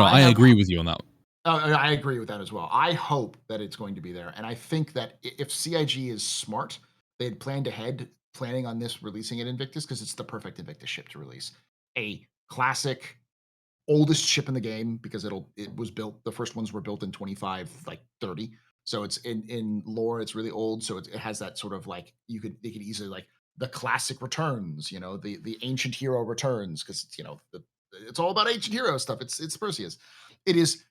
I agree with you on that. I agree with that as well. I hope that it's going to be there, and I think that if CIG is smart, they had planned ahead, planning on this releasing at Invictus because it's the perfect Invictus ship to release. A classic, oldest ship in the game because it was built. The first ones were built in 2530, so it's in lore. It's really old, so it has that sort of like they could easily like the classic returns. The ancient hero returns because it's all about ancient hero stuff. It's Perseus. It is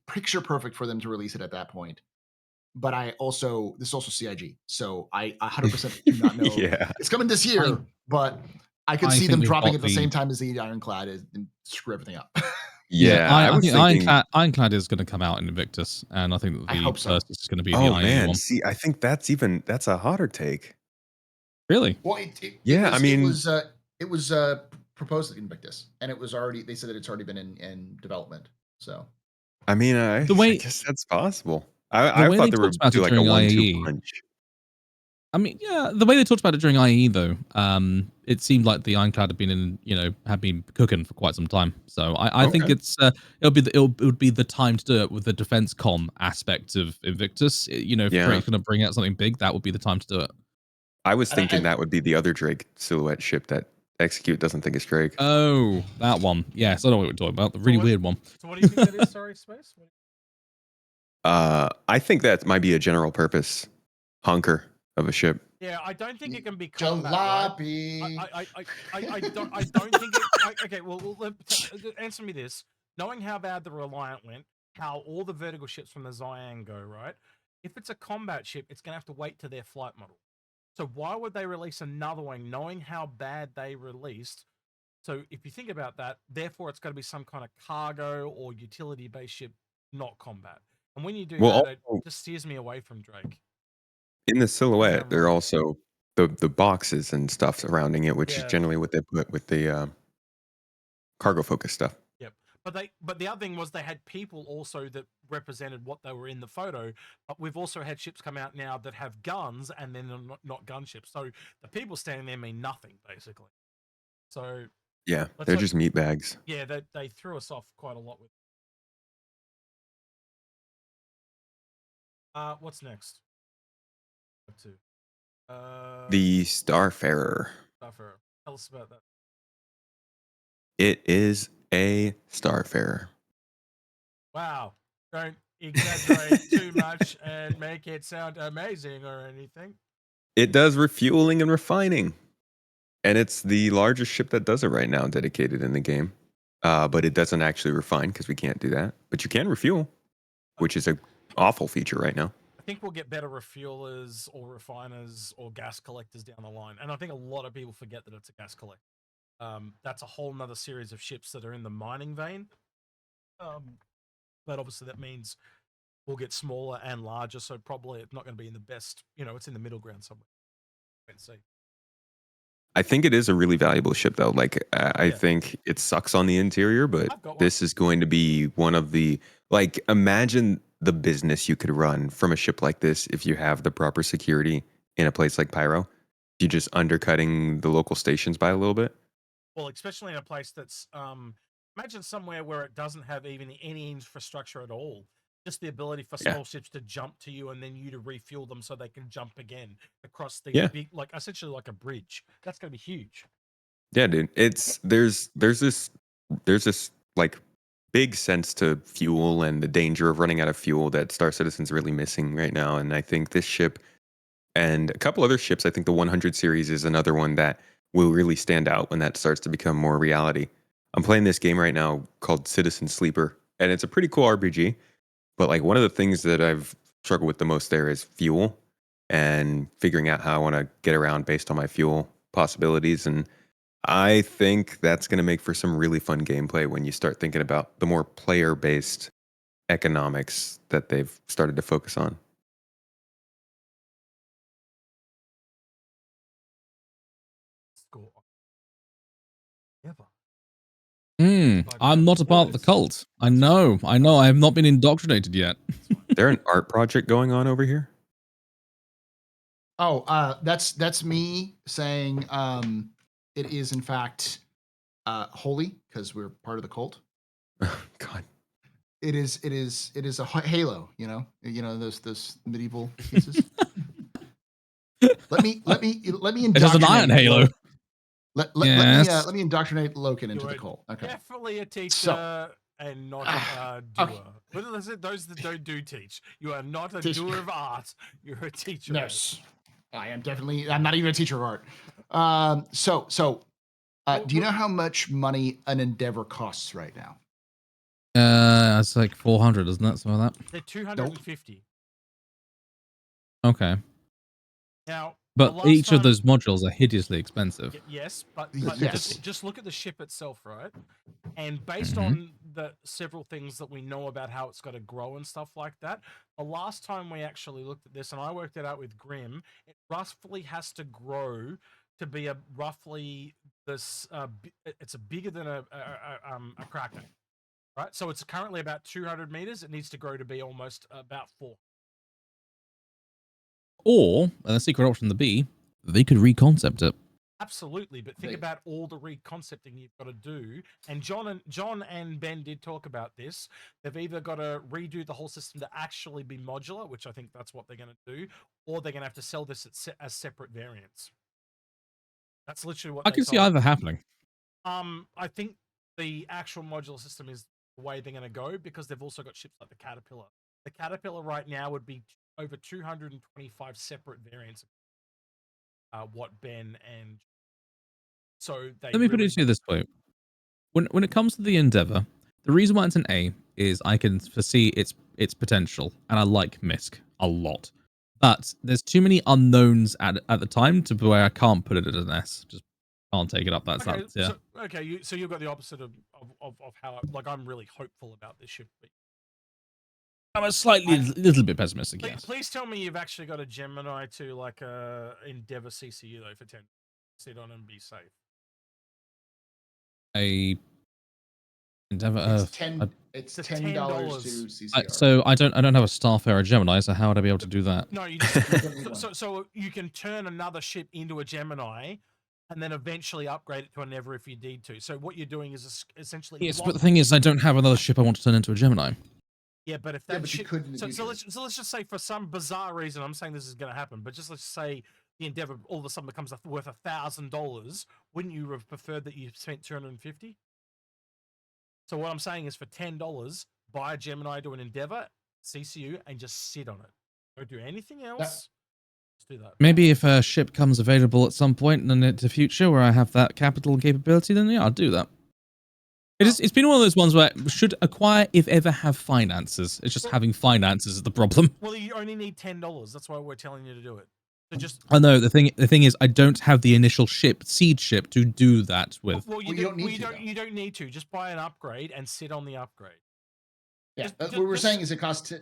picture perfect for them to release it at that point. but this is also CIG, so I 100% do not know. Yeah. It's coming this year, but I could I see think them we've dropping got at the same time as the Ironclad and screw everything up. Yeah, I I was think thinking. Ironclad is going to come out in Invictus, and I think that I the hope so. Versus is going to be the Oh IE man, one. see, I think that's a hotter take. Really? Well, Yeah, I mean, it was proposed at Invictus, and it was already. They said that it's already been in development. So, I mean, I way- guess that's possible. the I way thought they they talked would about do it like a during 1-2 IE, punch. I mean, yeah, the way they talked about it during IE though, it seemed like the Ironclad had been cooking for quite some time. So I think Okay. it's it would be the time to do it with the defense com aspect of Invictus. If Yeah. Drake's going to bring out something big, that would be the time to do it. I was And thinking that would be the other Drake silhouette ship that Execute doesn't think is Drake. Oh, that one. Yes, I know what we're talking about. The really weird one. So what do you think that is? Sorry, Space. I think that might be a general purpose hunker of a ship. Yeah, I don't think it can be combat. Jalopy. Right? I don't think it. Okay, well, answer me this. Knowing how bad the Reliant went, how all the vertical ships from the Xi'an go, right? If it's a combat ship, it's gonna have to wait to their flight model. So why would they release another one, knowing how bad they released? So if you think about that, therefore it's got to be some kind of cargo or utility-based ship, not combat. And when you do Well, that, also, it just steers me away from Drake. in the silhouette, there are wrong? also the boxes and stuff surrounding it, which is Yeah. generally what they put with the cargo focus stuff. Yep. But the other thing was they had people also that represented what they were in the photo. But we've also had ships come out now that have guns and then they're not gunships. So the people standing there mean nothing basically. So Yeah, they're just meat bags. yeah, they threw us off quite a lot with. What's next? The Starfarer. Starfarer. Tell us about that. It is a Starfarer. Wow. Don't exaggerate too much and make it sound amazing or anything. It does refueling and refining. And it's the largest ship that does it right now, dedicated in the game. But it doesn't actually refine because we can't do that. But you can refuel, which is an awful feature right now. I think we'll get better refuelers or refiners or gas collectors down the line. And I think a lot of people forget that it's a gas collector. That's a whole nother series of ships that are in the mining vein. But obviously that means we'll get smaller and larger. So probably it's not going to be in the best, it's in the middle ground somewhere. Let's see. I think it is a really valuable ship, though. Like, I think it sucks on the interior, but this is going to be one of the, like, imagine the business you could run from a ship like this if you have the proper security in a place like Pyro. You just undercutting the local stations by a little bit. Well, especially in a place that's, imagine somewhere where it doesn't have even any infrastructure at all. Just the ability for small ships to jump to you and then you to refuel them so they can jump again across the big, like essentially like a bridge. That's going to be huge. Yeah, dude. There's this like big sense to fuel and the danger of running out of fuel that Star Citizen's really missing right now. And I think this ship and a couple other ships, I think the 100 series is another one that will really stand out when that starts to become more reality. I'm playing this game right now called Citizen Sleeper, and it's a pretty cool RPG. But like one of the things that I've struggled with the most there is fuel and figuring out how I want to get around based on my fuel possibilities. And I think that's going to make for some really fun gameplay when you start thinking about the more player-based economics that they've started to focus on. I'm not a part of the cult. I know. I have not been indoctrinated yet. There an art project going on over here? Oh, that's me saying it is in fact holy because we're part of the cult. God. It is a halo, those medieval pieces. let me indoctrinate. It has an iron halo. Let me indoctrinate Loken into the cult. Okay. Definitely a teacher and not a doer. Okay. What is it? Those that don't do teach. You are not a doer of art. You're a teacher. Yes, I am definitely. I'm not even a teacher of art. Do you know how much money an Endeavor costs right now? It's like 400, isn't that? Some of that. They're 250. Okay. Now, but each of those modules are hideously expensive. Yes, but Yes. just look at the ship itself, right? And based on the several things that we know about how it's got to grow and stuff like that, the last time we actually looked at this, and I worked it out with Grim, it roughly has to grow to be roughly this. It's a bigger than a Kraken, right? So it's currently about 200 meters. It needs to grow to be almost about 4. Or, the secret option, the B, they could reconcept it. Absolutely, but think about all the reconcepting you've got to do. And John and Ben did talk about this. They've either got to redo the whole system to actually be modular, which I think that's what they're going to do, or they're going to have to sell this as separate variants. That's literally what I can see either happening. I think the actual modular system is the way they're going to go because they've also got ships like the Caterpillar. The Caterpillar right now would be over 225 separate variants. What Ben and so they Let me put it to you this way: when it comes to the Endeavor, the reason why it's an A is I can foresee its potential, and I like Misk a lot. But there's too many unknowns at the time to where I can't put it as an S. Just can't take it up. That's okay, yeah. So you've got the opposite of how I'm really hopeful about this ship. I'm a little bit pessimistic. Yes. Please tell me you've actually got a Gemini to like a Endeavor CCU though for 10. Sit on and be safe. A Endeavor. It's $10 to CCR. So I don't have a Starfarer Gemini. So how would I be able to do that? No, you just so you can turn another ship into a Gemini, and then eventually upgrade it to a Endeavor if you need to. So what you're doing is essentially Yes, but the thing is, I don't have another ship I want to turn into a Gemini. Yeah, but if that ship, so let's just say for some bizarre reason, I'm saying this is going to happen, but just let's say the Endeavor all of a sudden becomes worth $1,000. Wouldn't you have preferred that you spent $250? So what I'm saying is for $10, buy a Gemini to an Endeavor CCU and just sit on it. Don't do anything else. Just do that. Maybe if a ship comes available at some point in the future where I have that capital and capability, then yeah, I'll do that. It's been one of those ones where should acquire if ever have finances. It's just having finances is the problem. Well, you only need $10. That's why we're telling you to do it. So just I know the thing is I don't have the initial seed ship to do that with. Well, you don't need to. Just buy an upgrade and sit on the upgrade. Yeah, what we're saying is it costs.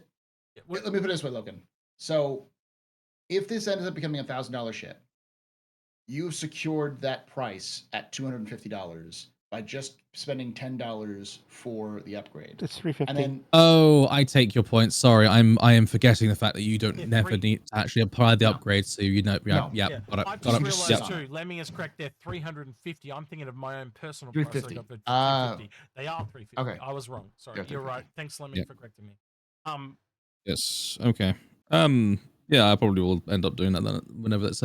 Let me put it this way, Logan. So, if this ends up becoming $1,000 ship, you've secured that price at $250 by just spending $10 for the upgrade. It's $350. And then, I take your point. Sorry, I am forgetting the fact that you don't never need to actually apply the upgrade. So you know, I've just realized too. Lemming is correct. They're $350. I'm thinking of my own personal price. $350. They are $350. Okay, I was wrong. Sorry, you're right. Thanks, Lemming, for correcting me. Yes. Okay. Yeah, I probably will end up doing that then whenever that's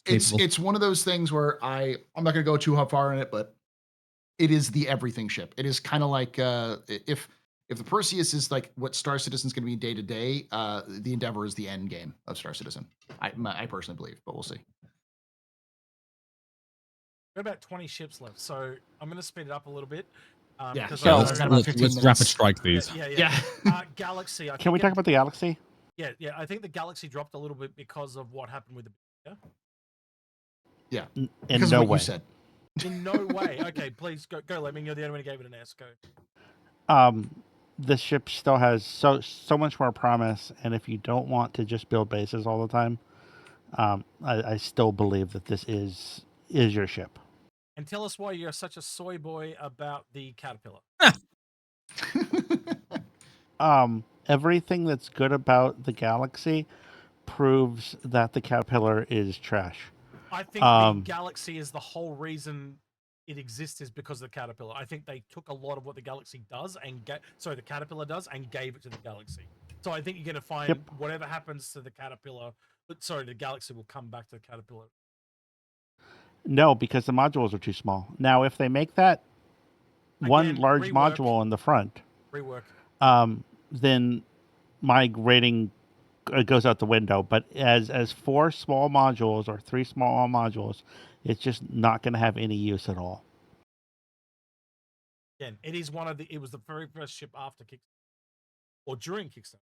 it's one of those things where I'm not going to go too far in it, but it is the everything ship. It is kind of like if the Perseus is like what Star Citizen's going to be day to day, the Endeavor is the end game of Star Citizen. I personally believe, but we'll see. We've got about 20 ships left, so I'm going to speed it up a little bit. Let's rapid strike these. Yeah. Galaxy. Can we talk about the Galaxy? Yeah. I think the Galaxy dropped a little bit because of what happened with the. Yeah. In no way. You said. In no way. Okay, please go. Lemming. You're the only one who gave it an S. Go. The ship still has so much more promise, and if you don't want to just build bases all the time, I still believe that this is your ship. And tell us why you're such a soy boy about the Caterpillar. Everything that's good about the Galaxy proves that the Caterpillar is trash. I think the Galaxy is the whole reason it exists is because of the Caterpillar. I think they took a lot of what the Galaxy does the Caterpillar does and gave it to the Galaxy. So I think you're going to find whatever happens to the Caterpillar, the Galaxy will come back to the Caterpillar. No, because the modules are too small. Now, if they make that one large module in the front, then my rating goes out the window. But as 4 small modules or 3 small modules, it's just not going to have any use at all. Again, it was the very first ship after Kickstarter or during Kickstarter,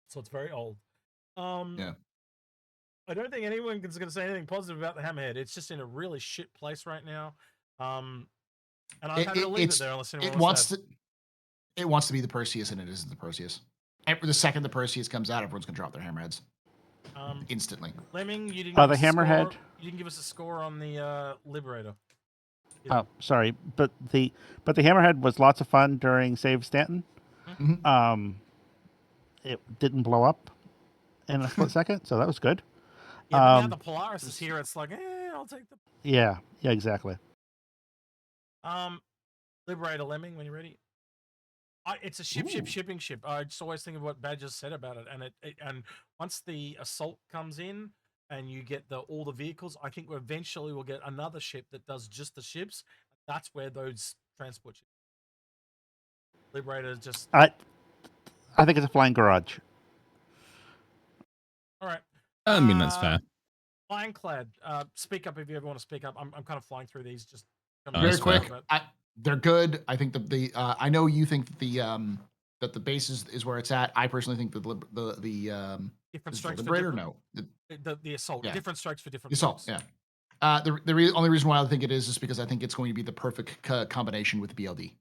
so it's very old. Yeah. I don't think anyone is going to say anything positive about the Hammerhead. It's just in a really shit place right now. And I'm happy to leave it there unless anyone wants to. It wants to be the Perseus, and it isn't the Perseus. The second the Perseus comes out, everyone's gonna drop their hammerheads instantly. Lemming, you didn't. The Hammerhead. You didn't give us a score on the Liberator. Oh, sorry, but the Hammerhead was lots of fun during Save Stanton. Mm-hmm. It didn't blow up in a split second, so that was good. Yeah, but now the Polaris is here. It's like, I'll take the. Yeah, exactly. Liberator, Lemming, when you're ready. It's a shipping ship. I just always think of what Badger said about it, and once the assault comes in and you get all the vehicles, I think eventually we'll get another ship that does just the ships. That's where those transport ships. Liberator just. I think it's a flying garage. All right. I mean, that's fair. Ironclad. Speak up if you ever want to speak up. I'm kind of flying through these just very quick. They're good. I think I know you think that the base is where it's at. I personally think that the different strokes Liberator, the assault. Yeah. Different strokes for different assault. strokes. Yeah. The only reason why I think it is because I think it's going to be the perfect combination with the BLD.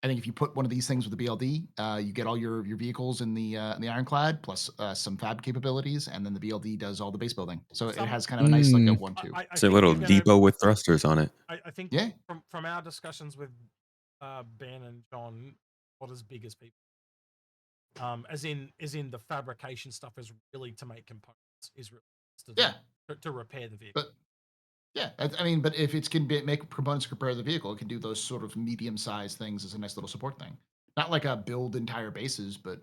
I think if you put one of these things with the BLD, you get all your vehicles in the Ironclad plus some fab capabilities, and then the BLD does all the base building. So it has kind of a nice like a 1-2. It's a little depot with thrusters on it. I think from our discussions with Ben and John, not as big as people. As in the fabrication stuff is really to make components, is really to repair the vehicle. But I mean, but if it can make components to repair the vehicle, it can do those sort of medium-sized things as a nice little support thing. Not like a build entire bases, but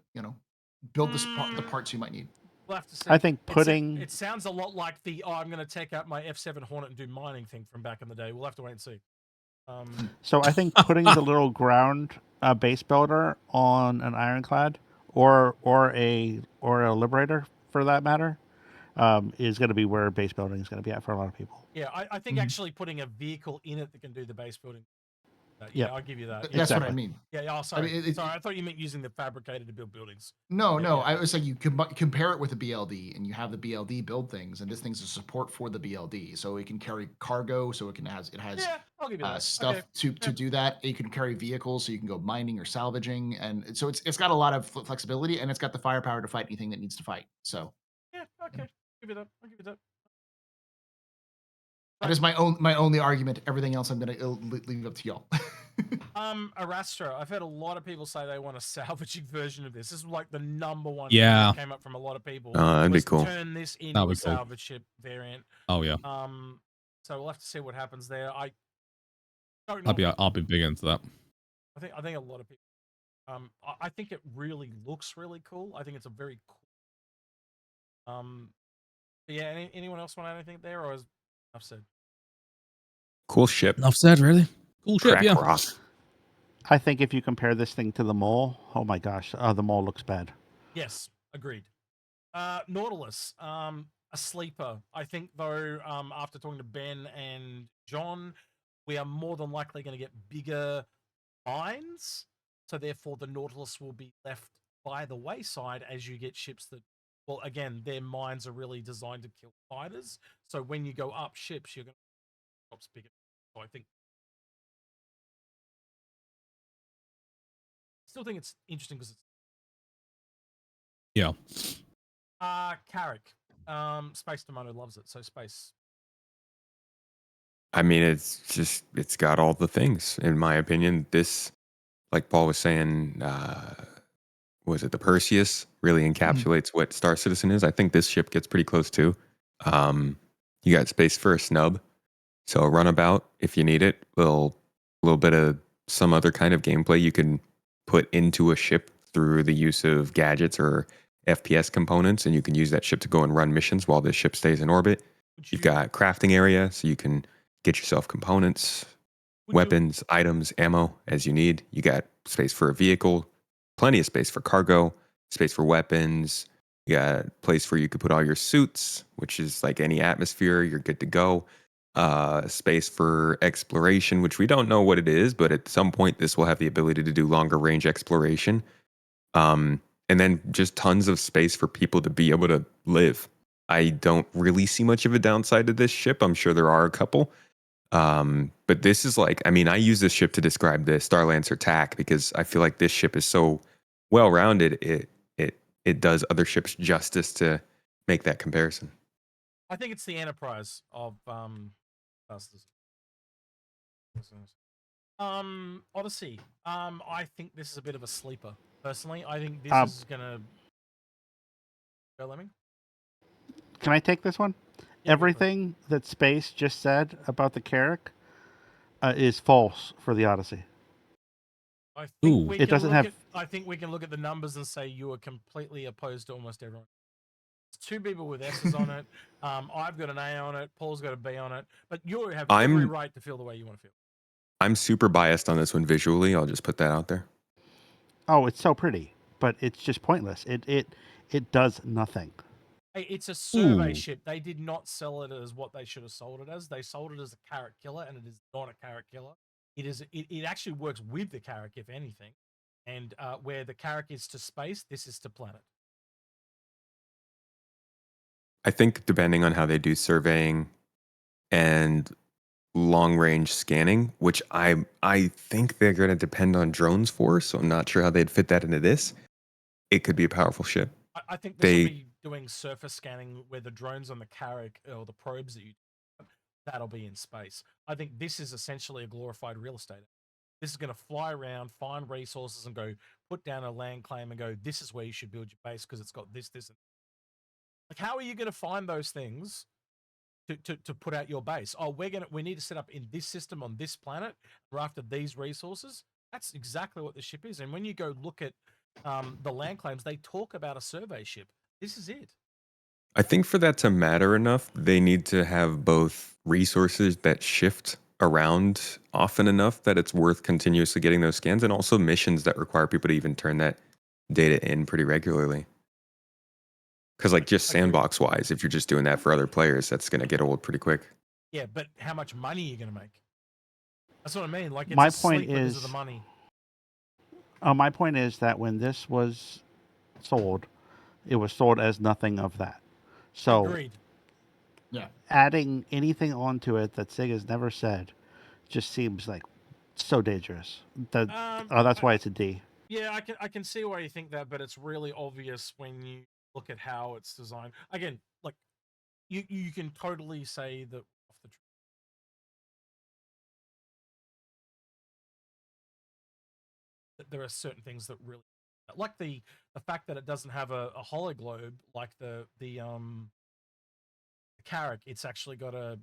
build the parts you might need. We'll have to see. I think it sounds a lot like I'm going to take out my F7 Hornet and do mining thing from back in the day. We'll have to wait and see. So I think putting the little ground base builder on an Ironclad or a Liberator for that matter is going to be where base building is going to be at for a lot of people. Yeah, I think actually putting a vehicle in it that can do the base building. I'll give you that. That's what I mean. Yeah, sorry. I thought you meant using the fabricated to build buildings. No. I was saying you compare it with the BLD, and you have the BLD build things, and this thing's a support for the BLD, so it can carry cargo, so it has I'll give you that. Stuff to do that. It can carry vehicles, so you can go mining or salvaging, and so it's got a lot of flexibility, and it's got the firepower to fight anything that needs to fight. So I'll give you that. That is my only argument. Everything else I'm going to leave up to y'all. Arastra. I've heard a lot of people say they want a salvaging version of this. This is like the number one thing that came up from a lot of people. That'd be cool. Turn this into a salvage ship variant. Oh yeah. So we'll have to see what happens there. I'll be big into that. I think a lot of people. I think it really looks really cool. I think it's a very cool. Yeah. Anyone else want anything there, or is enough said? Cool ship. Enough said, really. Cool ship, Crack rock. I think if you compare this thing to the Mole, oh my gosh, the Mole looks bad. Yes, agreed. Nautilus, a sleeper. I think though, after talking to Ben and John, we are more than likely going to get bigger mines. So therefore, the Nautilus will be left by the wayside as you get ships that, well, again, their mines are really designed to kill fighters. So when you go up ships, you're going to bigger. So I think still think it's interesting because it's Carrick. Space Tomato loves it, so space. I mean, it's got all the things, in my opinion. This, like Paul was saying, was it the Perseus really encapsulates what Star Citizen is? I think this ship gets pretty close too. You got space for a snub. So a runabout, if you need it, little bit of some other kind of gameplay you can put into a ship through the use of gadgets or FPS components, and you can use that ship to go and run missions while this ship stays in orbit. You've got crafting area, so you can get yourself components, weapons, items, ammo as you need. You got space for a vehicle, plenty of space for cargo, space for weapons. You got a place where you could put all your suits, which is like any atmosphere, you're good to go. Space for exploration, which we don't know what it is, but at some point this will have the ability to do longer range exploration. and then just tons of space for people to be able to live. I don't really see much of a downside to this ship. I'm sure there are a couple. But this is like, I mean, I use this ship to describe the Starlancer TAC because I feel like this ship is so well rounded. It does other ships justice to make that comparison. I think it's the Enterprise of Busters. Odyssey. I think this is a bit of a sleeper. Personally, I think this is gonna go. Lemming. Can I take this one? Yeah, Everything that Space just said about the Carrack is false for the Odyssey. I think we it doesn't have. I think we can look at the numbers and say you are completely opposed to almost everyone. It's 2 people with S's on it. I've got an A on it. Paul's got a B on it. But you have every right to feel the way you want to feel. I'm super biased on this one visually. I'll just put that out there. Oh, it's so pretty, but it's just pointless. It does nothing. Hey, it's a survey ship. They did not sell it as what they should have sold it as. They sold it as a Carrack killer, and it is not a Carrack killer. It actually works with the Carrack, if anything. And where the Carrack is to space, this is to planet. I think depending on how they do surveying and long range scanning, which I think they're going to depend on drones for, so I'm not sure how they'd fit that into this. It could be a powerful ship. I think this will be doing surface scanning where the drones on the Carrack or the probes that you that'll be in space. I think this is essentially a glorified real estate. This is going to fly around, find resources, and go put down a land claim and go, this is where you should build your base because it's got this, and like, how are you going to find those things to put out your base? Oh, we need to set up in this system on this planet. We're after these resources. That's exactly what the ship is. And when you go look at the land claims, they talk about a survey ship. This is it. I think for that to matter enough, they need to have both resources that shift around often enough that it's worth continuously getting those scans, and also missions that require people to even turn that data in pretty regularly. Because like just sandbox wise, if you're just doing that for other players, that's going to get old pretty quick. Yeah, but how much money are you going to make? That's what I mean. Like, it's my a point sleeper is because of the money. My point is that when this was sold, it was sold as nothing of that. So, agreed. Yeah, adding anything onto it that Sig has never said just seems like so dangerous. That's why it's a D. Yeah, I can see why you think that, but it's really obvious when you look at how it's designed. Again, like you can totally say that off the that there are certain things that really, like the fact that it doesn't have a hologlobe like the Carrack. It's actually got a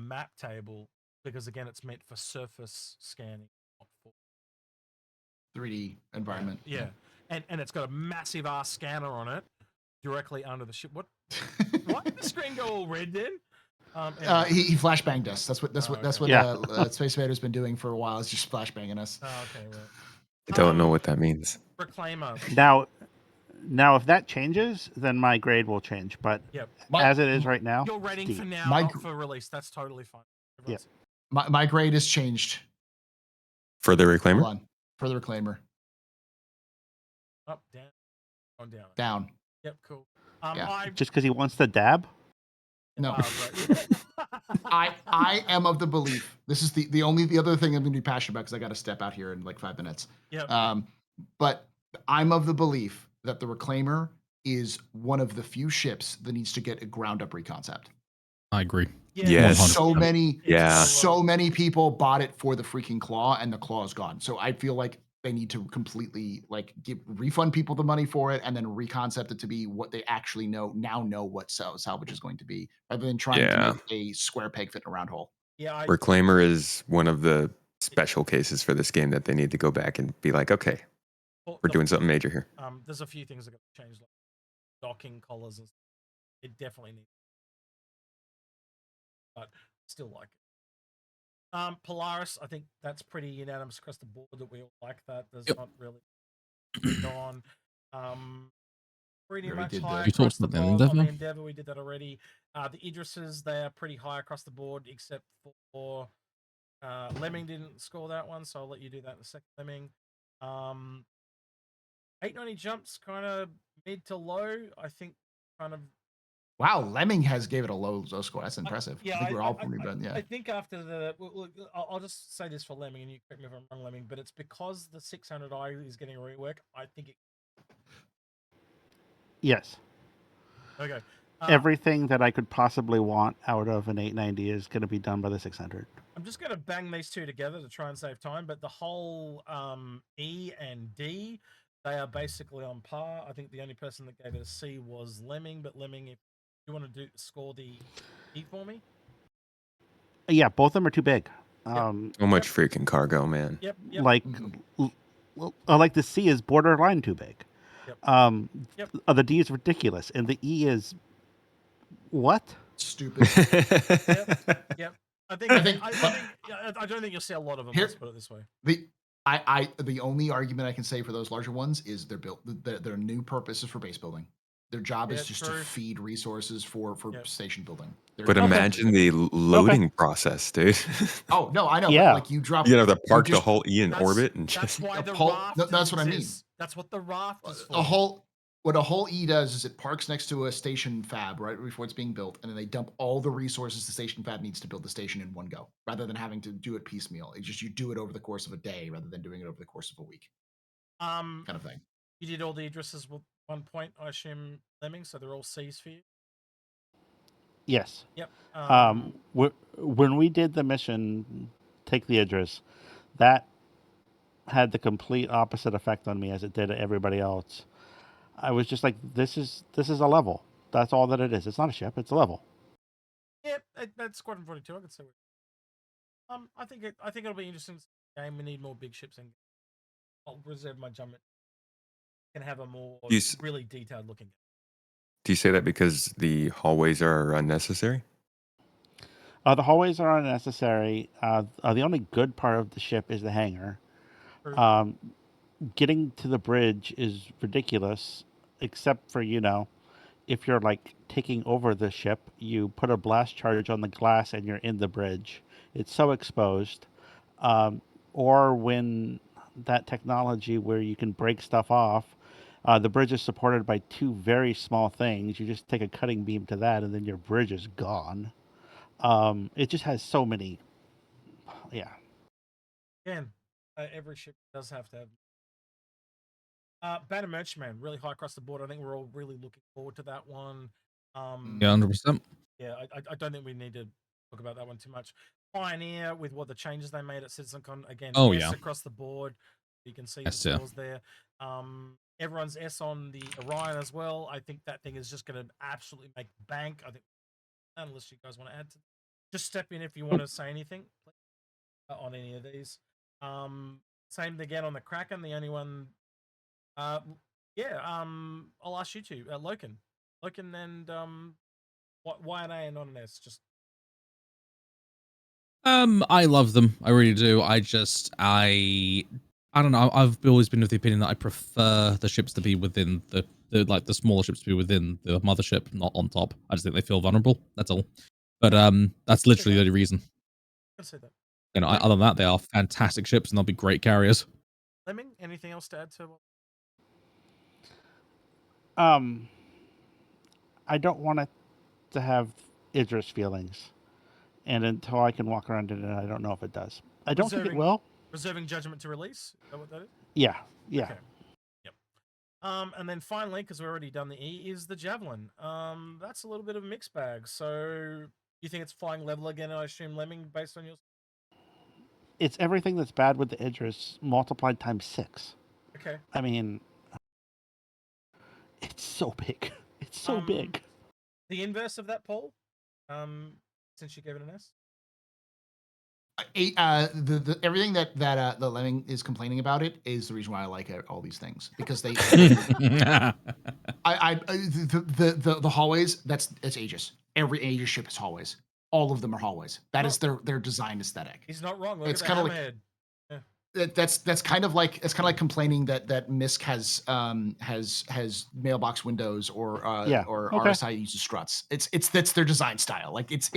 map table because again it's meant for surface scanning, not for 3D environment. Yeah. And it's got a massive ass scanner on it directly under the ship. What? Why did the screen go all red then? Anyway. He flashbanged us. That's what Yeah. Space Invader's been doing for a while. Is just flashbanging us. Oh, okay, right. I don't know what that means. Reclaimer. Now, if that changes, then my grade will change. But Yep. as it is right now, You're rating D. for now, not for release. That's totally fine. Yeah. My grade has changed. For the Reclaimer? Hold on. For the Reclaimer. Up, down, on down. Down. Yep, cool. Yeah. Just because he wants the dab? No. Right. I am of the belief. This is the other thing I'm going to be passionate about because I got to step out here in like 5 minutes. Yep. But I'm of the belief that the Reclaimer is one of the few ships that needs to get a ground up reconcept. I agree. Yes. So many people bought it for the freaking claw, and the claw is gone. So I feel like they need to completely refund people the money for it, and then reconcept it to be what they actually know what salvage is going to be, rather than trying to make a square peg fit in a round hole. Yeah, Reclaimer is one of the special cases for this game that they need to go back and be like, okay, we're doing something major here. There's a few things that got changed, like docking collars and stuff. It definitely needs, but still like it. Polaris, I think that's pretty unanimous across the board that we all like that. There's not really gone. Pretty much high across the board on the Endeavour. We did that already. The Idrises, they are pretty high across the board, except for Lemming didn't score that one, so I'll let you do that in a second, Lemming. 890 jumps kind of mid to low. I think kind of. Wow, Lemming gave it a low score. That's impressive. Yeah, I think we're all pretty done. Yeah. I think after the, look, I'll just say this for Lemming, and you correct me if I'm wrong, Lemming, but it's because the 600i is getting a rework. I think it. Yes. Okay. Everything that I could possibly want out of an 890 is going to be done by the 600. I'm just going to bang these two together to try and save time, but the whole E and D, they are basically on par. I think the only person that gave it a C was Lemming, but Lemming, if you want to score the E for me. Yeah, both of them are too big. So much freaking cargo, man. Yep. Like, like the C is borderline too big. Yep. The D is ridiculous, and the E is what? Stupid. Yep. I don't think you'll see a lot of them. Let's put it this way. The only argument I can say for those larger ones is they're built. Their new purpose is for base building. Their job is just to feed resources for station building. But imagine the loading process, dude. Oh no, I know. Yeah. But like you drop. You know, to park the whole E in orbit and that's just. why the raft. That's what I mean. That's what the raft is for. What a whole E does is it parks next to a station fab right before it's being built, and then they dump all the resources the station fab needs to build the station in one go, rather than having to do it piecemeal. It's just you do it over the course of a day rather than doing it over the course of a week. Kind of thing. You did all the addresses with 1 point, I assume, Lemming, so they're all C's for you? Yes. Yep. When we did the mission, Take the Address, that had the complete opposite effect on me as it did everybody else. I was just like, this is a level. That's all that it is. It's not a ship. It's a level. Yeah, that's Squadron 42. I could say. I think it'll be interesting game. We need more big ships, and I'll reserve my judgment. Can have a more really detailed looking. Do you say that because the hallways are unnecessary? The hallways are unnecessary. The only good part of the ship is the hangar. Getting to the bridge is ridiculous, except for, if you're like taking over the ship, you put a blast charge on the glass and you're in the bridge. It's so exposed. Or when that technology where you can break stuff off, the bridge is supported by two very small things. You just take a cutting beam to that and then your bridge is gone. It just has so many. Yeah. Again, every ship does have to have. Banner Merchantman, really high across the board. I think we're all really looking forward to that one. Yeah, 100%. Yeah, I don't think we need to talk about that one too much. Pioneer, with what the changes they made at CitizenCon, again, across the board. You can see the scores there. Everyone's S on the Orion as well. I think that thing is just going to absolutely make bank. I think, unless you guys want to add to, just step in if you want to say anything on any of these. Same again on the Kraken. The only one. I'll ask you two, Loken and why are they not an S? Just I love them. I really do. I don't know. I've always been of the opinion that I prefer the ships to be within the smaller ships to be within the mothership, not on top. I just think they feel vulnerable. That's all. But that's literally the only reason. I'd say that. Other than that, they are fantastic ships and they'll be great carriers. Lemming, anything else to add to? I don't want it to have Idris feelings, and until I can walk around in it, I don't know if it does. I don't think it will. Reserving judgment to release. Is that what that is? Yeah. Okay. Yep. And then finally, because we've already done the E, is the Javelin. That's a little bit of a mixed bag. So you think it's flying level again? I assume, Lemming, based on your. It's everything that's bad with the Idris multiplied times 6. Okay. I mean, it's so big. It's so big. The inverse of that, Paul. Since you gave it an S. The everything that the Lemming is complaining about it is the reason why I like all these things, because they the hallways, that's Aegis. Every Aegis ship is hallways. All of them are hallways. That is their design aesthetic. He's not wrong. Look it's kind of like that's kind of like complaining that MISC has mailbox windows or RSI uses struts. That's their design style. Like it's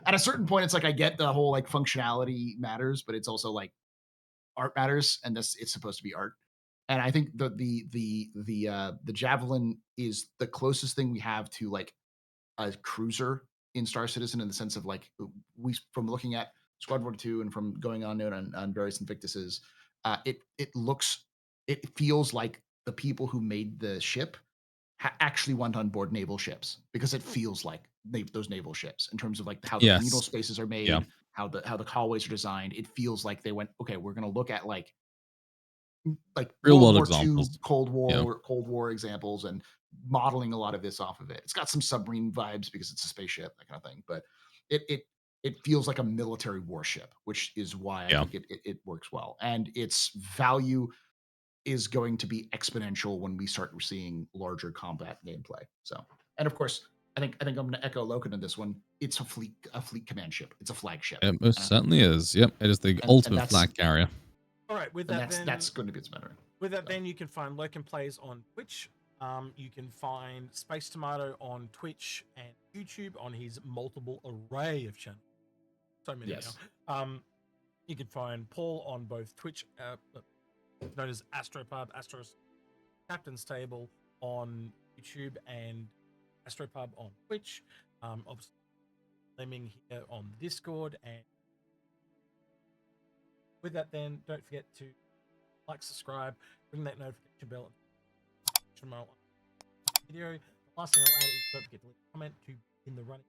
at a certain point, it's like I get the whole like functionality matters, but it's also like art matters, and it's supposed to be art. And I think the javelin is the closest thing we have to like a cruiser in Star Citizen, in the sense of like, we from looking at Squad 42 and from going on note on various Invictuses, it feels like the people who made the ship actually went on board naval ships, because it feels like those naval ships in terms of like how the communal spaces are made, how the hallways are designed. It feels like they went, okay, we're going to look at like real World world War II, examples. Cold War examples, and modeling a lot of this off of it. It's got some submarine vibes because it's a spaceship, that kind of thing, but it feels like a military warship, which is why I think it works well, and its value is going to be exponential when we start seeing larger combat gameplay. So, and of course, I think I'm going to echo Loken in this one. It's a fleet command ship. It's a flagship. It most certainly is. Yep, it is the ultimate flag carrier. All right, with that, that's going to be its matter. With that, then you can find Loken Plays on Twitch. You can find Space Tomato on Twitch and YouTube on his multiple array of channels. So many now. You can find Paul on both Twitch, known as Astropub, Astro's Captain's Table on YouTube, and Astropub on Twitch. Obviously, streaming here on Discord. And with that, then don't forget to like, subscribe, ring that notification bell video. The last thing I'll add is don't forget to leave a comment to in the running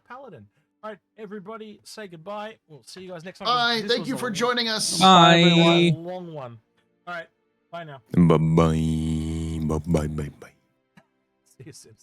Paladin. All right, everybody, say goodbye. We'll see you guys next time. Bye. Thank you for joining us. Bye. A long one. All right. Bye now. Bye. See you soon.